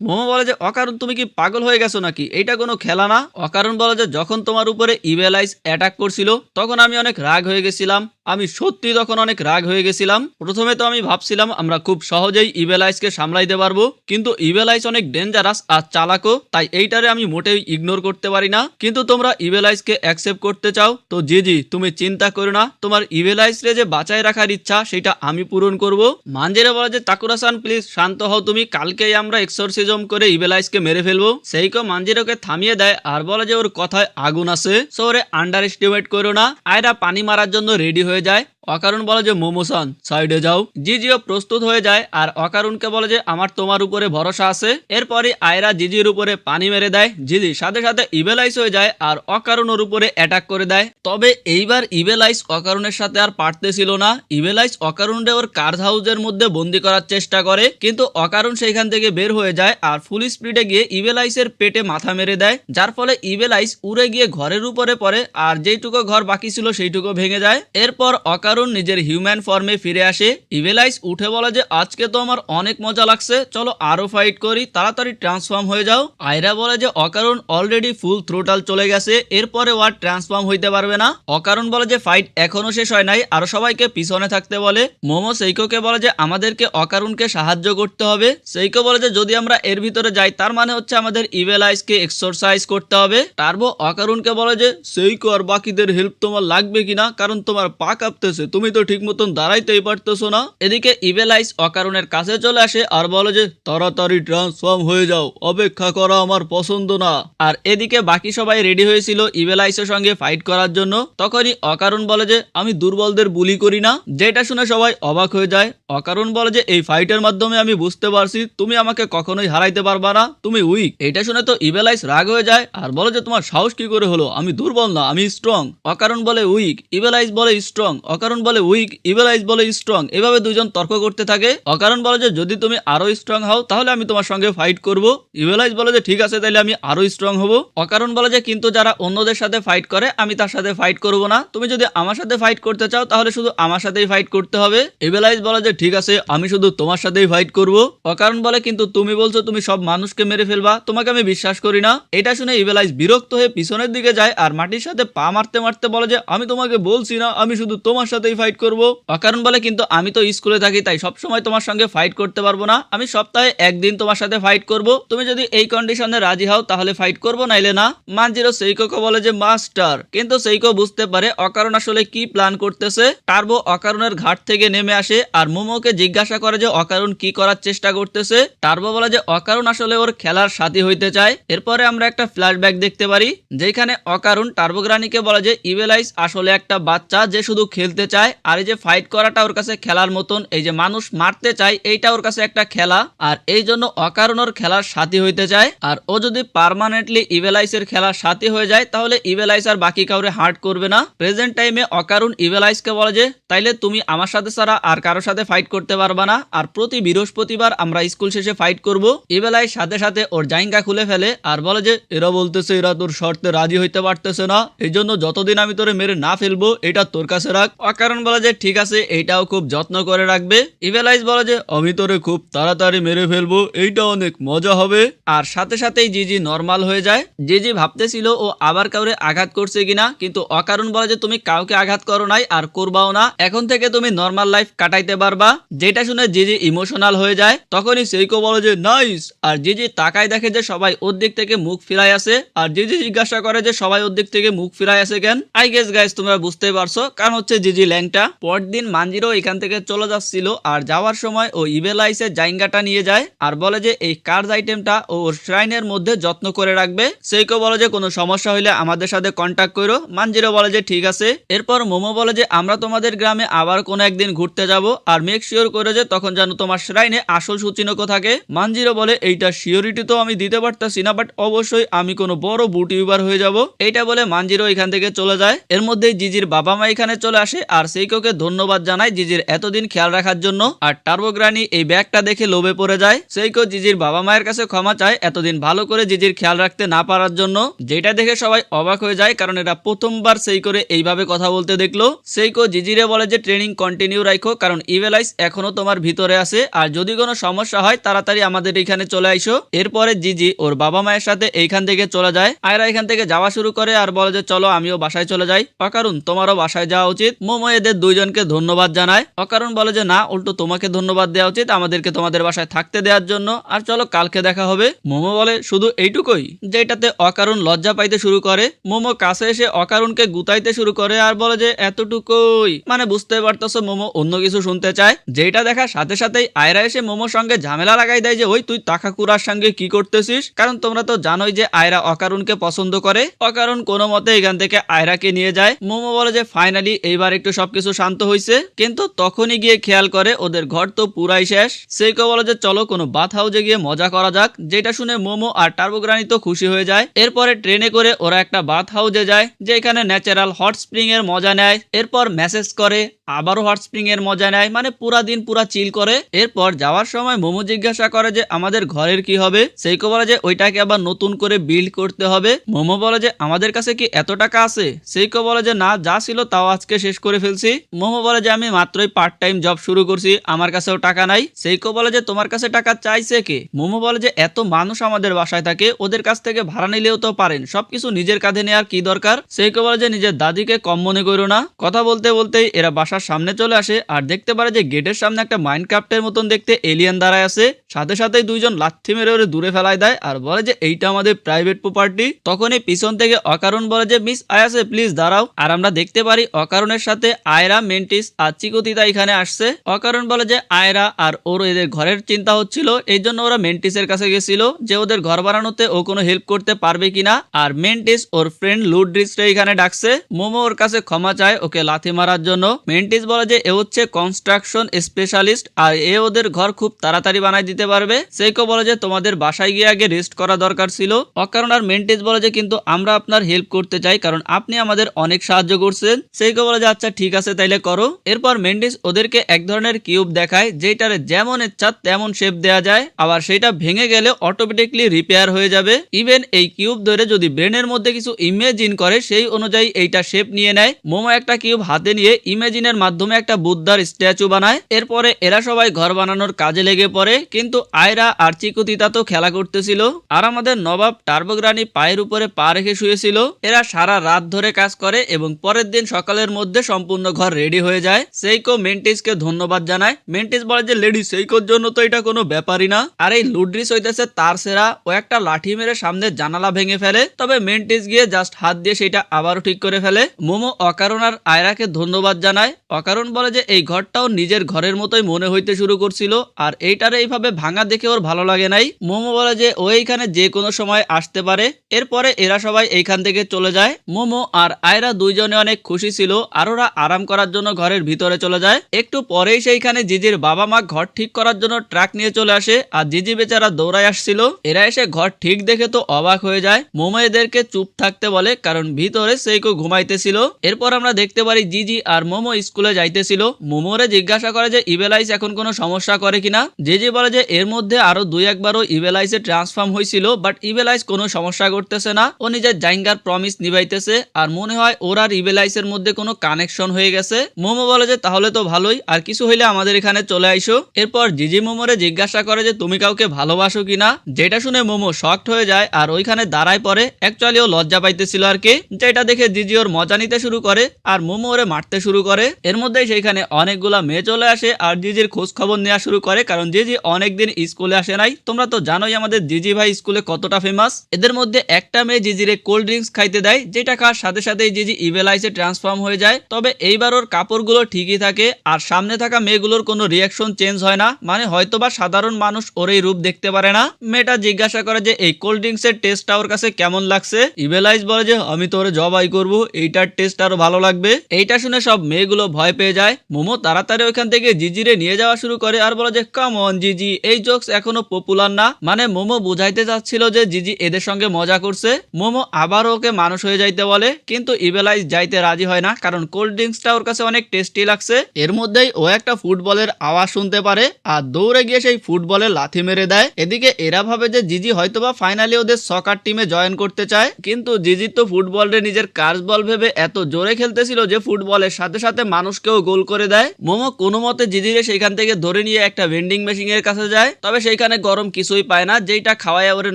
মোমো বলে যে অকারণ তুমি কি পাগল হয়ে গেছো নাকি, এইটা কোনো খেলা না। অকারণ বলে যে যখন তোমার উপরে ইভেল আইস অ্যাটাক করছিল তখন আমি অনেক রাগ হয়ে গেছিলাম, আমি সত্যি তখন অনেক রাগ হয়ে গেছিলাম। প্রথমে তো আমি ভাবছিলাম আমরা খুব সহজেই ইভেল আইসকে সামলাইতে পারবো, কিন্তু ইভেল আইস অনেক ডেঞ্জারাস আর চালাকও, তাই এইটারে আমি মোটেই ইগনোর করতে পারি না। কিন্তু তোমরা ইভেল আইসকে অ্যাকসেপ্ট করতে চাও তো জিজি তুমি চিন্তা করো না, তোমার ইভেল আইস রে যে বাঁচায় রাখার ইচ্ছা সেটা আমি পূরণ করব। মানজিরো বলে যে তাকুরা-সান প্লিজ শান্ত হও তুমি, কালকেই আমরা এক্সোরসিজম করে ইভেল আইসকে মেরে ফেলবো। সেইকো মানজিরোকে থামিয়ে দেয় আর বলে যে ওর কথায় আগুন আছে, সো ওরে আন্ডার এস্টিমেট করো না। আয়রা পানি মারার জন্য রেডি হয়ে যায়। অকারণ বলে যে মোমোসান সাইডে যাও। জিজিও প্রস্তুত হয়ে যায় আর অকারণকে বলে যে আমার তোমার উপরে ভরসা আছে। এরপরে আয়রা জিজির উপরে পানি মেরে দেয়। জিজি সাথে সাথে ইভেল আইস হয়ে যায় আর অকারণ ওর উপরে অ্যাটাক করে দেয়। তবে এইবার ইভেল আইস অকারণের সাথে আর পারতেছিল না। ইভেল আইস অকারণে ওর কার্ড হাউসের মধ্যে বন্দি করার চেষ্টা করে, কিন্তু অকারণ সেইখান থেকে বের হয়ে যায় আর ফুল স্পিডে গিয়ে ইভেল আইসের পেটে মাথা মেরে দেয়, যার ফলে ইভেল আইস উড়ে গিয়ে ঘরের উপরে পড়ে আর যেইটুকু ঘর বাকি ছিল সেইটুকু ভেঙে যায়। এরপর অকারণ নিজের হিউম্যান ফর্মে ফিরে আসে। ইভেল আইস উঠে বলে যে আজকে তো আমার অনেক মজা লাগছে, চলো আরো ফাইট করি, তাড়াতাড়ি ট্রান্সফর্ম হয়ে যাও। আয়রা বলে যে অকারণ অলরেডি ফুল থ্রোটাল চলে গেছে, এরপরে ওয়ার ট্রান্সফর্ম হইতে পারবে না। অকারণ বলে যে ফাইট এখনো শেষ হয় নাই, আর সবাইকে পিছনে থাকতে বলে। মোমো সেইকোকে বলে যে আমাদেরকে অকারণকে সাহায্য করতে হবে। সেইকো বলে যে যদি আমরা এর ভিতরে যাই তার মানে হচ্ছে আমাদের ইভেল আইসকে এক্সরসাইজ করতে হবে। টার্বো অকারণকে বলে যে সেইকো আর বাকিদের হেল্প তোমার লাগবে কিনা, কারণ তোমার পা কাঁপতেছে, হয়েছে, তুমি তো ঠিক মতন দাঁড়াইতেই পারতেছো না। এদিকে ইভেল আইস অকারণের কাছে চলে আসে আর বলে যে তাড়াতাড়ি ট্রান্সফর্ম হয়ে যাও, অপেক্ষা করা আমার পছন্দ না। আর এদিকে বাকি সবাই রেডি হয়েছিল ইভেল আইসের সঙ্গে ফাইট করার জন্য। তখনই অকারণ বলে যে আমি দুর্বলদের বুলি করি না, যেটা শুনে সবাই অবাক হয়ে যায়। অকারণ বলে যে এই ফাইটের মাধ্যমে আমি বুঝতে পারছি তুমি আমাকে কখনোই হারাইতে পারবা না, তুমি উইক। এটা শুনে তো ইভেল আইস রাগ হয়ে যায় আর বলে যে তোমার সাহস কি করে হলো, আমি দুর্বল না, আমি স্ট্রং। অকারণ বলে উইক, ইভেল আইস বলে স্ট্রং, অকারণ বলে উইক, ইভেল আইস বলে স্ট্রং। এভাবে দুইজন তর্ক করতে থাকে। অকারণ বলে যে যদি তুমি আরো স্ট্রং হও তাহলে আমি তোমার সঙ্গে ফাইট করব। ইভেল আইস বলে যে ঠিক আছে, তাহলে আমি আরো স্ট্রং হব। অকারণ বলে যে কিন্তু যারা অন্যদের সাথে ফাইট করে আমি তার সাথে ফাইট করব না, তুমি যদি আমার সাথে ফাইট করতে চাও তাহলে শুধু আমার সাথেই ফাইট করতে হবে। ইভেল আইস বলে যে ঠিক আছে, আমি শুধু তোমার সাথেই ফাইট করব। অকারণ বলে কিন্তু তুমি বলছো তুমি সব মানুষকে মেরে ফেলবা, তোমাকে আমি বিশ্বাস করি না। এটা শুনে ইভেল আইস বিরক্ত হয়ে পিছনের দিকে যায় আর মাটির সাথে পা মারতে মারতে বলে যে আমি তোমাকে বলছি না আমি শুধু তোমার সাথেই ফাইট করব। অকারণ বলে কিন্তু আমি তো স্কুলে থাকি, তাই সবসময় তোমার সঙ্গে ফাইট করতে পারবো না, আমি সপ্তাহে একদিন তোমার সাথে ফাইট করব। তুমি যদি এই কন্ডিশনে রাজি হও তাহলে ফাইট করবো, নাইলে না। মানজিরো সেইকোকে বলে যে মাস্টার, কিন্তু সেইকো বুঝতে পারে অকারণ আসলে কি প্ল্যান করতেছে। টার্বো অকারণের ঘাট থেকে নেমে আসে আর মোমোকে জিজ্ঞাসা করে যে অকারণ কি করার চেষ্টা করতেছে। টার্বো বলে যে অকারণ আসলে ওর খেলার সাথী হইতে চায়। এরপরে আমরা একটা ফ্ল্যাশব্যাক দেখতে পারি, যেখানে অকারণ টার্বো গ্রানিকে বলে যে ইভেল আইস আসলে একটা বাচ্চা যে শুধু খেলতে চায়, আর এই যে ফাইট করাটা ওর কাছে খেলার মতন, এই যে মানুষ মারতে চায় এইটা ওর কাছে একটা খেলা, আর এই জন্য অকারণ ওর খেলার সাথী হইতে চায়। আর ও যদি পার্মানেন্টলি ইভেল আইসের খেলার সাথী হয়ে যায় তাহলে ইভেল আইস আর বাকি কাউরে হার্ট করবে না। প্রেজেন্ট টাইমে অকারণ ইভেল আইসকে বলে যে তাইলে তুমি আমার সাথে ছাড়া আর কারোর সাথে ফাইট করতে পারবা না, আর প্রতি বৃহস্পতিবার আমরা স্কুল শেষে ফাইট করব। ইভেল আইস সাথে সাথে ওর জাইঙ্গা খুলে ফেলে আর বলে যে এরা বলতেছে এরা তোর শর্তে রাজি হইতে পারতেছে না, এই জন্য যতদিন আমি তোরে মেরে না ফেলবো এটা তোর কাছে রাখ। অকারণ বলে যে ঠিক আছে, এইটাও খুব যত্ন করে রাখবে। ইভেল আইস বলে যে আমি তোরে খুব তাড়াতাড়ি মেরে ফেলবো, এইটা অনেক মজা হবে। আর সাথে সাথেই জিজি নরমাল হয়ে যায়। জিজি ভাবতেছিল ও আবার কাউরে আঘাত করছে কিনা, কিন্তু অকারণ বলে যে তুমি কাউকে আঘাত করো নাই আর করবাও না, এখন থেকে তুমি নরমাল লাইফ কাটাইতে পারবা। যেটা শুনে জিজি ইমোশনাল হয়ে যায়। তখনই সেইকো বলে যে নাইস, আর জিজি তাকায় দেখে যে সবাই ওর দিক থেকে মুখ ফিরাই আছে। আর জিজি জিজ্ঞাসা করে যে সবাই ওর দিক থেকে মুখ ফিরাই আছে কেন। আই গেস গাইস তোমরা বুঝতেই পারছো, কারণ হচ্ছে জিজি ল্যাংটা। পরদিন মানজিরো এখান থেকে চলে যাচ্ছিল আর যাওয়ার সময় ও ইভেল আইসের জাইঙ্গাটা নিয়ে যায় আর বলে যে এই কার্ড আইটেমটা ও ওর শ্রাইনের মধ্যে যত্ন করে রাখবে। সেইকো বলে যে কোনো সমস্যা হইলে আমাদের সাথে কন্ট্যাক্ট করো। মানজিরো বলে যে ঠিক আছে। এরপর মোমো বলে যে আমরা তোমাদের গ্রামে আবার কোনো একদিন ঘুরতে যাব, আর মেক শিওর করে যে তখন যেন তোমার শ্রাইনে আসল সূচিনকো থাকে। মানজিরো বলে এইটা শিওরিটি তো আমি দিতে পারতাছি না, বাট অবশ্যই আমি কোনো বড় বুট ইউবার হয়ে যাব। এইটা বলে মানজিরো এখান থেকে চলে যায়। এর মধ্যেই জিজির বাবা মা এখানে চলে আসে আর সেইকোকে ধন্যবাদ জানায় জিজির এতদিন খেয়াল রাখার জন্য। আর টার্বো গ্রানি এই ব্যাগটা দেখে লোভে পড়ে যায়। সেইকো জিজির বাবা মায়ের কাছে ক্ষমা চায় এতদিন ভালো করে জিজির খেয়াল রাখতে না পারার জন্য, যেটা দেখে সবাই অবাক হয়ে যায়, কারণ এরা প্রথমবার সেইকোরে এইভাবে কথা বলতে দেখলো। সেইকো জিজিরে বলে যে ট্রেনিং কন্টিনিউ রাখো, কারণ ইভেল আইস এখনো তোমার ভিতরে আছে, আর যদি কোনো সমস্যা হয় তাড়াতাড়ি আমাদের এখানে চলে আইসো। এরপরে জিজি ওর বাবা মায়ের সাথে এইখান থেকে চলে যায়। আয়রা এখান থেকে যাওয়া শুরু করে আর বলে যে চলো আমিও বাসায় চলে যাই। অকারণ তোমারও বাসায় যাওয়া উচিত। মোমো এদের দুইজনকে ধন্যবাদ জানায়। অকারণ বলে যে না, উল্টো তোমাকে ধন্যবাদ দেওয়া উচিত আমাদেরকে তোমাদের বাসায় থাকতে দেওয়ার জন্য, আর চলো কালকে দেখা হবে। মোমো বলে শুধু এইটুকুই, যেটাতে অকারণ লজ্জা পাইতে শুরু করে। মোমো কাছে এসে অকারণকে গুতাইতে শুরু করে আর বলে যে এতটুকুই, মানে বুঝতে পারতেছো মোমো অন্য কিছু শুনতে চায়। যেটা দেখার সাথে সাথেই আয়রা এসে মোমোর সঙ্গে ঝামেলা লাগাই দেয় যে ওই তুই তাকাকুরার সঙ্গে কি করতেছিস, কারণ তোমরা তো জানোই যে আয়রা অকারণকে পছন্দ করে। অকারণ কোনো মতে এখান থেকে আয়রাকে নিয়ে যায়। মোমো বলে যে ফাইনালি এইবার একটু সবকিছু শান্ত হয়েছে, কিন্তু তখনই গিয়ে খেয়াল করে ওদের ঘর তো পুরাই শেষ। সেইকো বলে যে চলো কোনো বাথ হাউসে গিয়ে মজা করা যাক, যেটা শুনে মোমো আর টার্বো গ্রানি তো খুশি হয়ে যায়। এরপরে ট্রেনে করে ওরা একটা বাথ হাউসে যায়, যেখানে ন্যাচারাল হট স্প্রিং এর মজা নেয়। এরপর মেসেজ করে আবারও হট স্প্রিং এর মজা নেয়, মানে পুরা দিন পুরা চিল করে। এরপর যাওয়ার সময় মোমো জিজ্ঞাসা করে যে আমাদের ঘরের কি হবে। সেইকো বলে যে ওইটাকে আবার নতুন করে বিল্ড করতে হবে। মোমো বলে যে আমাদের কাছে কি এত টাকা আছে। সেইকো বলে যে না, যা ছিল তাও আজকে শেষ করে ফেলছি। মোমো বলে যে আমি মাত্রই পার্ট টাইম জব শুরু করছি, আমার কাছেও টাকা নাই। সেইকো বলে যে তোমার কাছে টাকা চাইছে কে। মোমো বলে যে এত মানুষ আমাদের বাসায় থাকে, ওদের কাছ থেকে ভাড়া নিলেও তো পারেন, সবকিছু নিজের কাঁধে নেওয়ার কি দরকার। সেইকো বলে যে নিজের দাদিকে কম মনে করো না। কথা বলতে বলতেই এরা বাসার সামনে চলে আসে আর দেখতে পারে যে গেটের সামনে একটা মাইনক্রাফটের মতন দেখতে এলিয়েন দাঁড়ায় আছে। সাথে সাথেই দুইজন লাথি মেরে ওরে দূরে ফেলাই দেয় আর বলে যে এইটা আমাদের প্রাইভেট প্রপার্টি। তখনই পিছন থেকে অকারণ বলে যে মিস আয়াসে প্লিজ দাঁড়াও। আর আমরা দেখতে পারি অকারণের সাথে আয়রা, মেন্টিস আর চিকোতিতা এখানে আসছে। অকারণ বলে যে আয়রা আর ওর এদের ঘরের চিন্তা হচ্ছিল, এই জন্য ওরা মেন্টিসের কাছে গেছিল যে ওদের ঘর বানানোতে ও কোনো হেল্প করতে পারবে কিনা। আর মেন্টিস ওর ফ্রেন্ড লুড্রিসরে এখানে ডাকছে। মোমো ওর কাছে ক্ষমা চায় ওকে লাথি মারার জন্য। মেন্টিস বলে যে এ হচ্ছে কনস্ট্রাকশন স্পেশালিস্ট আর এ ওদের ঘর খুব তাড়াতাড়ি বানাই দিতে পারবে। সেইকো বলে যে তোমাদের বাসায় গিয়ে আগে রেস্ট করা দরকার ছিল। অকারণ আর মেন্টিস বলে যে কিন্তু আমরা আপনার হেল্প করতে চাই, কারণ আপনি আমাদের অনেক সাহায্য করছেন। সেইকো বলে যে আচ্ছা ঠিক আছে তাইলে করো। এরপর মেন্টিস ওদেরকে এক ধরনের কিউব দেখায় যেটারে যেমন ইচ্ছা তেমন শেপ দেয়া যায়, আবার সেটা ভেঙে গেলে অটোমেটিকলি রিপেয়ার হয়ে যাবে। ইভেন এই কিউব ধরে যদি ব্রেনের মধ্যে কিছু ইমেজিন করে সেই অনুযায়ী এইটা শেপ নিয়ে নেয়। মোমো একটা কিউব হাতে নিয়ে ইমেজিনের মাধ্যমে একটা বুদ্ধার স্ট্যাচু বানায়। এরপরে এরা সবাই ঘর বানানোর কাজে লেগে পড়ে, কিন্তু আয়রা আর চিকুতিতা তো খেলা করতেছিল আর আমাদের নবাব টার্বোগ্রানি পায়ের উপরে পা রেখে শুয়েছিল। এরা সারা রাত ধরে কাজ করে এবং পরের দিন সকালের মধ্যে সম্পূর্ণ ঘর রেডি হয়ে যায়। সেইকো মেন্টিসকে ধন্যবাদ জানায়। মেন্টিস বলে যে লেডি সেইকোর জন্য তো এটা কোনো ব্যাপারই না। আর এই লুড্রিস হইতেছে তার সেরা, ও একটা লাঠি মেরে সামনে জানালা ভেঙে ফেলে, তবে মেন্টিস গিয়ে জাস্ট হাত দিয়ে সেটা আবারও ঠিক করে ফেলে। মোমো অকারণ আর আয়রাকে ধন্যবাদ জানায়। অকারণ বলে যে এই ঘরটাও নিজের ঘরের মতোই মনে হইতে শুরু করছিল আর এইটারে এইভাবে ভাঙা দেখে ওর ভালো লাগে নাই। মোমো বলে যে ও এইখানে যে কোনো সময় আসতে পারে। এরপরে এরা সবাই এইখান থেকে চলে যায়। মোমো আর আয়রা দুইজনে অনেক খুশি ছিল আর ওরা আরাম করার জন্য ঘরের ভিতরে চলে যায়। একটু পরেই সেইখানে জিজির বাবা মা ঘর ঠিক করার জন্য ট্রাক নিয়ে চলে আসে আর জিজি বেচারা দৌড়ায় আসছিল। এরা এসে ঘর ঠিক দেখে তো অবাক হয়ে যায়। মোমো এদেরকে চুপ থাকতে বলে কারণ ভিতরে সেইকো ঘুমাইতেছিল। এরপর আমরা দেখতে পারি জিজি আর মোমো স্কুলে যাইতেছিল। মোমোরে জিজ্ঞাসা করে যে ইভেলাইস এখন কোনো সমস্যা করে কিনা। জিজি বলে যে এর মধ্যে আরো দুই একবারও ইভেলাইসে ট্রান্সফর্ম হয়েছিল, বাট ইভেলাইস কোনো সমস্যা করতেছে না। ও নিজের জাইঙ্গার প্রমিস নিভাইতেছে আর মনে হয় ওর আর ইভেলাইসের মধ্যে কোনো কানেকশন হয়ে গেছে। মোমো বলে যে তাহলে তো ভালোই, আর কিছু হইলে আমাদের এখানে চলে আইসো। এরপর জিজি মোমোরে জিজ্ঞাসা করে যে তুমি কাউকে ভালোবাসো কিনা, যেটা শুনে মোমো শকড হয়ে যায় আর ওইখানে দাঁড়ায় পড়ে। অ্যাকচুয়ালি ও লজ্জা পাইতেছিল আর কি, যেটা দেখে জিজি ওর মজা নিতে শুরু করে আর মোমো ওরে মারতে শুরু করে। এর মধ্যেই সেইখানে অনেকগুলা মেয়ে চলে আসে আর জিজির খোঁজ খবর নেওয়া শুরু করে, কারণ জিজি অনেকদিন স্কুলে আসে নাই। তোমরা তো জানোই আমাদের জিজি ভাই স্কুলে কতটা ফেমাস। এদের মধ্যে একটা মেয়ে জিজিরে কোল্ড ড্রিঙ্কস খাইতে দেয়, যেটা খাওয়ার সাথে সাথেই জিজি ইভেলাইসে ট্রান্সফর্ম হয়ে যায়। তবে এইবার ওর কাপড়গুলো ঠিকই থাকে আর সামনে থাকা মেয়েগুলোর কোনো রিয়াকশন চেঞ্জ হয় না, মানে হয়তোবা সাধারণ মানুষ ওর এই রূপ দেখতে পারে না। মেয়েটা জিজ্ঞাসা করে যে এই কোল্ড ড্রিঙ্কস এর টেস্টটা ওর কাছে কেমন লাগছে। ইভেলাইস বলে যে আমি তোরে জবাই করব, এইটার টেস্ট আরো ভালো লাগবে। এইটা শুনে সব মেয়েগুলো ভয় পেয়ে যায়। মোমো তাড়াতাড়ি ওইখান থেকে জিজিরে নিয়ে যাওয়া শুরু করে আর বলে যে কাম অন জিজি, এই জোকস এখনো পপুলার না। মানে মোমো বুঝাইতে চাচ্ছিল যে জিজি এদের সঙ্গে মজা করছে। মোমো আবার ওকে মানুষ হয়ে যাইতে বলে, কিন্তু ইভেলাইস যাইতে রাজি হয় না, কারণ কোল্ড ড্রিঙ্কসটা ওর কাছে অনেক টেস্টি লাগছে। এর মধ্যেই ও একটা ফুটবলের আওয়াজ শুনতে পারে আর দৌড়ে গিয়ে সেই ফুটবলে লাথি মেরে দেয়। এদিকে এরা ভাবে যে জিজি হয়তোবা ফাইনালি ওদের সকার টিমে জয়েন করতে চায়, কিন্তু জিজি তো ফুটবলরে নিজের কার্স বল ভেবে এত জোরে খেলতেছিল যে ফুটবলের সাথে সাথে মানুষকেও গোল করে দেয়। মোমো কোনো মতে জিজিরে সেইখান থেকে ধরে নিয়ে একটা ভেন্ডিং মেশিন এর কাছে যায়, তবে সেইখানে গরম কিছুই পায় না যেটা খাওয়ায় ওরে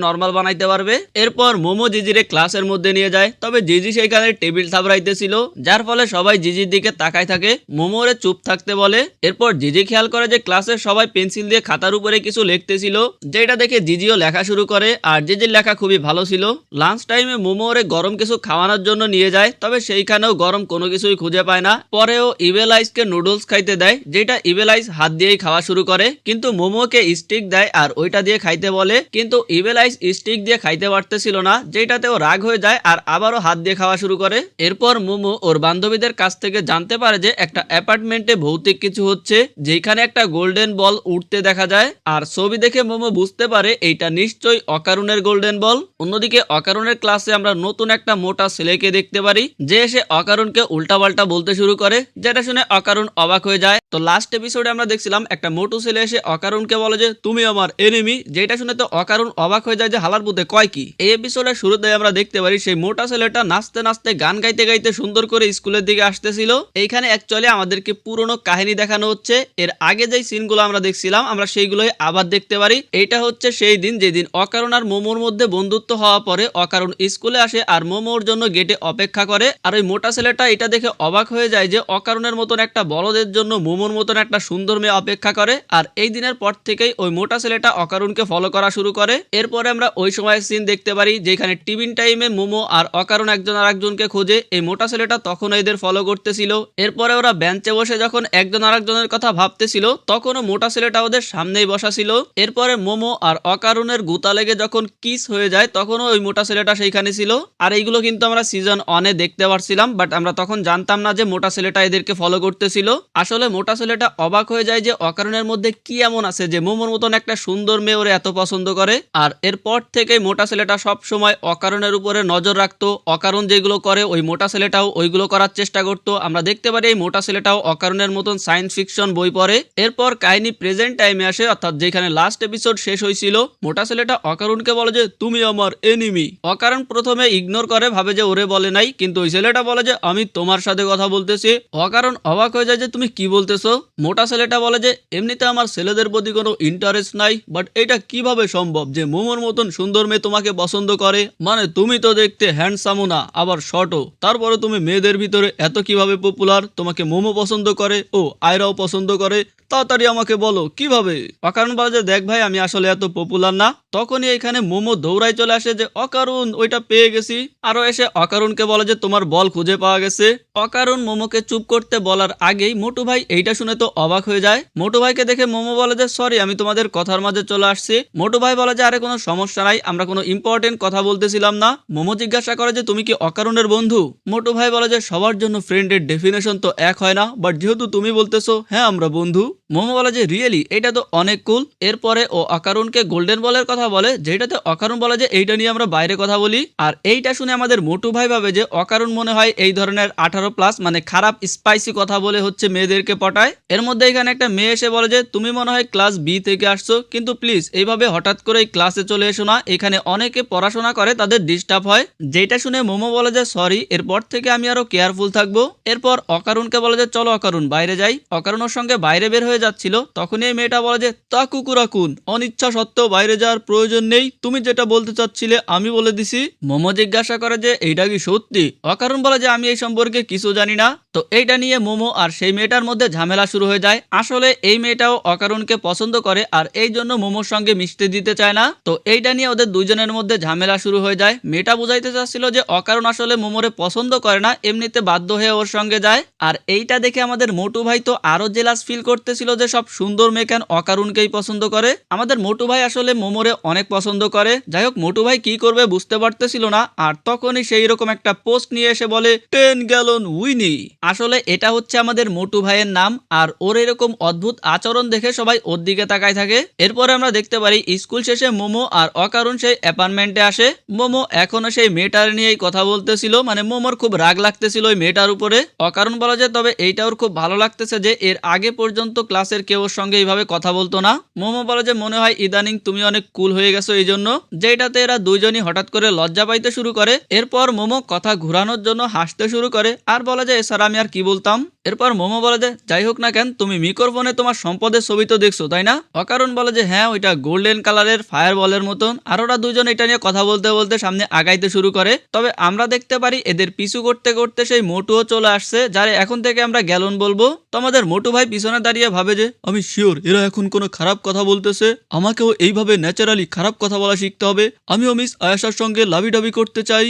নর্মাল বানাইতে পারবে। এরপর মোমো জিজিরে ক্লাসের মধ্যে নিয়ে যায়, তবে জিজি সেইখানে টেবিল থাবড়াইতেছিল, যার ফলে সবাই জিজির দিকে তাকায় থাকে। মোমো ওরে চুপ থাকতে বলে। এরপর জিজি খেয়াল করে যে ক্লাসের সবাই পেন্সিল দিয়ে খাতার উপরে কিছু লিখতেছিল, যেটা দেখে জিজিও লেখা শুরু করে আর জিজির লেখা খুবই ভালো ছিল। লাঞ্চ টাইমে মোমো ওরে গরম কিছু খাওয়ানোর জন্য নিয়ে যায়, তবে সেইখানেও গরম কোনো কিছুই খুঁজে পায় না। পরেও ইভেলাইসকে নুডলস খাইতে দেয়, যেটা ইভেলাইস হাত দিয়েই খাওয়া শুরু করে, কিন্তু মোমোকে স্টিক দেয় আর ওইটা দিয়ে খাইতে বলে, কিন্তু ইভেলাইস স্টিক দিয়ে খাইতে পারতেছিল না, যেটাতেও রাগ হয়ে যায় আর আবারও হাত দিয়ে খাওয়া শুরু করে। এরপর মোমো ওর বান্ধবীদের কাছ থেকে জানতে পারে যে একটা অ্যাপার্টমেন্টে ভৌতিক কিছু হচ্ছে, যেখানে একটা গোল্ডেন বল উঠতে দেখা যায়। আর ছবি দেখে মোমো বুঝতে পারে এইটা নিশ্চয়ই অকারণের গোল্ডেন বল। অন্যদিকে অকারণের ক্লাসে আমরা নতুন একটা মোটা ছেলেকে দেখতে পারি, যে এসে অকারণকে উল্টাপাল্টা বলতে শুরু করে, যেটা শুনে অকারণ অবাক হয়ে যায়। তো লাস্ট এপিসোডে আমরা দেখছিলাম একটা মোটু ছেলে এসে অকারণকে বলে যে তুমি আমার এনিমি, যেটা শুনে তো অকারণ অবাক হয়ে যায় যে হালার পুতে কয় কি। এই এপিসোডের শুরুতে আমরা দেখতে পারি সেই মোটা ছেলেটা নাচতে নাচতে গান গাইতে গাইতে সুন্দর করে স্কুলের দিকে আসতেছিল। এইখানে অ্যাকচুয়ালি আমাদেরকে পুরনো কাহিনী দেখানো হচ্ছে। এর আগে যেই সিনগুলো আমরা দেখছিলাম আমরা সেইগুলোই আবার দেখতে পারি। এইটা হচ্ছে সেই দিন যেদিন অকারণ আর মোমোর মধ্যে বন্ধুত্ব হওয়া পরে অকারণ স্কুলে আসে আর মোমোর জন্য গেটে অপেক্ষা করে। আর ওই মোটা ছেলেটা এটা দেখে অবাক হয়ে যায় যে অকারণের মতন একটা বলদের জন্য মোমোর মতন একটা সুন্দর মেয়ে অপেক্ষা করে। আর এই দিনের পর থেকেই ওই মোটা ছেলেটা অকারণকে ফলো করা শুরু করে। এরপরে আমরা ওই সময়ের সিন দেখতে পারি যেখানে টিফিন টাইমে মোমো আর অকারণ একজন আর একজনকে খোঁজে। এই মোটা ছেলেটা তখন এদের ফলো করতে করতেছিল। এরপরে ওরা বেঞ্চে বসে যখন একজন আরেকজনের কথা ভাবতেছিল তখনও মোটা ছেলেটা ওদের সামনেই বসা ছিল। এরপরে মোমো আর অকারণের গুতা লেগে যখন কিস হয়ে যায় তখনও ওই মোটা ছেলেটা সেইখানে ছিল। আর এইগুলো কিন্তু আমরা সিজন 1-এ দেখতে পারছিলাম, বাট আমরা তখন জানতাম না যে মোটা ছেলেটা এদেরকে ফলো করতেছিল। আসলে মোটা ছেলেটা অবাক হয়ে যায় যে অকারণের মধ্যে কি এমন আছে যে মোমোর মতন একটা সুন্দর মেয়ে ওরে এত পছন্দ করে। আর এরপর থেকে মোটা ছেলেটা সব সময় অকারণের উপরে নজর রাখতো। অকারণ যেগুলো করে ওই মোটা ছেলেটাও ওইগুলো করার চেষ্টা করতো। আমরা দেখতে পারি এই মোটা ছেলেটাও অকারণের মতন সায়েন্স ফিকশন বই পড়ে। এরপর কাহিনী প্রেজেন্ট টাইমে আসে, অর্থাৎ যেখানে লাস্ট এপিসোড শেষ হয়েছিল। মোটা ছেলেটা অকারণকে বলে যে তুমি আমার এনিমি। অকারণ প্রথমে ইগনোর করে, ভাবে যে ওরে বলে নাই, কিন্তু ওই ছেলেটা বলে যে আমি তোমার সাথে কথা বলতেছি। অকারণ অবাক হয়ে যায় যে তুমি কি বলতেছো। মোটা ছেলেটা বলে যে এমনিতে আমার ছেলেদের প্রতি কোনো ইন্টারেস্ট নাই, বাট এটা কিভাবে সম্ভব যে মোমোর মতন সুন্দর মেয়ে তোমাকে পছন্দ করে? মানে তুমি তো দেখতে হ্যান্ডসামও না, আবার শর্টও, তারপরে তুমি মেয়েদের ভিতরে এত কিভাবে পপুলার? তোমাকে মোমো পছন্দ করে, ও আয়রাও পছন্দ করে, তাড়াতাড়ি আমাকে বলো কিভাবে? অকারণ বলে যে দেখ ভাই, আমি আসলে এত পপুলার না। তখনই এখানে মোমো দৌড়াই চলে আসে যে অকারণ ওইটা পেয়ে গেছি। আরো এসে অকারণকে বলে যে তোমার বল খুঁজে পাওয়া গেছে। অকারণ মোমোকে চুপ করতে বলার আগেই মোটু ভাই এইটা শুনে তো অবাক হয়ে যায়। মোটু ভাইকে দেখে মোমো বলে যে সরি, আমি তোমাদের কথার মাঝে চলে আসছি। মোটু ভাই বলে যে আরে কোনো সমস্যা নাই, আমরা কোনো ইম্পর্টেন্ট কথা বলতেছিলাম না। মোমো জিজ্ঞাসা করে যে তুমি কি অকারণের বন্ধু? মোটু ভাই বলে যে সবার জন্য ফ্রেন্ডের ডেফিনেশন তো এক হয় না, বাট যেহেতু তুমি বলতেছো হ্যাঁ আমরা বন্ধু। মোমো বলে যে রিয়েলি, এটা তো অনেক কুল। এরপরে ও অকারণকে গোল্ডেন বলের কথা বলে, যেটাতে অকারণ বলে যে এইটা নিয়ে আমরা বাইরে কথা বলি। আর এইটা শুনে আমাদের মোটু ভাই ভাবে যে অকারণ মনে হয় এই ধরনের 18+ মানে খারাপ স্পাইসি কথা বলে হচ্ছে মেয়েদেরকে পটায়। এর মধ্যে এখানে একটা মেয়ে এসে বলে যে তুমি মনে হয় ক্লাস বি থেকে আসছো, কিন্তু প্লিজ এইভাবে হঠাৎ করে এই ক্লাসে চলে এসো না, এখানে অনেকে পড়াশোনা করে, তাদের ডিস্টার্ব হয়। যেটা শুনে মোমো বলে যে সরি, এরপর থেকে আমি আরো কেয়ারফুল থাকবো। এরপর অকারণকে বলে যে চলো অকারণ বাইরে যাই। অকারণ ওর সঙ্গে বাইরে বের হয়ে যাচ্ছিল, তখনই এই মেয়েটা বলে যে তা কুকুরাকুন, অনিচ্ছা সত্ত্বেও বাইরে যাওয়ার প্রয়োজন নেই, তুমি যেটা বলতে চাচ্ছিলে আমি বলে দিছি। মোমো জিজ্ঞাসা করে যে এইটা কি সত্যি? অকারণ বলে যে আমি এই সম্পর্কে কিছু জানি না। তো এইটা নিয়ে মোমো আর সেই মেয়েটার মধ্যে ঝামেলা শুরু হয়ে যায়। আসলে এই মেয়েটাও অকারণকে পছন্দ করে, আর এই জন্য মোমোর সঙ্গে মিশতে দিতে চায় না। তো এইটা নিয়ে ওদের দুইজনের মধ্যে ঝামেলা শুরু হয়ে যায়। মেয়েটা বুঝাইতে চাচ্ছিল যে অকারণ আসলে মোমোরে পছন্দ করে না, এমনিতে বাধ্য হয়ে ওর সঙ্গে যায়। আর এইটা দেখে আমাদের মোটু ভাই তো আরো জেলাস ফিল করতেছিল যে সব সুন্দর মেয়ে কেন অকারণকেই পছন্দ করে। আমাদের মোটু ভাই আসলে মোমোরে অনেক পছন্দ করে। যাই হোক, মোটু ভাই কি করবে বুঝতে পারতেছিল না। আর তখনই সেই রকম একটা পোস্ট নিয়ে এসে বলে 10 গ্যালন উইনি। আসলে এটা হচ্ছে আমাদের মোটু ভাইয়ের নাম, আর ওর এরকম অদ্ভুত আচরণ দেখে সবাই ওর দিকে তাকায় থাকে। এরপরে আমরা দেখতে পারি স্কুল শেষে মোমো আর অকারণ সেই অ্যাপার্টমেন্টে আসে। মোমো এখনো সেই মেয়েটার নিয়েই কথা বলতেছিল, মানে মোমোর খুব রাগ লাগতেছিল ওই মেয়েটার উপরে। অকারণ বলা যায় তবে এইটা ওর খুব ভালো লাগতেছে যে এর আগে পর্যন্ত ক্লাসের কেউ ওর সঙ্গে এইভাবে কথা বলতো না। মোমো বলে যে মনে হয় ইদানিং তুমি অনেক কুল হয়ে গেছো এই জন্য, যেটাতে এরা দুইজনই হঠাৎ করে লজ্জা পাইতে শুরু করে। এরপর মোমো কথা ঘুরানোর জন্য হাসতে শুরু করে আর বলে যে স্যার আমি আর কি বলতাম। এরপর মোমো বলে যে যাই হোক না কেন, তুমি মিক্রোফোনে তোমার সম্পদের ছবি তো দেখছো তাই না? অকারণ বলে যে হ্যাঁ, ওইটা গোল্ডেন কালারের ফায়ার বলের মতন। আর ওরা দুজন এটা নিয়ে কথা বলতে বলতে সামনে আগাইতে শুরু করে। তবে আমরা দেখতে পারি এদের পিছু করতে করতে সেই মোটুও চলে আসছে, যারে এখন থেকে আমরা গ্যালন বলবো। তো আমাদের মোটু ভাই পিছনে দাঁড়িয়ে ভাবে যে আমি শিওর এরা এখন কোনো খারাপ কথা বলতেছে, আমাকেও এইভাবে ন্যাচারালি খারাপ কথা বলা শিখতে হবে, আমিও মিস আয়েশার সঙ্গে লাভিডাবি করতে চাই।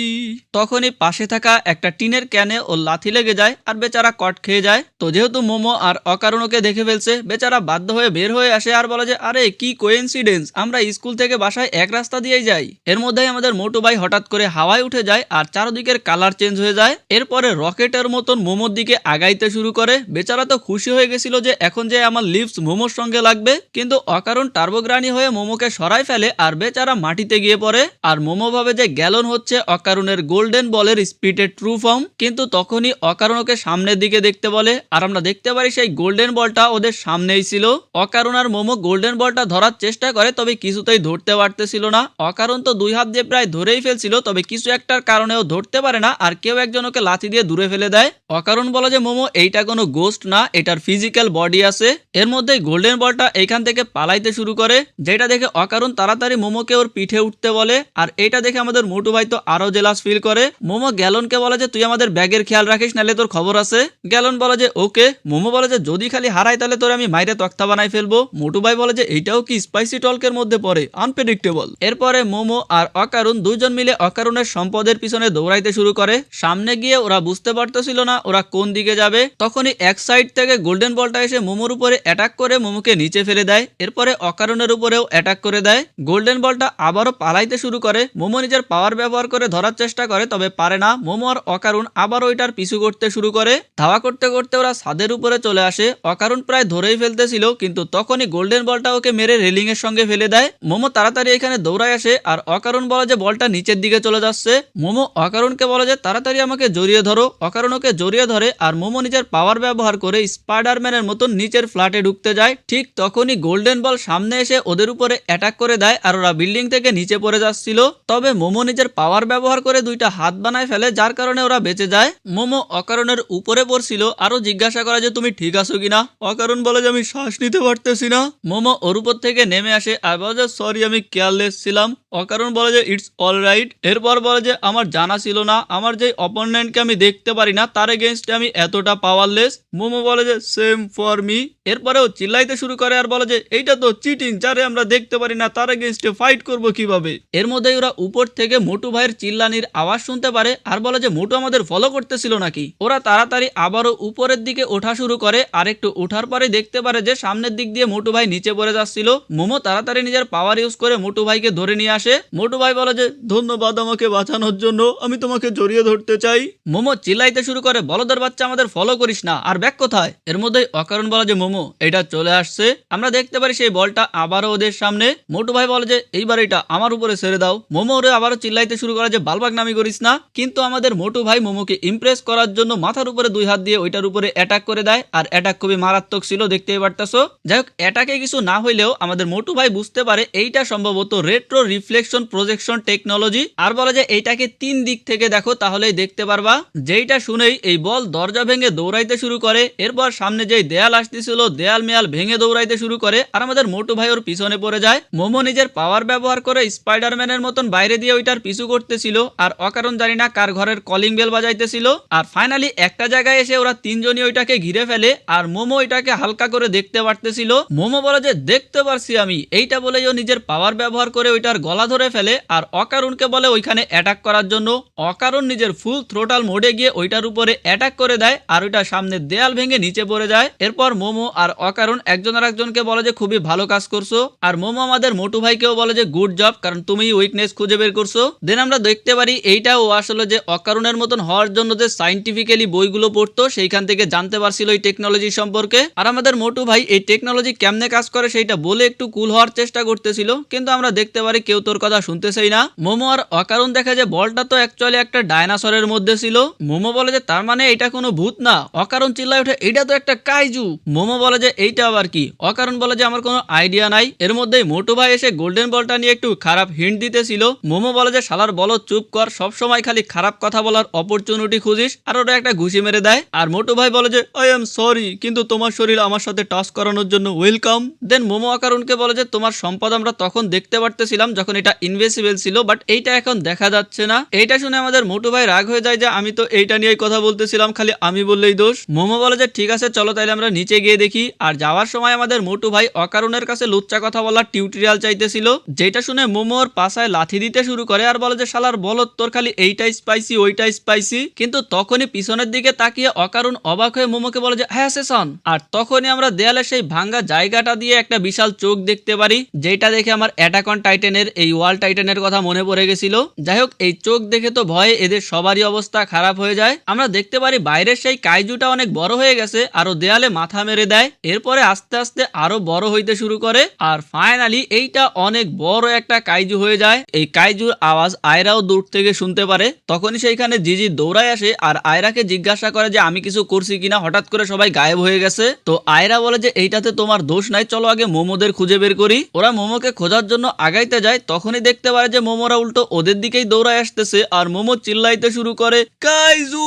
তখনই পাশে থাকা একটা টিনের ক্যানে ওর লাথি লেগে যায় আর বেচারা কট খেয়ে যায়। তো যেহেতু মোমো আর অকারণকে দেখে ফেলছে, বেচারা বাধ্য হয়ে বের হয়ে আসে আর বলে যে আরে কি কোইন্সিডেন্স, আমরা স্কুল থেকে বাসায় এক রাস্তা দিয়েই যাই। এর মধ্যেই আমাদের মোটু ভাই হঠাৎ করে হাওয়ায় উঠে যায় আর চারদিকের কালার চেঞ্জ হয়ে যায়। এরপরে রকেটের মতন মোমোর দিকে আগাইতে শুরু করে। বেচারা তো খুশি হয়ে গেছিল যে এখন যে আমার লিপস মোমোর সঙ্গে লাগবে, কিন্তু অকারণ টার্বোগ্রানি হয়ে মোমোকে সরাই ফেলে আর বেচারা মাটিতে গিয়ে পড়ে। আর মোমো ভাবে যে গ্যালন হচ্ছে অকারণের গোল্ডেন বলের স্পিডের ট্রু ফর্ম, কিন্তু তখনই অকারণ ওকে সামনের দিকে দেখতে বলে আর আমরা দেখতে পারি সেই গোল্ডেন বলটা ওদের সামনেই ছিল। অকারণ আর মোমো গোল্ডেন বলটা ধরার চেষ্টা করে, তবে কিছুতেই ধরতে পারতেছিল না। অকারণ তো দুই হাত দিয়ে প্রায় ধরেই ফেলছিল, তবে কিছু একটার কারণেও ধরতে পারে না, আর কেউ একজন ওকে লাথি দিয়ে দূরে ফেলে দেয়। অকারণ বলে যে মোমো এইটা কোনো গোস্ট না, এটার ফিজিক্যাল বডি আছে। এর মধ্যে গোল্ডেন বলটা এইখান থেকে পালাইতে শুরু করে, যেটা দেখে অকারণ তাড়াতাড়ি মোমোকে ওর পিঠে উঠতে বলে। আর এইটা দেখে আমাদের মোটু ভাই তো আরো জেলাস ফিল করে। মোমো গ্যালনকে বলে যে তুই আমাদের ব্যাগের খেয়াল রাখিস, নাহলে তোর খবর আছে। গ্যালন বলে যে ওকে। মোমো বলে যে যদি খালি হারাই তাহলে তোরে আমি মাইরে তক্তা বানাই ফেলবো। মোটু ভাই বলে যে এইটাও কি স্পাইসি টলকের মধ্যে পড়ে, আনপ্রেডিক্টেবল। এরপরে মোমো আর অকারুন দুইজন মিলে অকারুনের সম্পদের পিছনে দৌড়াইতে শুরু করে। সামনে গিয়ে ওরা বুঝতে পারতেছিল না ওরা কোন দিকে যাবে। তখনই এক সাইড থেকে গোল্ডেন বলটা এসে মোমোর উপরে অ্যাটাক করে মোমোকে নিচে ফেলে দেয়। এরপরে অকারুনের উপরেও অ্যাটাক করে দেয়। গোল্ডেন বলটা আবারও পালাইতে শুরু করে। মোমো নিজের পাওয়ার ব্যবহার করে ধরার চেষ্টা করে, তবে পারে না। মোমো আর অকারুন আবার ওইটার পিছু করতে শুরু করে। ধাওয়া করতে করতে ওরা ছাদের উপরে চলে আসে। অকারুন প্রায় ধরেই ফেলতেছিল, কিন্তু তখনই গোল্ডেন বলটা ওকে মেরে রেলিং এর সঙ্গে ফেলে দেয়। মোমো তাড়াতাড়ি এখানে দৌড়ায় আসে আর অকারুন বলে যে বলটা নিচের দিকে চলে যাচ্ছে। মোমো অকারুনকে বলে যে তাড়াতাড়ি আমাকে জড়িয়ে ধরো। অকারুন ওকে জড়িয়ে ধরে আর মোমো নিজের পাওয়ার ব্যবহার করে স্পাইডারম্যানের মতন নিচের ফ্ল্যাটে ঢুকতে যায়। ঠিক তখনই গোল্ডেন বল সামনে এসে ওদের উপরে অ্যাটাক করে দেয় আর ওরা বিল্ডিং থেকে নিচে পড়ে যাচ্ছিল। তবে মোমো নিজের পাওয়ার ব্যবহার করে দুইটা হাত বানায় ফেলে, যার কারণে ওরা বেঁচে যায়। মোমো অকারণের উপরে পড়ছিল, আরো জিজ্ঞাসা করে যে তুমি ঠিক আছো কিনা। অকারণ বলে যে আমি শ্বাস নিতে পারতেছি না। মোমো ওর উপর থেকে নেমে আসে আর বলে যে সরি আমি কেয়ারলেস ছিলাম। অকারণ বলে যে ইটস অল রাইট। এরপর বলে যে আমার জানা ছিল না আমার যে অপোনেন্টকে আমি দেখতে পারি না তার এগেইনস্টে আমি এতটা পাওয়ারলেস। মোমো বলে যে সেম ফর মি। এরপরেও চিল্লাইতে শুরু করে আর বলে যে এইটা তো চিটিং, যারে আমরা দেখতে পারি না তার এগেইনস্টে ফাইট করব কিভাবে। এর মধ্যেই ওরা উপর থেকে মোটু ভাইয়ের চিল্লানির আওয়াজ শুনতে পারে আর বলে যে মোটু আমাদের ফলো করতেছিল নাকি। ওরা তাড়াতাড়ি আবারও উপরের দিকে ওঠা শুরু করে আর একটু ওঠার পরে দেখতে পারে যে সামনের দিক দিয়ে মোটু ভাই নিচে পড়ে যাচ্ছিল। মোমো তাড়াতাড়ি নিজের পাওয়ার ইউজ করে মোটু ভাইকে ধরে নিয়ে আসে। মোটু ভাই বলে যে ধন্যবাদ আমাকে বাঁচানোর জন্য, আমি তোমাকে জড়িয়ে ধরতে চাই। মোমো চিল্লাইতে শুরু করে বলদের বাচ্চা আমাদের ফলো করিস না, আর ব্যাক কোথায়। এর মধ্যেই অকারণ বলে যে মোমো এটা চলে আসছে। আমরা দেখতে পারি সেই বলটা আবারও ওদের সামনে। মোটু ভাই বলে যে এইবার এটা আমার উপরে ছেড়ে দাও। মোমো ওরে আবারও চিল্লাইতে শুরু করে যে বালবাগ নামি করিস না। কিন্তু আমাদের মোটু ভাই মোমোকে ইমপ্রেস করার জন্য মাথার উপরে দুই হাত দিয়ে ওইটার উপরে অ্যাটাক করে দেয় আর অ্যাটাক খুবই মারাত্মক ছিল, দেখতেই পারতাছো। যাই হোক অ্যাটাকে কিছু না হইলেও আমাদের মোটু ভাই বুঝতে পারে এইটা সম্ভবত রেট্রো রিফ্লেকশন প্রজেকশন টেকনোলজি আর বলে যে এইটাকে 3 দিক থেকে দেখো তাহলেই দেখতে পারবা। যেইটা শুনেই এই বল দরজা ভেঙে দৌড়াইতে শুরু করে। এরপর সামনে যেই দেয়াল আসতেছিল দেয়াল মেয়াল ভেঙে দৌড়াইতে শুরু করে আর আমাদের মোটু ভাই ওর পিছনে পড়ে যায়। মোমো নিজের পাওয়ার ব্যবহার করে স্পাইডারম্যানের মতন বাইরে দিয়ে ওইটার পিছু করতেছিল আর অকারণ জানি না কার ঘরের কলিং বেল বাজাইতেছিল। আর ফাইনালি একটা জায়গায় এসে ওরা তিনজনই ওইটাকে ঘিরে ফেলে আর মোমো ওইটাকে হালকা করে দেখতে পারতেছিল। মোমো বলে যে দেখতে পারছি আমি, এইটা বলেই ও নিজের পাওয়ার ব্যবহার করে ওইটার গলা ধরে ফেলে আর অকারণকে বলে ওইখানে অ্যাটাক করার জন্য। অকারণ নিজের ফুল থ্রোটাল মোডে গিয়ে ওইটার উপরে অ্যাটাক করে দেয় আর ওইটা সামনে দেয়াল ভেঙে নিচে পড়ে যায়। এরপর মোমো আর অকারণ একজন আর একজনকে বলে যে খুবই ভালো কাজ করছো আর মোমো আমাদের মোটু ভাইকেও বলে যে গুড জব, কারণ তুমি উইকনেস খুঁজে বের করছো। দেন আমরা দেখতে পারি এইটা ও আসলে যে অকারণের মতন হওয়ার জন্য যে সাইন্টিফিক্যালি বইগুলো পড়তো সেইখান থেকে জানতে পারছিল এই টেকনোলজি সম্পর্কে। আর আমাদের মোটু ভাই এই টেকনোলজি কেমনে কাজ করে সেইটা বলে একটু কুল হওয়ার চেষ্টা করতেছিল, কিন্তু আমরা দেখতে পারি কেউ তোর কথা শুনতেছেই না। মোমো আর অকারণ দেখে যে বলটা তো অ্যাকচুয়ালি একটা ডায়নাসরের মধ্যে ছিল। মোমো বলে যে তার মানে এটা কোনো ভূত না। অকারণ চিল্লায় ওঠে এইটা তো একটা কাইজু। মোমো বলে যে এইটা আবার কি। অকারণ বলে যে আমার কোনো আইডিয়া নাই। এর মধ্যেই মোটু ভাই এসে গোল্ডেন বলটা নিয়ে একটু খারাপ হিন্ট দিতেছিল। মোমো বলে যে শালার বলো চুপ কর, সব সময় খালি খারাপ কথা বলার অপরচুনিটি খুঁজিস, আর ওটা একটা ঘুষি মেরে দেয়। আর মোটু ভাই বলে যে আই এম সরি, কিন্তু তোমার শরীর আমার সাথে টাচ করানোর জন্য ওয়েলকাম। দেন মোমো অকারণকে বলে যে তোমার সম্পদ আমরা তখন দেখতে পারতেছিলাম যখন এটা ইনভিজিবল ছিল, বাট এইটা এখন দেখা যাচ্ছে না। এইটা শুনে আমাদের মোটু ভাই রাগ হয়ে যায় যে আমি তো এইটা নিয়েই কথা বলতেছিলাম, খালি আমি বললেই দোষ। মোমো বলে যে ঠিক আছে চলো তাইলে আমরা নিচে গিয়ে দেখি। আর যাওয়ার সময় আমাদের মোটু ভাই অকারণের কাছে লুচ্চা কথা বলার টিউটোরিয়াল চাইতেছিল, যেটা শুনে মোমো ওর পাছায় লাথি দিতে শুরু করে আর বলে যে শালার বলো তোর খালি এইটাই স্পাইসি ওইটাই স্পাইসি। কিন্তু তখনই পিছনের দিকে তাকিয়ে অকারণ অবাক হয়ে মোমোকে বলে যে হ্যাঁ সেশন। আর তখনই আমরা দেয়ালে সেই ভাঙ্গা জায়গাটা দিয়ে একটা বিশাল চোখ দেখতে পারি, যেটা দেখে আমার অ্যাটাক অন টাইটানের এই ওয়াল টাইটানের কথা মনে পড়ে গেছিল। যাই হোক এই চোখ দেখে তো ভয়ে এদের সবারই অবস্থা খারাপ হয়ে যায়। আমরা দেখতে পারি বাইরের সেই কাইজুটা অনেক বড় হয়ে গেছে আর ও দেয়ালে মাথা মেরে দেয়। এরপরে আস্তে আস্তে আরো বড় হইতে শুরু করে আর ফাইনালি এইটা অনেক বড় একটা কাইজু হয়ে যায়। এই কাইজুর আওয়াজ আয়রাও দূর থেকে শুনতে পারে। তখনই সেইখানে জিজি দৌড়ায় আসে আর আয়রাকে জিজ্ঞাসা করে যে আমি কিছু করছি কিনা, হঠাৎ করে সবাই গায়েব হয়ে গেছে। তো আয়রা বলে যে এইটাতে তোমার দোষ নাই, চলো আগে মোমোদের খুঁজে বের করি। ওরা মোমোকে খোঁজার জন্য আগাইতে যায়, তখনই দেখতে পারে যে মোমোরা উল্টো ওদের দিকেই দৌড়ায় আসতেছে আর মোমো চিল্লাইতে শুরু করে কাইজু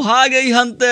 ভাগ এই হানতে।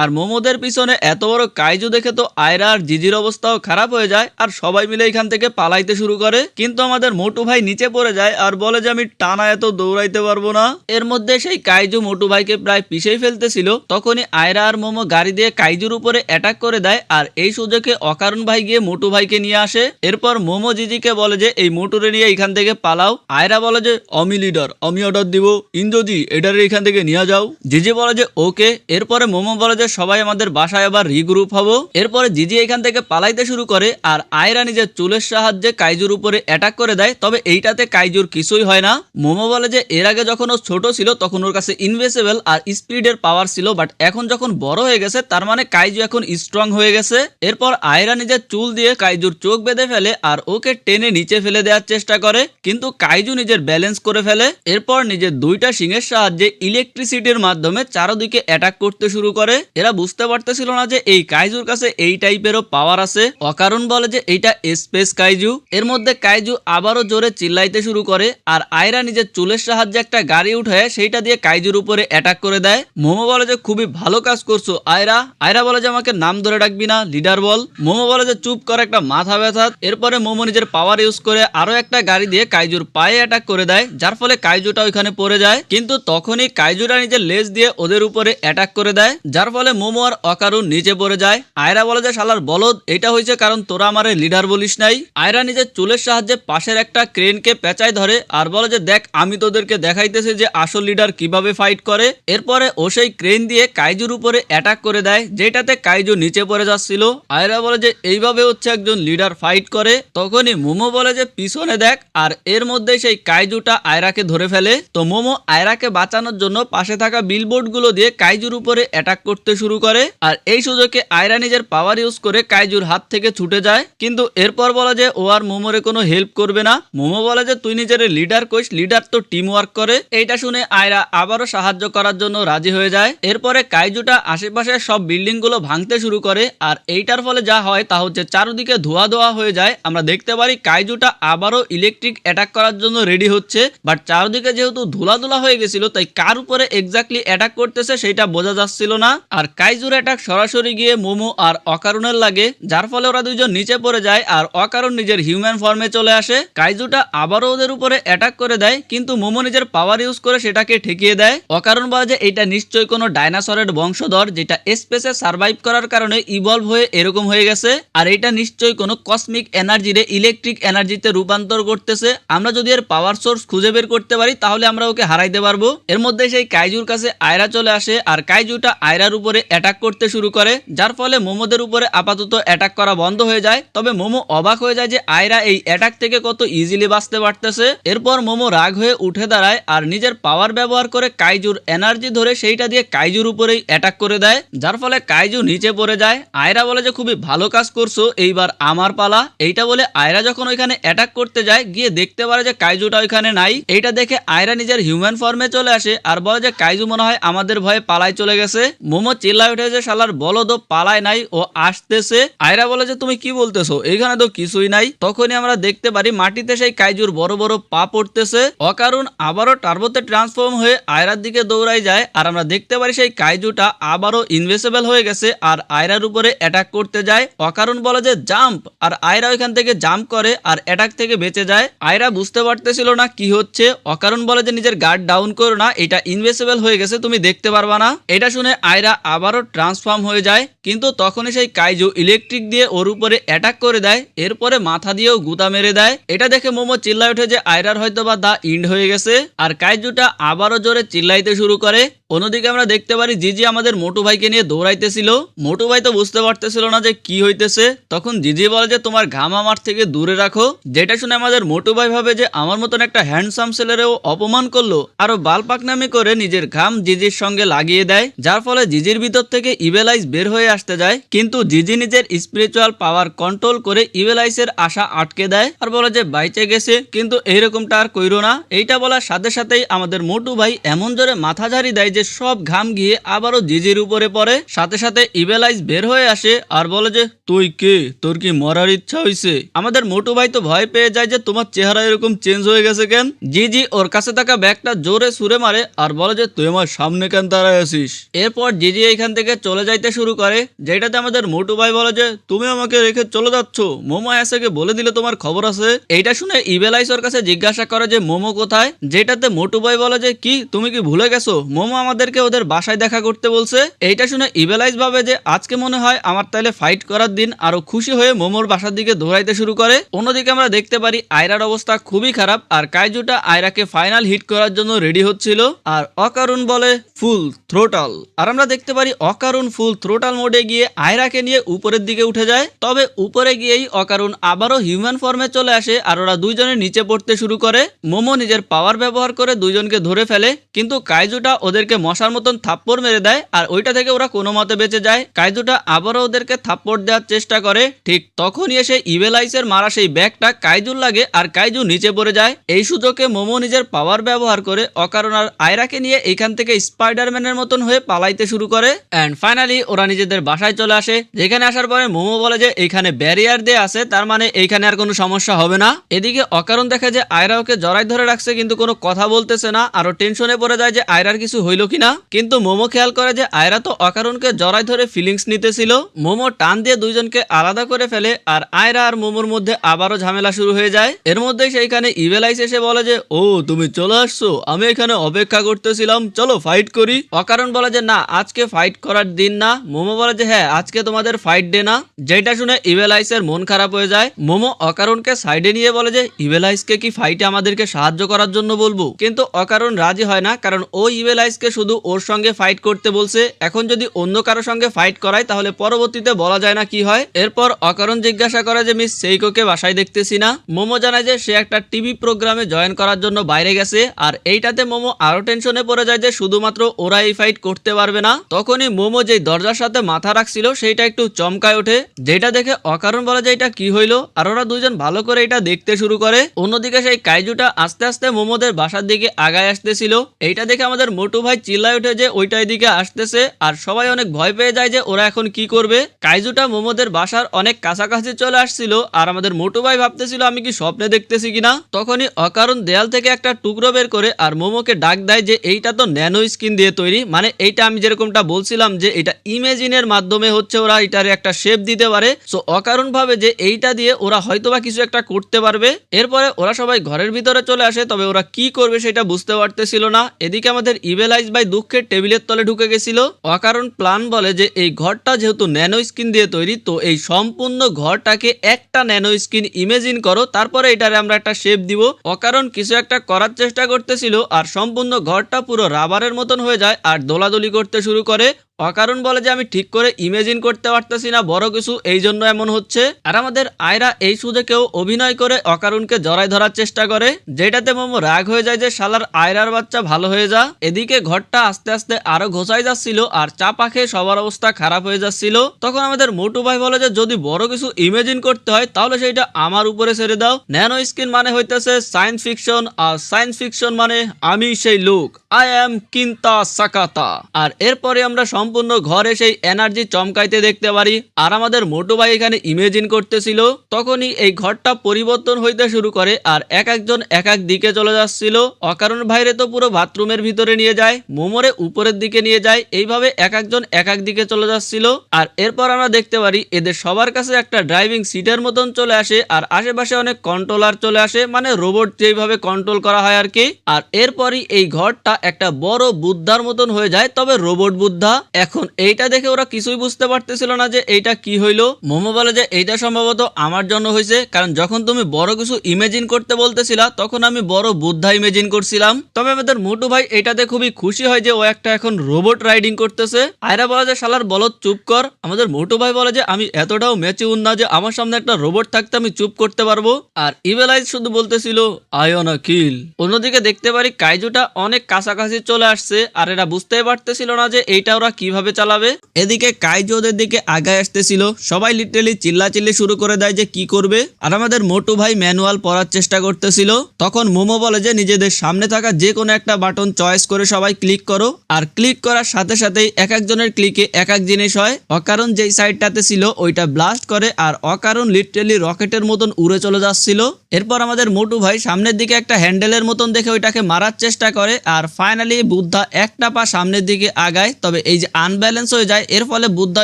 আর মোমোদের পিছনে এত বড় কাইজু দেখে তো আয়রা আর জিজির অবস্থাও খারাপ হয়ে যায় আর সবাই মিলে এখান থেকে পালাইতে শুরু করে। কিন্তু আমাদের মোটু ভাই নিচে পড়ে যায় আর বলে যে আমি টানা এত দৌড়াইতে পারবো না। এর মধ্যে সেই কাইজু মোটু ভাইকে প্রায় পিষেই ফেলতেছিল, তখনই আয়রা আয়রা আর মোমো গাড়ি দিয়ে কাইজুর উপরে অ্যাটাক করে দেয় আর এই সুযোগে অকারণ ভাই গিয়ে মোটু ভাইকে নিয়ে আসে। এরপর মোমো জিজিকে বলে যে এই মোটুরে নিয়ে এখান থেকে পালাও। আয়রা বলে যে আমি লিডার, আমি অর্ডার দিব, ইন্দ্রজি এটারে এখান থেকে নিয়ে যাও। জিজি বলে যে ওকে। এরপরে মোমো বলে যে সবাই আমাদের বাসায় আবার রিগ্রুপ হবো। এরপরে জিজি এখান থেকে পালাইতে শুরু করে আর আয়রা নিজের চুলের সাহায্যে কাইজুর উপরে অ্যাটাক করে দেয়। তবে এইটাতে কাইজুর কিছুই হয় না। মোমো বলে যে এর আগে যখন ও ছোট ছিল তখন ওর কাছে ইনভিজিবল আর স্পিডের পাওয়ার ছিল, বাট এখন যখন বড় হয়ে গেছে তার মানে কাইজু এখন স্ট্রং হয়ে গেছে। এরপর আয়রা নিজের চুল দিয়ে কাইজুর চোখ বেঁধে ফেলে আর ওকে টেনে নিচে ফেলে দেওয়ার চেষ্টা করে, কিন্তু কাইজু নিজের ব্যালেন্স করে ফেলে। এরপর নিজের দুইটা শিংয়ের সাহায্যে ইলেকট্রিসিটির মাধ্যমে চারদিকে অ্যাটাক করতে শুরু করে। এরা বুঝতে পারতেছিল না যে এই কাইজুর কাছে এই টাইপেরও পাওয়ার আছে। অকারণ বলে যে এইটা স্পেস কাইজু। এর মধ্যে কাইজু আবারও জোরে চিল্লাইতে শুরু করে আর আয়রা নিজের চুলের সাহায্যে একটা গাড়ি উঠায় সেইটা দিয়ে কাইজুর উপরে অ্যাটাক করে দেয়। মোমো বলে যে খুবই ভালো কাজ করছো আয়রা। আয়রা বলে যে আমাকে নাম ধরে ডাকবি না, লিডার বল। মোমো বলে যে চুপ কর, একটা মাথা ব্যথা। এরপরে মোমো নিজের পাওয়ার ইউজ করে আরো একটা গাড়ি দিয়ে কাইজুর পায়ে অ্যাটাক করে দেয়, যার ফলে কাইজুটা ওইখানে পড়ে যায়। কিন্তু তখনই কাইজুরা নিজের লেজ দিয়ে ওদের উপরে অ্যাটাক করে দেয়, যার ফলে মোমো আর অকারুন নিচে পড়ে যায়। আয়রা বলে যে শালার বলদ, এটা হয়েছে কারণ তোরা আমারে লিডার বলিস নাই। আয়রা নিজের চুলের সাহায্যে পাশের একটা ক্রেনকে পেঁচায় ধরে আর বলে যে দেখ আমি তোদেরকে দেখাইতেছি যে আসল লিডার কিভাবে ফাইট করে। এরপরে ও সেই ক্রেন দিয়ে কাইজুর উপরে অ্যাটাক করে দেয়, যেটাতে কাইজু নিচে পড়ে যাচ্ছিল। আয়রা বলে যে এইভাবে হচ্ছে একজন লিডার ফাইট করে। তখনই মোমো বলে যে পিছনে দেখ, আর এর মধ্যে সেই কাইজুটা আয়রাকে ধরে ফেলে। তো মোমো আয়রাকে বাঁচানোর জন্য পাশে থাকা বিলবোর্ড গুলো দিয়ে কাইজুর উপরে অ্যাটাক করতে শুরু করে আর এই সুযোগে আয়রা নিজের পাওয়ার ইউজ করে কাইজুর হাত থেকে ছুটে যায়। কিন্তু এরপর বলে যে ও আর মোমোরে কোনো হেল্প করবে না। মোমো বলে যে তুই নিজের লিডার কইস, লিডার তো টিম ওয়ার্ক করে। এইটা শুনে আয়রা আবারও সাহায্য করার জন্য রাজি হয়ে যায়। এরপরে কাইজুটা আশেপাশে সব বিল্ডিং গুলো ভাঙতে শুরু করে আর এইটার ফলে যা হয় তা হচ্ছে চারদিকে ধোয়া ধোয়া হয়ে যায়। আমরা দেখতে পারি কাইজুটা আবারও ইলেকট্রিক অ্যাটাক করার জন্য রেডি হচ্ছে, বাট চারদিকে যেহেতু ধুলাধুলা হয়ে গেছিল তাই কার উপরে এক্স্যাক্টলি অ্যাটাক করতেছে সেটা বোঝা যাচ্ছিল না। আর কাইজুর অ্যাটাক সরাসরি গিয়ে মোমো আর অকারণের লাগে, যার ফলে ওরা দুইজন নিচে পড়ে যায় আর অকারণ নিজের হিউম্যান ফর্মে চলে আসে। কাইজুটা আবারও ওদের উপরে অ্যাটাক করে দেয়, কিন্তু মোমো নিজের পাওয়ার ইউজ করে সেটাকে ঠেকিয়ে দেয়। অকারণ বলে যে এটা নিশ্চয়ই কোনো ডাইনোসরের বংশধর যেটা স্পেসে সার্ভাইভ করার কারণে ইভলভ হয়ে এরকম হয়ে গেছে, আর এটা নিশ্চয়ই কোনো কসমিক এনার্জিরে ইলেকট্রিক এনার্জিতে রূপান্তর করতেছে। আমরা যদি এর পাওয়ার সোর্স খুঁজে বের করতে পারি তাহলে আমরা ওকে হারাইতে পারবো। এর মধ্যে সেই কাইজুর কাছে আয়রা চলে আসে আর কাইজুটা আয়রার উপরে অ্যাটাক করতে শুরু করে, যার ফলে মোমোদের উপরে আপাতত অ্যাটাক করা বন্ধ হয়ে যায়। তবে মোমো অবাক হয়ে যায় যে আয়রা এই অ্যাটাক থেকে কত ইজিলি বাঁচতে পারতেছে। এরপর মোমো রাগ হয়ে উঠে দাঁড়ায় আর নিজের পাওয়ার ব্যবহার করে কাইজুর এনার্জি ধরে সেইটা দিয়ে কাইজুর উপরেই অ্যাটাক করে দেয়, যার ফলে কাইজু নিচে পড়ে যায়। আয়রা বলে যে খুবই ভালো কাজ করছো, এইবার আমার পালা। এইটা বলে আয়রা যখন ওইখানে অ্যাটাক করতে যায় গিয়ে দেখতে পারে যে কাইজুটা ওইখানে নাই। এইটা দেখে আয়রা নিজের হিউম্যান ফর্মে চলে আসে আর বলে যে কাইজু মনে হয় আমাদের ভয়ে পালায় চলে গেছে। মোমো চিল্লায় উঠে যে শালার বলদ, পালায় নাই, ও আসতেছে। আয়রা বলে যে তুমি কি বলতেছো, এইখানে তো কিছুই নাই। তখনই আমরা দেখতে পারি মাটিতে সেই কাইজুর বড় বড় পা পড়তেছে। অকারণ আবারও টার্বোতে ট্রান্সফর্ম হয়ে আয়রার দিকে দৌড়াই যায় আর আমরা দেখতে পারি সেই কাইজুটা আবারও ইনভিজিবল হয়ে গেছে আর আয়রার উপরে অ্যাটাক করতে যায়। অকারণ বলে যে জাম্প, আর আয়রা ওইখান থেকে জাম্প করে আর অ্যাটাক থেকে বেঁচে যায়। আয়রা বুঝতে পারতেছিল না কি হচ্ছে। অকারণ বলে যে নিজের গার্ড ডাউন করো না, এটা ইনভিজিবল হয়ে গেছে, তুমি দেখতে পারবা না। এটা শুনে আয়রা আবারও ট্রান্সফর্ম হয়ে যায়, কিন্তু তখনই সেই কাইজু ইলেকট্রিক দিয়ে ওর উপরে অ্যাটাক করে দেয়, এরপরে মাথা দিয়েও গুতা মেরে দেয়। এটা দেখে মোমো চিল্লায় ওঠে যে আয়রার হয়তো বা দা ইন্ড হয়ে গেছে আর কাইজুটা আবারও জোরে চিল্লাইতে শুরু করে। অন্যদিকে আমরা দেখতে পারি জিজি আমাদের মোটু ভাইকে নিয়ে দৌড়াইতেছিল। মোটু ভাই তো বুঝতে পারতেছিল না যে কি হইতেছে। তখন জিজি বলে যে তোমার ঘাম আমার থেকে দূরে রাখো, যেটা শুনে আমাদের মোটু ভাই ভাবে যে আমার মতন একটা হ্যান্ডসাম ছেলেরেও অপমান করলো, আরো বালপাকনামি করে নিজের ঘাম জিজির সঙ্গে লাগিয়ে দেয়, যার ফলে জিজির ভিতর থেকে ইভেলাইজ বের হয়ে আসতে যায়। কিন্তু জিজি নিজের স্পিরিচুয়াল পাওয়ার কন্ট্রোল করে ইভেলাইজের আশা আটকে দেয় আর বলে যে বাইচে গেছে, কিন্তু এইরকমটা আর কইরো না। এইটা বলার সাথে সাথেই আমাদের মোটু ভাই এমন জোরে মাথা ঝাড়ি দেয় যে সব ঘাম গিয়ে আবারও জিজির উপরে পড়ে। সাথে সাথে ইভেলাইজ বের হয়ে আসে আর বলে যে তুই কে, তোর কি মরার ইচ্ছা হইছে? আমাদের মোটু ভাই তো ভয় পেয়ে যায় যে তোমার চেহারা এরকম চেঞ্জ হয়ে গেছে কেন। জিজি ওর কাছে থাকা ব্যাগটা জোরে ছুঁড়ে মারে আর বলে যে তুই আমার সামনে কেন দাঁড়ায় আছিস। এরপর জিজি এইখান থেকে চলে যাইতে শুরু করে, যেটাতে আমাদের মোটু ভাই বলে যে তুমি আমাকে রেখে চলে যাচ্ছ, মোমো এসেকে বলে দিলে তোমার খবর আছে। এইটা শুনে ইভেলাইজ ওর কাছে জিজ্ঞাসা করে যে মোমো কোথায়, যেটাতে মোটু ভাই বলে যে কি তুমি কি ভুলে গেছো, মোমো আমাদেরকে ওদের বাসায় দেখা করতে বলছে। এইটা শুনে ইভেলাইজ ভাবে যে আজকে মনে হয় আমার তাইলে ফাইট করার দিন। আরো খুশি হয়ে মোমোর বাসার দিকে দৌড়াইতে শুরু করে। অন্যদিকে আমরা দেখতে পারি আয়রার অবস্থা খুবই খারাপ আর কাইজুটা আয়রাকে ফাইনাল হিট করার জন্য রেডি হচ্ছিল আর অকারুন বলে ফুল থ্রোটাল। আর আমরা দেখতে পারি অকারুন ফুল থ্রোটাল মোডে গিয়ে আয়রাকে নিয়ে উপরের দিকে উঠে যায়। তবে উপরে গিয়েই অকারুন আবারও হিউম্যান ফর্মে চলে আসে আর ওরা দুইজনে নিচে পড়তে শুরু করে। মোমো নিজের পাওয়ার ব্যবহার করে দুইজনকে ধরে ফেলে, কিন্তু কাইজুটা ওদেরকে মশার মতন থাপ্পড় মেরে দেয় আর ওইটা থেকে ওরা কোনো মতে বেঁচে যায়। কাইজুটা আবারও ওদেরকে থাপ্পড় দেওয়ার চেষ্টা করে, ঠিক তখনই এসে ইভেলাইসের মারা সেই ব্যাগটা কাইজুর লাগে আর কাইজু নিচে পড়ে যায়। এই সুযোগে মোমো নিজের পাওয়ার ব্যবহার করে অকারণ আর আয়রাকে নিয়ে এইখান থেকে স্পাইডারম্যানের মতন হয়ে পালাইতে শুরু করে। এন্ড ফাইনালি ওরা নিজেদের বাসায় চলে আসে, যেখানে আসার পরে মোমো বলে যে এইখানে ব্যারিয়ার দিয়ে আছে, তার মানে এইখানে আর কোনো সমস্যা হবে না। এদিকে অকারণ দেখে যে আয়রা ওকে জড়াই ধরে রাখছে কিন্তু কোনো কথা বলতেছে না, আরো টেনশনে পড়ে যায় যে আয়রার কিছু হইল কিনা। কিন্তু মোমো খেয়াল করে যে আয়রা তো অকারণকে জড়াই ধরে ফিলিংস নিতেছিল। মোমো টান দিয়ে দুইজনকে আলাদা করে ফেলে আর আয়রা আর মোমোর মধ্যে আবারও ঝামেলা শুরু হয়ে যায়। এর মধ্যেই সেইখানে ইভেলাইস এসে বলে যে ও তুমি চলে আসছো, আমি এখানে অপেক্ষা করতেছিলাম, চলো ফাইট করি। অকারণ বলে যে না আজকে ফাইট করার দিন না। মোমো বলে যে হ্যাঁ আজকে তোমাদের ফাইট ডে না। যেটা শুনে ইভেলাইসের মন খারাপ হয়ে যায়। মোমো অকারণকে সাইডে নিয়ে বলে যে ইভেলাইসকে কি ফাইটে আমাদেরকে সাহায্য করার জন্য বলবো, কিন্তু অকারণ রাজি হয় না, কারণ ও ইভেলাইসকে শুধু ওর সঙ্গে ফাইট করতে বলছে। এখন যদি অন্য কারো সঙ্গে ফাইট করায় তাহলে পরবর্তীতে বলা যায় না কি হয়। এরপর অকারণ জিজ্ঞাসা করে যে মিস সেইকোকে বাসায় দেখতেছি না। মোমো জানায় যে সে একটা টিভি প্রোগ্রামে জয়েন করার জন্য বাইরে গেছে আর এইটাতে মোমো আরো টেনশনে পড়ে যায় যে শুধুমাত্র ওরা এই ফাইট করতে পারবে না। তখনই মোমো যেই দরজার সাথে মাথা রাখছিল সেইটা একটু চমকায় ওঠে, যেটা দেখে অকারণ বলে যে এটা কি হইলো আর ওরা দুইজন ভালো করে এটা দেখতে শুরু করে। অন্যদিকে সেই কাইজুটা আস্তে আস্তে মোমোদের বাসার দিকে আগায় আসতেছিল। এইটা দেখে আমাদের মোটু ভাই চিল্লায় ওঠে যে ওইটা এদিকে আসতেছে আর সবাই অনেক ভয় পেয়ে যায় যে ওরা এখন কি করবে। কাইজুটা মোমোদের বাসার অনেক কাছাকাছি চলে আসছিল আর আমাদের মোটু ভাই ভাবতেছিল আমি কি স্বপ্নে দেখতেছি কিনা। তখনই অকারণ দেয়াল থেকে একটা টুকরো বের করে আর মোমোকে ডাক দেয় যে এইটা তো ন্যানো স্কিন দিয়ে তৈরি, মানে এইটা আমি যেরকমটা বলছিলাম যে এটা ইমেজিনের মাধ্যমে হচ্ছে ওরা এটার একটা শেপ দিতে পারে। সো অকারণ ভাবে যে এইটা দিয়ে ওরা হয়তোবা কিছু একটা করতে পারবে। এরপরে ওরা সবাই ঘরের ভিতরে চলে আসে, তবে ওরা কি করবে সেটা বুঝতে পারতেছিল না। এদিকে আমাদের ইভেলাইজ ভাই দুঃখের টেবিলের তলে ঢুকে গেছিল। অকারণ প্ল্যান বলে যে এই ঘরটা যেহেতু ন্যানো স্কিন দিয়ে তৈরি, তো এই সম্পূর্ণ ঘরটাকে একটা ন্যানো স্কিন ইমেজিন করো, তারপরে এটারে আমরা একটা শেপ দিব। অকারণ কিছু একটা করার চেষ্টা করতেছিল আর সম্পূর্ণ ঘরটা পুরো রাবারের মতন হয়ে যায় আর দোলাদলি করতে শুরু করে। অকারণ বলে যে আমি ঠিক করে ইমেজিন করতে পারতেছি না বড় কিছু, এই জন্য এমন হচ্ছে। আর আমাদের আয়রা এই সুযোগেও অভিনয় করে অকারণকে জড়াই ধরার চেষ্টা করে, যেটাতে মোমো রাগ হয়ে যায় যে শালার আয়রার বাচ্চা ভালো হয়ে যা। এদিকে ঘরটা আস্তে আস্তে আরো ঘোষাই যাচ্ছিল আর চাপা খেয়ে সবার অবস্থা খারাপ হয়ে যাচ্ছিল। তখন আমাদের মোটু ভাই বলে যে যদি বড় কিছু ইমেজিন করতে হয় তাহলে সেইটা আমার উপরে ছেড়ে দাও। ন্যানো স্কিন মানে হইতেছে সায়েন্স ফিকশন আর সায়েন্স ফিকশন মানে আমি সেই লোক, আই এম কিন্তা সাকাতা। আর এরপরে আমরা সম্পূর্ণ ঘরে সেই এনার্জি চমকাইতে দেখতে পারি আর আমাদের মোটু ভাই এখানে ইমেজিন করতেছিল। তখনই এই ঘরটা পরিবর্তন হইতে শুরু করে আর এক একজন এক এক দিকে চলে যাচ্ছিল। অকারণ ভাইরে তো পুরো বাথরুমের ভিতরে নিয়ে যায়, মোমোরে উপরের দিকে নিয়ে যায়, এইভাবে এক একজন এক এক দিকে চলে যাচ্ছিল। আর এরপর আমরা দেখতে পারি এদের সবার কাছে একটা ড্রাইভিং সিটের মতন চলে আসে আর আশেপাশে অনেক কন্ট্রোলার চলে আসে, মানে রোবট যেভাবে কন্ট্রোল করা হয় আর কি। আর এরপরই এই ঘরটা একটা বড় বুদ্ধার মতন হয়ে যায়, তবে রোবট বুদ্ধা। এখন এইটা দেখে ওরা কিছুই বুঝতে পারতেছিল না যে এইটা কি হইলো। মোমো বলে যে এইটা সম্ভবত আমার জন্য হয়েছে, কারণ যখন তুমি বড় কিছু ইমেজিন করতে বলতেছিলা তখন আমি বড় বুদ্ধা ইমেজিন করছিলাম। তবে আমাদের মোটু ভাই এটাতে খুবই খুশি হয় যে ও একটা এখন রোবট রাইডিং করতেছে। আয়রা বলে যে শালার বলদ চুপ কর। আমাদের মোটু ভাই বলে যে আমি এতটাও ম্যাচিউর না যে আমার সামনে একটা রোবট থাকতে আমি চুপ করতে পারবো। আর ইভেলাইজ শুধু বলতেছিল আই ওয়ানা কিল। অন্যদিকে দেখতে পারি কাইজুটা অনেক কাছাকাছি চলে আসছে আর এরা বুঝতেই পারতেছিল না যে এইটা ওরা কিভাবে চালাবে। এদিকে কাইজু ওদের দিকে আগায় আসতেছিল, সবাই লিটারালি চিল্লাচিল্লি শুরু করে দেয় যে কি করবে। আর আমাদের মোটু ভাই ম্যানুয়াল পড়ার চেষ্টা করতেছিল। তখন মোমো বলে যে নিজেদের সামনে থাকা যে কোনো একটা বাটন চয়েস করে সবাই ক্লিক করো। আর ক্লিক করার সাথে সাথেই এক একজনের ক্লিকে এক এক জিনিস হয়। অকারণ যেই সাইডটাতে ছিল ওইটা ব্লাস্ট করে আর অকারণ লিটারালি রকেটের মতন উড়ে চলে যাচ্ছিল। এরপর আমাদের মোটু ভাই সামনের দিকে একটা হ্যান্ডেলের মতন দেখে ওইটাকে মারার চেষ্টা করে আর ফাইনালি বুদ্ধা একটা পা সামনের দিকে আগায়, তবে এই যে আনব্যালেন্স হয়ে যায় এর ফলে বুদ্ধা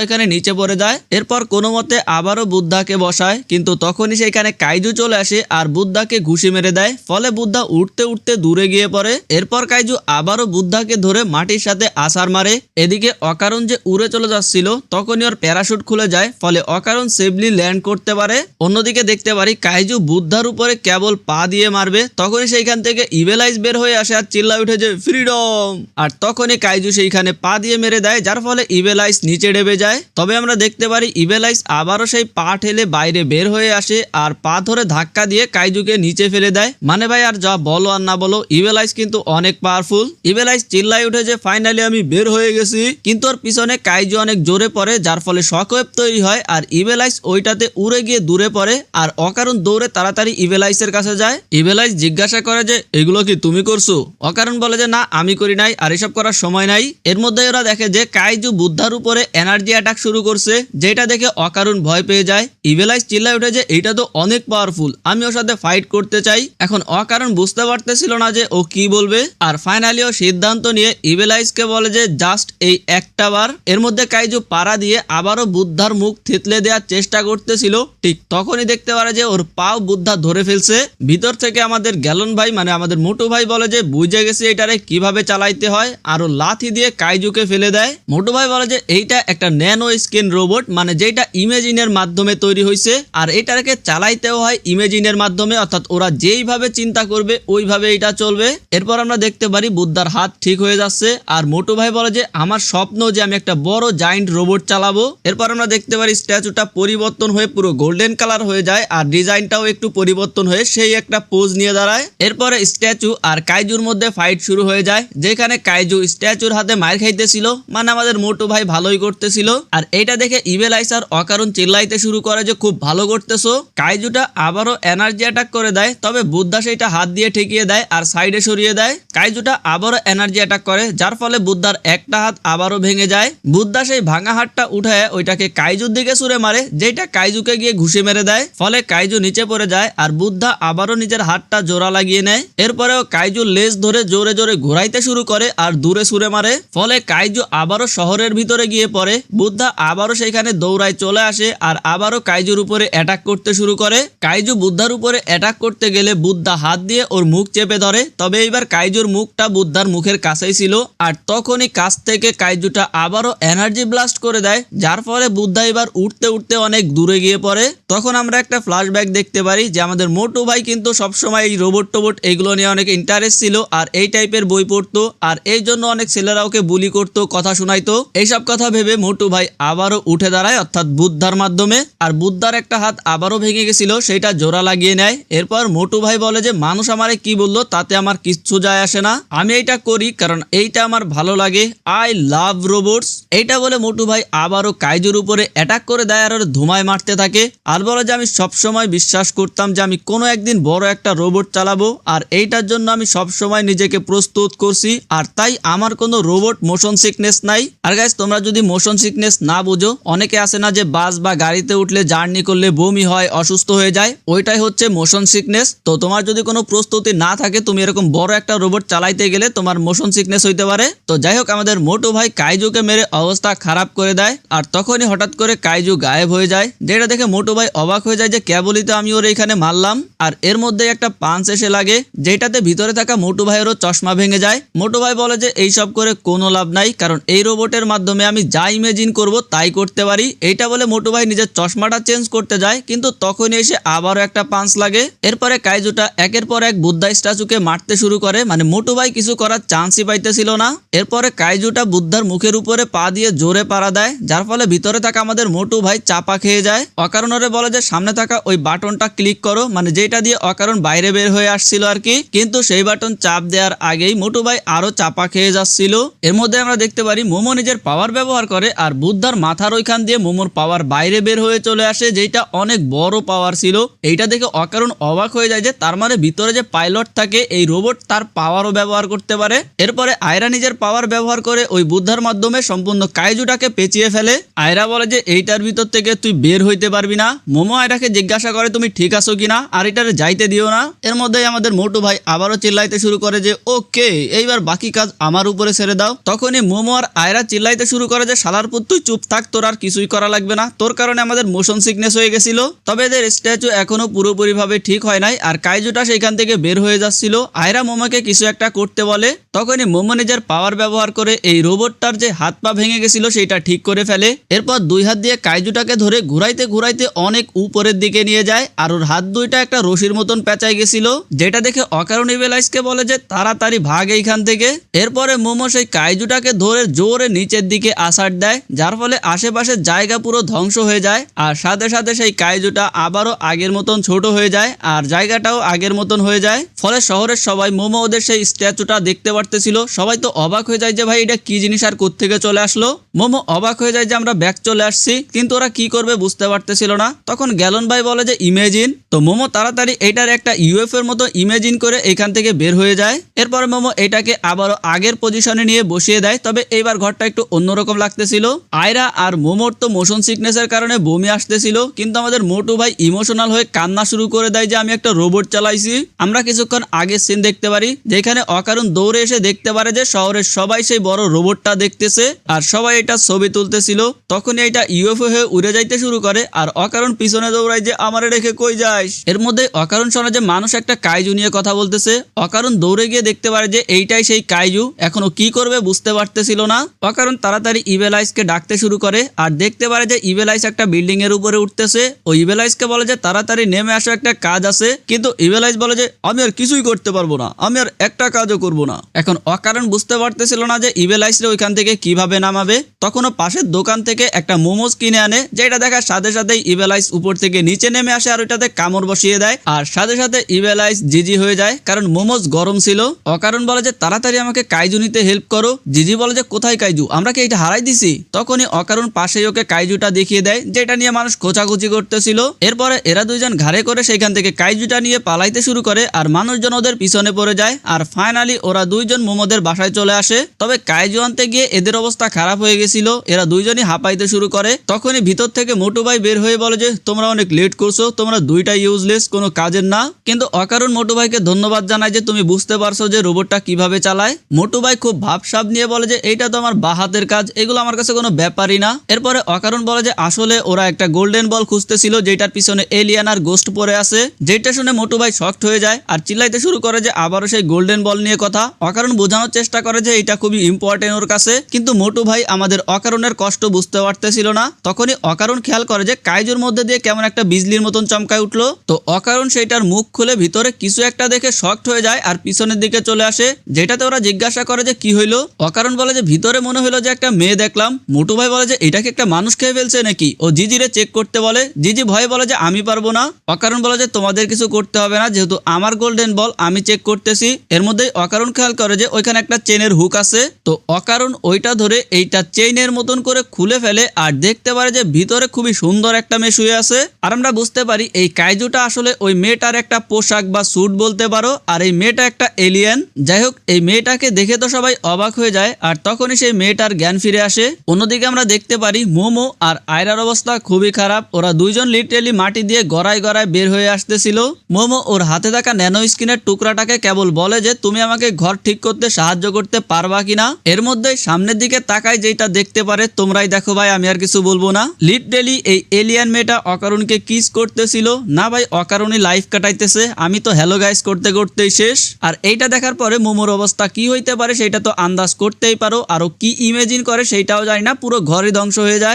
এখানে নিচে পড়ে যায়। এরপর কোনো মতে আবারও বুদ্ধাকে বসায়, কিন্তু তখনই সেখানে কাইজু চলে আসে আর বুদ্ধাকে ঘুষি মেরে দেয়, ফলে বুদ্ধা উঠতে উঠতে দূরে গিয়ে পড়ে। এরপর কাইজু আবারও বুদ্ধাকে ধরে মাটির সাথে আছাড় মারে। এদিকে অকারণ যে উড়ে চলে যাচ্ছিল তখনই ওর প্যারাশুট খুলে যায়, ফলে অকারণ সেফলি ল্যান্ড করতে পারে। অন্যদিকে দেখতে পারি কাইজু বুদ্ধার উপরে কেবল পা দিয়ে মারবে, তখনই সেইখান থেকে ইভেলাইজ বের হয়ে আসে আর চিল্লা উঠে যে ফ্রিডম। আর তখনই কাইজু সেইখানে পা দিয়ে মেরে দেয়, যার ফলে ইভেলাইজ নিচে ডেবে যায়। তবে আমরা দেখতে পারি ইভেলাইজ আবারও সেই পা ঠেলে বাইরে বের হয়ে আসে আর পা ধরে ধাক্কা দিয়ে কাইজুকে নিচে ফেলে দেয়। মানে ভাই আর যা বলো আর না বলো, ইভেলাইজ কিন্তু অনেক পাওয়ারফুল। ইভেলাইজ চিল্লাই উঠে যে ফাইনালি আমি বের হয়ে গেছি, কিন্তু ওর পিছনে কাইজু অনেক জোরে পড়ে, যার ফলে শকওয়েভ তৈরি হয় আর ইভেলাইজ ওইটাতে উড়ে গিয়ে দূরে পড়ে। আর অকারণ দৌড়ে তাড়াতাড়ি ইভেলাইজের কাছে যায়। ইভেলাইজ জিজ্ঞাসা করে যে এগুলো কি তুমি করছো? অকারণ বলে যে না আমি করি নাই, আর এসব করার সময় নাই। এর মধ্যে ওরা দেখে যে কাইজু বুদ্ধার উপরে এনার্জি অ্যাটাক শুরু করছে, যেটা দেখে অকারণ ভয় পেয়ে যায়। ইভেলাইজ চিল্লায় উঠে যে এটা তো অনেক পাওয়ারফুল, আমি ওর সাথে ফাইট করতে চাই। এখন অকারণ বুঝতে পারতেছিল না যে ও কি বলবে, আর ফাইনালি ও সিদ্ধান্ত নিয়ে ইভেলাইজকে বলে যে জাস্ট এই একটা বার। এর মধ্যে কাইজু পাড়া দিয়ে আবারও বুদ্ধার মুখ থেতলে দেওয়ার চেষ্টা করতেছিল, ঠিক তখনই দেখতে পারে যে ওর পাও বুদ্ধা ধরে ফেলছে। ভিতর থেকে আমাদের গ্যালন ভাই মানে আমাদের মোটু ভাই বলে যে বুঝে গেছে এটারে কিভাবে চালাইতে হয়, আর ও লাথি দিয়ে কাইজুকে ফেলে দেয়। মোটু ভাই বলে যে এইটা একটা ন্যানো স্কিন রোবট, মানে যেটা ইমেজিনের মাধ্যমে তৈরি হয়েছে, আর এটাকে চালাইতেও হয় ইমেজিনের মাধ্যমে, অর্থাৎ ওরা যেইভাবে চিন্তা করবে ওইভাবে এটা চলবে। এরপর আমরা দেখতে পারি বুদ্ধার হাত ঠিক হয়ে যাচ্ছে, আর মোটু ভাই বলে যে আমার স্বপ্ন যে আমি একটা বড় জায়ান্ট রোবট চালাবো। এরপর আমরা দেখতে পারি স্ট্যাচুটা পরিবর্তন হয়ে পুরো গোল্ডেন কালার হয়ে যায়, আর ডিজাইনটাও একটু পরিবর্তন হয়ে সেই একটা পোজ নিয়ে দাঁড়ায়। এরপরে স্ট্যাচু আর কাইজুর মধ্যে ফাইট শুরু হয়ে যায়, যেখানে কাইজু স্ট্যাচুর হাতে মার খাইতেছিল, মানে আমাদের মোটু ভাই ভালোই করতেছিল। আর এইটা দেখে ইভেলাইজ আর অকারণ চিল্লাইতে শুরু করে যে খুব ভালো করতেছো। কাইজুটা আবারও এনার্জি অ্যাটাক করে দেয়, তবে বুদ্ধা সেইটা হাত দিয়ে ঠেকিয়ে দেয় আর সাইডে সরিয়ে দেয়। কাইজুটা আবারও এনার্জি অ্যাটাক করে, যার ফলে বুদ্ধার একটা হাত আবারও ভেঙে যায়। বুদ্ধা সেই ভাঙা হাতটা উঠায় ওইটাকে কাইজুর দিকে ছুড়ে মারে, যেটা কাইজুকে গিয়ে ঘুষে মেরে দেয়, ফলে কাইজু নিচে পড়ে যায় আর বুদ্ধা আবারও নিজের হাতটা জোড়া লাগিয়ে নেয়। এরপরেও কাইজুর লেজ ধরে জোরে জোরে ঘোরাইতে শুরু করে আর দূরে ছুড়ে মারে, ফলে কাইজু আবারও শহরের ভিতরে গিয়ে পড়ে। বুদ্ধা আবারও সেখানে দৌড়ায় চলে আসে আর আবারও কাইজুর উপরে অ্যাটাক করতে শুরু করে। কাইজু বুদ্ধার উপরে অ্যাটাক করতে গেলে বুদ্ধা হাত দিয়ে ওর মুখ চেপে ধরে, তবে এইবার কাইজুর মুখটা বুদ্ধার মুখের কাছেই ছিল, আর তখনই কাছ থেকে কাইজুটা আবারও এনার্জি ব্লাস্ট করে দেয়, যার ফলে বুদ্ধা এবার উঠতে উঠতে অনেক দূরে গিয়ে পড়ে। তখন আমরা একটা ফ্ল্যাশব্যাক দেখতে পারি যে আমাদের মোটু ভাই কিন্তু সবসময় এই রোবট টোবট এইগুলো নিয়ে অনেক ইন্টারেস্ট ছিল আর এই টাইপের বই পড়তো, আর এই জন্য অনেক ছেলেরা ওকে বুলি করতো, কথা শোনাইতো। এইসব কথা ভেবে মোটু ভাই আবারও উঠে দাঁড়ায়, অর্থাৎ বুদ্ধার মাধ্যমে, আর বুদ্ধার একটা হাত আবারও ভেঙে গেছিল, সেটা জোড়া লাগিয়ে নেয়। এরপর মোটু ভাই বলে যে মানুষ আমারে কি বললো তাতে আমার কিচ্ছু যায় আসে না, আমি এইটা করি কারণ এইটা আমার ভালো লাগে, আই লাভ রোবটস। এইটা বলে মোটু ভাই আবারও কাইজুর উপরে অ্যাটাক করে দেয় আর ওর ধুমায় মারতে থাকে, আর বলে যে আমি সবসময় বিশ্বাস করতাম যে আমি কোনো একদিন বড় একটা রোবট চালাবো, আর এইটার জন্য আমি সবসময় নিজেকে প্রস্তুত করছি, আর তাই আমার কোনো রোবট মোশন সিকনেস নাই। আর গাইস তোমরা যদি মোশন সিকনেস না বুঝো, অনেকে আছে না যে বাস বা গাড়িতে উঠলে জার্নি করলে বমি হয়, অসুস্থ হয়ে যায়, ওইটাই হচ্ছে মোশন সিকনেস। তো তোমার যদি কোনো প্রস্তুতি না থাকে, তুমি এরকম বড় একটা রোবট চালাইতে গেলে তোমার মোশন সিকনেস হইতে পারে। তো যাই হোক, আমাদের মোটু ভাই কাইজুকে মেরে অবস্থা খারাপ করে দেয়, আর তখনই হঠাৎ করে কাইজু গায়েব হয়ে যায়, যেটা দেখে মোটু ভাই অবাক হয়ে যায় যে কেবলই তো আমি ওর এইখানে মারলাম। আর এর মধ্যে একটা পাঞ্চ এসে লাগে, যেটাতে ভিতরে থাকা মোটু ভাইয়েরও চশমা ভেঙে যায়। মোটু ভাই বলে যে এইসব করে কোনো লাভ নাই, কারণ এই রোবটের মাধ্যমে আমি যা ইমেজিন করব তাই করতে পারি। এইটা বলে মোটু ভাই নিজের চশমাটা চেঞ্জ করতে যায়, কিন্তু তখনই এসে আবারও একটা পাঞ্চ লাগে। এরপরে কাইজুটা একের পর এক বুদ্ধা স্ট্যাচুকে মারতে শুরু করে, মানে মোটু ভাই কিছু করার চান্সই পাইতেছিল না। এরপরে কাইজুটা বুদ্ধার মুখের উপরে পা দিয়ে জোরে পাড়া দেয়, যার ফলে ভিতরে থাকা আমাদের মোটু ভাই চাপা খেয়ে যায়। অকারণ ওরে বলে যে সামনে থাকা ওই বাটনটা ক্লিক করো, মানে যেটা দিয়ে অকারণ বাইরে বের হয়ে আসছিল আর কি, কিন্তু সেই বাটন চাপ দেওয়ার আগেই মোটু ভাই আরো চাপা খেয়ে যাচ্ছিল। এর মধ্যে আমরা দেখতে পারি মোমো নিজের পাওয়ার ব্যবহার করে, আর বুদ্ধার মাথার ওইখান দিয়ে মোমোর পাওয়ার বাইরে বের হয়ে চলে আসে, যেটা অনেক বড় পাওয়ার ছিল। এইটা দেখে অকারণ অবাক হয়ে যায় যে তার মানে ভিতরে যে পাইলট থাকে এই রোবট তার পাওয়ারও ব্যবহার করতে পারে। এরপরে আয়রা নিজের পাওয়ার ব্যবহার করে ওই বুদ্ধার মাধ্যমে সম্পূর্ণ কাইজুটাকে পেঁচিয়ে ফেলে। আয়রা বলে যে এইটার ভিতর থেকে তুই বের হইতে পারবি না। মোমো আয়রাকে জিজ্ঞাসা করে তুমি ঠিক আছো কিনা, আর এটারে যাইতে দিও না। এর মধ্যেই আমাদের মোটু ভাই আবারও চিল্লাইতে শুরু করে যে ওকে ওকে, এইবার বাকি কাজ আমার উপরে ছেড়ে দাও। তখনই মোমো আর আয়রা চিল্লাইতে শুরু করে যে শালার পুত তুই চুপ থাক, তোর আর কিছুই করা লাগবে না, তোর কারণে আমাদের মোশন সিকনেস হয়ে গেছিল। তবে এদের স্ট্যাচু এখনো পুরোপুরি ভাবে ঠিক হয় নাই আর কাইজুটা সেখান থেকে বের হয়ে যাচ্ছিল। আয়রা মোমোকে কিছু একটা করতে বলে, তখনই মোমো নিজের পাওয়ার ব্যবহার করে এই রোবটটার যে হাত পা ভেঙে গেছিল সেটা ঠিক করে ফেলে। এরপর দুই হাত দিয়ে কাইজুটাকে ধরে ঘুরাইতে ঘুরাইতে অনেক উপরের দিকে নিয়ে যায় আর ওর হাত দুইটা একটা রশির মতন পেঁচাই গেছিল, যেটা দেখে অকারণ ইভেলাইজকে বলে যে তাড়াতাড়ি ভাগ এইখান থেকে। এরপরে মোমো সেই কাইজুটাকে ধরে জোরে নিচের দিকে আছাড় দেয়, যার ফলে আশেপাশের জায়গা পুরো ধ্বংস হয়ে যায় আর সাথে সাথে সেই কাইজুটা আবারও আগের মতন ছোট হয়ে যায় আর জায়গাটাও আগের মতন হয়ে যায়। ফলে শহরের সবাই মোমো ওদের সেই স্ট্যাচুটা দেখতে পারতেছিল। সবাই তো অবাক হয়ে যায় যে ভাই এটা কি জিনিস আর কোত্থেকে চলে আসলো। মোমো অবাক হয়ে যায় যে আমরা ব্যাক চলে আসছি, কিন্তু ওরা কি করবে বুঝতে পারতেছিল না। তখন গ্যালন ভাই বলে যে ইমেজিন। তো মোমো তাড়াতাড়ি এটার একটা ইউএফও এর মতো ইমেজিন করে এখান থেকে বের হয়ে যায়। এরপরে মোমো এটাকে আবারও আগের পজিশনে নিয়ে বসিয়ে দেয়। তবে এইবার ঘরটা একটু অন্যরকম লাগতেছিল। আয়রা আর মোমোর তো মোশন সিকনেসের কারণে বমি আসতেছিল, কিন্তু আমাদের মোটু ভাই ইমোশনাল হয়ে কান্না শুরু করে দেয় যে আমি একটা রোবট চালাইছি। আমরা কিছুক্ষণ আগের সিন দেখতে পারি যেখানে অকারণ দৌড়ে এসে দেখতে পারে যে শহরের সবাই সেই বড় রোবটটা দেখতেছে আর সবাই এটা ছবি তুলতেছিল। তখন এটা ইউএফও হয়ে উড়ে যাইতে শুরু করে আর অকারণ পিছনে দৌড়ায় যে আমারে রেখে কই যাস। এর মধ্যে অকারণ শোনা যে মানুষ একটা কাইজু নিয়ে কথা বলতেছে। অকারণ দৌড়ে গিয়ে দেখতে পারে যে এইটাই সেই কাইজু। এখনো কি করবে বুঝতে পারতেছিল না। অকারণ তাড়াতাড়ি ইভেলাইজকে ডাকতে শুরু করে আর দেখতে পারে যে ইভেলাইজ একটা বিল্ডিং এর উপরে উঠতেছে। ও ইভেলাইজকে বলে যে তাড়াতাড়ি নেমে আসো, একটা কাজ আছে। কিন্তু ইভেলাইজ বলে যে আমি আর কিছুই করতে পারবো না, আমি আর একটা কাজও করবো না। এখন অকারণ বুঝতে পারতেছিল না যে ইভেলাইজরে ওইখান থেকে কিভাবে নামাবে। তখনও পাশের দোকান থেকে একটা মোমোজ কিনে আনে, যেটা দেখার সাথে সাথেই ইভেলাইজ উপর থেকে নিচে নেমে আসে আর ওইটাতে কামড় বসিয়ে দেয় আর সাথে সাথে ইভেলাইজ জিজি হয়ে যায়, কারণ মোমোজ গরম ছিল। অকারণ বলে যে তাড়াতাড়ি আমাকে কাইজু নিতে হেল্প করো। জিজি বলে যে কোথায় কাইজু, আমরা কি এটা হারাই দিছি? তখনই অকারণ পাশেই ওকে কাইজুটা দেখিয়ে দেয়, যেটা নিয়ে মানুষ খোঁচাখুচি করতেছিল। এরপরে এরা দুইজন ঘাড়ে করে সেখান থেকে কাইজুটা নিয়ে পালাইতে শুরু করে আর মানুষজন ওদের পিছনে পড়ে যায় আর ফাইনালি ওরা দুইজন মোমোদের বাসায় চলে আসে। তবে কাইজু আনতে গিয়ে এদের অবস্থা খারাপ হয়ে গেছিল, এরা দুইজনই হাঁপাইতে শুরু করে। তখনই ভিতর থেকে মোটু ভাই বের হয়ে বলে যে তোমরা অনেক লেট করছো, তোমরা দুইটা ইউজলেস, কোনো কাজের না। কিন্তু অকারণ মোটু ভাইকে ধন্যবাদ জানায় যে তুমি বুঝতে পারছো যে রোবটটা কিভাবে চালায়। মোটু ভাই খুব ভাবসাব নিয়ে বলে যে এইটা তো আমার বাহাতের কাজ, এগুলো আমার কাছে কোনো ব্যাপারই না। এরপরে অকারণ বলে যে আসলে ওরা একটা গোল্ডেন বল খুঁজতেছিল যেটার পিছনে এলিয়ান আর গোস্ট পরে আছে। যেটা শুনে মোটু ভাই শকড হয়ে যায় আর চিল্লাইতে শুরু করে যে আবারও সেই গোল্ডেন বল নিয়ে কথা। অকারণ বোঝানোর চেষ্টা করে যে এটা খুবই ইম্পর্টেন্ট ওর কাছে, কিন্তু মোটু ভাই আমাদের অকারণের কষ্ট বুঝতে পারতেছিল না। তখনই অকারণ খেয়াল করে যে কাইজুর মধ্যে দিয়ে কেমন একটা বিজলির মতন চমকায় উঠলো। তো অকারণ সেইটার মুখ খুলে ভিতরে কিছু একটা দেখে শকড হয়ে যায় আর পিছনের দিকে চলে আসে, যেটাতে ওরা জিজ্ঞাসা করে যে কি হইলো। অকারণ বলে যে ভিতরে মনে হলো যে একটা মেয়ে দেখলাম। মোটু ভাই বলে যে এটাকে একটা মানুষ খেয়ে ফেলছে নাকি। ও জিজিরে চেক করতে বলে, জিজি ভয়ে বলে যে আমি পারবো না। অকারণ বলে যে তোমাদের কিছু করতে হবে না, যেহেতু আমার গোল্ডেন বল আমি চেক করতেছি। এর মধ্যেই অকারণ খেয়াল করে যে ওইখানে একটা চেনের হুক আছে। তো অকারণ ওইটা ধরে এইটা চেইনের মতন করে খুলে ফেলে আর দেখতে পারে যে ভিতরে খুবই সুন্দর একটা মেয়ে শুয়ে আছে। আর আমরা বুঝতে পারি এই কাইজুটা আসলে ওই মেয়েটার একটা পোশাক বা স্যুট বলতে পারো, আর এই মেয়েটা একটা এলিয়েন। যাই হোক, এই মেয়েটাকে দেখে তো সবাই অবাক হয়ে যায় আর তখনই সেই মেয়েটার জ্ঞান ফিরে আসে। অন্যদিকে আমরা দেখতে পারি মোমো আর আয়রার অবস্থা খুবই খারাপ। ওরা দুইজন লিটারেলি মাটি দিয়ে গড়ায় গড়ায় বের হয়ে আসতেছিল। মোমো ওর হাতে থাকা ন্যানো স্কিনের টুকরাটাকে কেবল বলে যে তুমি আমাকে ঘর ঠিক করতে সাহায্য করতে পারবা কিনা। এর মধ্যে সামনের দিকে তাকায় যেটা দেখতে পারে, তোমরাই দেখো ভাই, আমি আর কিছু বলবো না। লিটারেলি এই এলিয়ান মেয়েটা অকারণকে কিস করতেছিল না ভাই, অকারণই লাইফ কাটাইতেছে। আমি তো হ্যালো গাইস করতে করতেই শেষ। আর এইটা দেখার পরে মোমোর অবস্থা কি হইতে পারে সেটা তো আন্দাজ করতেই পারো, আরো কি ইমেজিন করে সেইটাও জানি না, পুরো ঘরই ধ্বংস হয়ে যায়।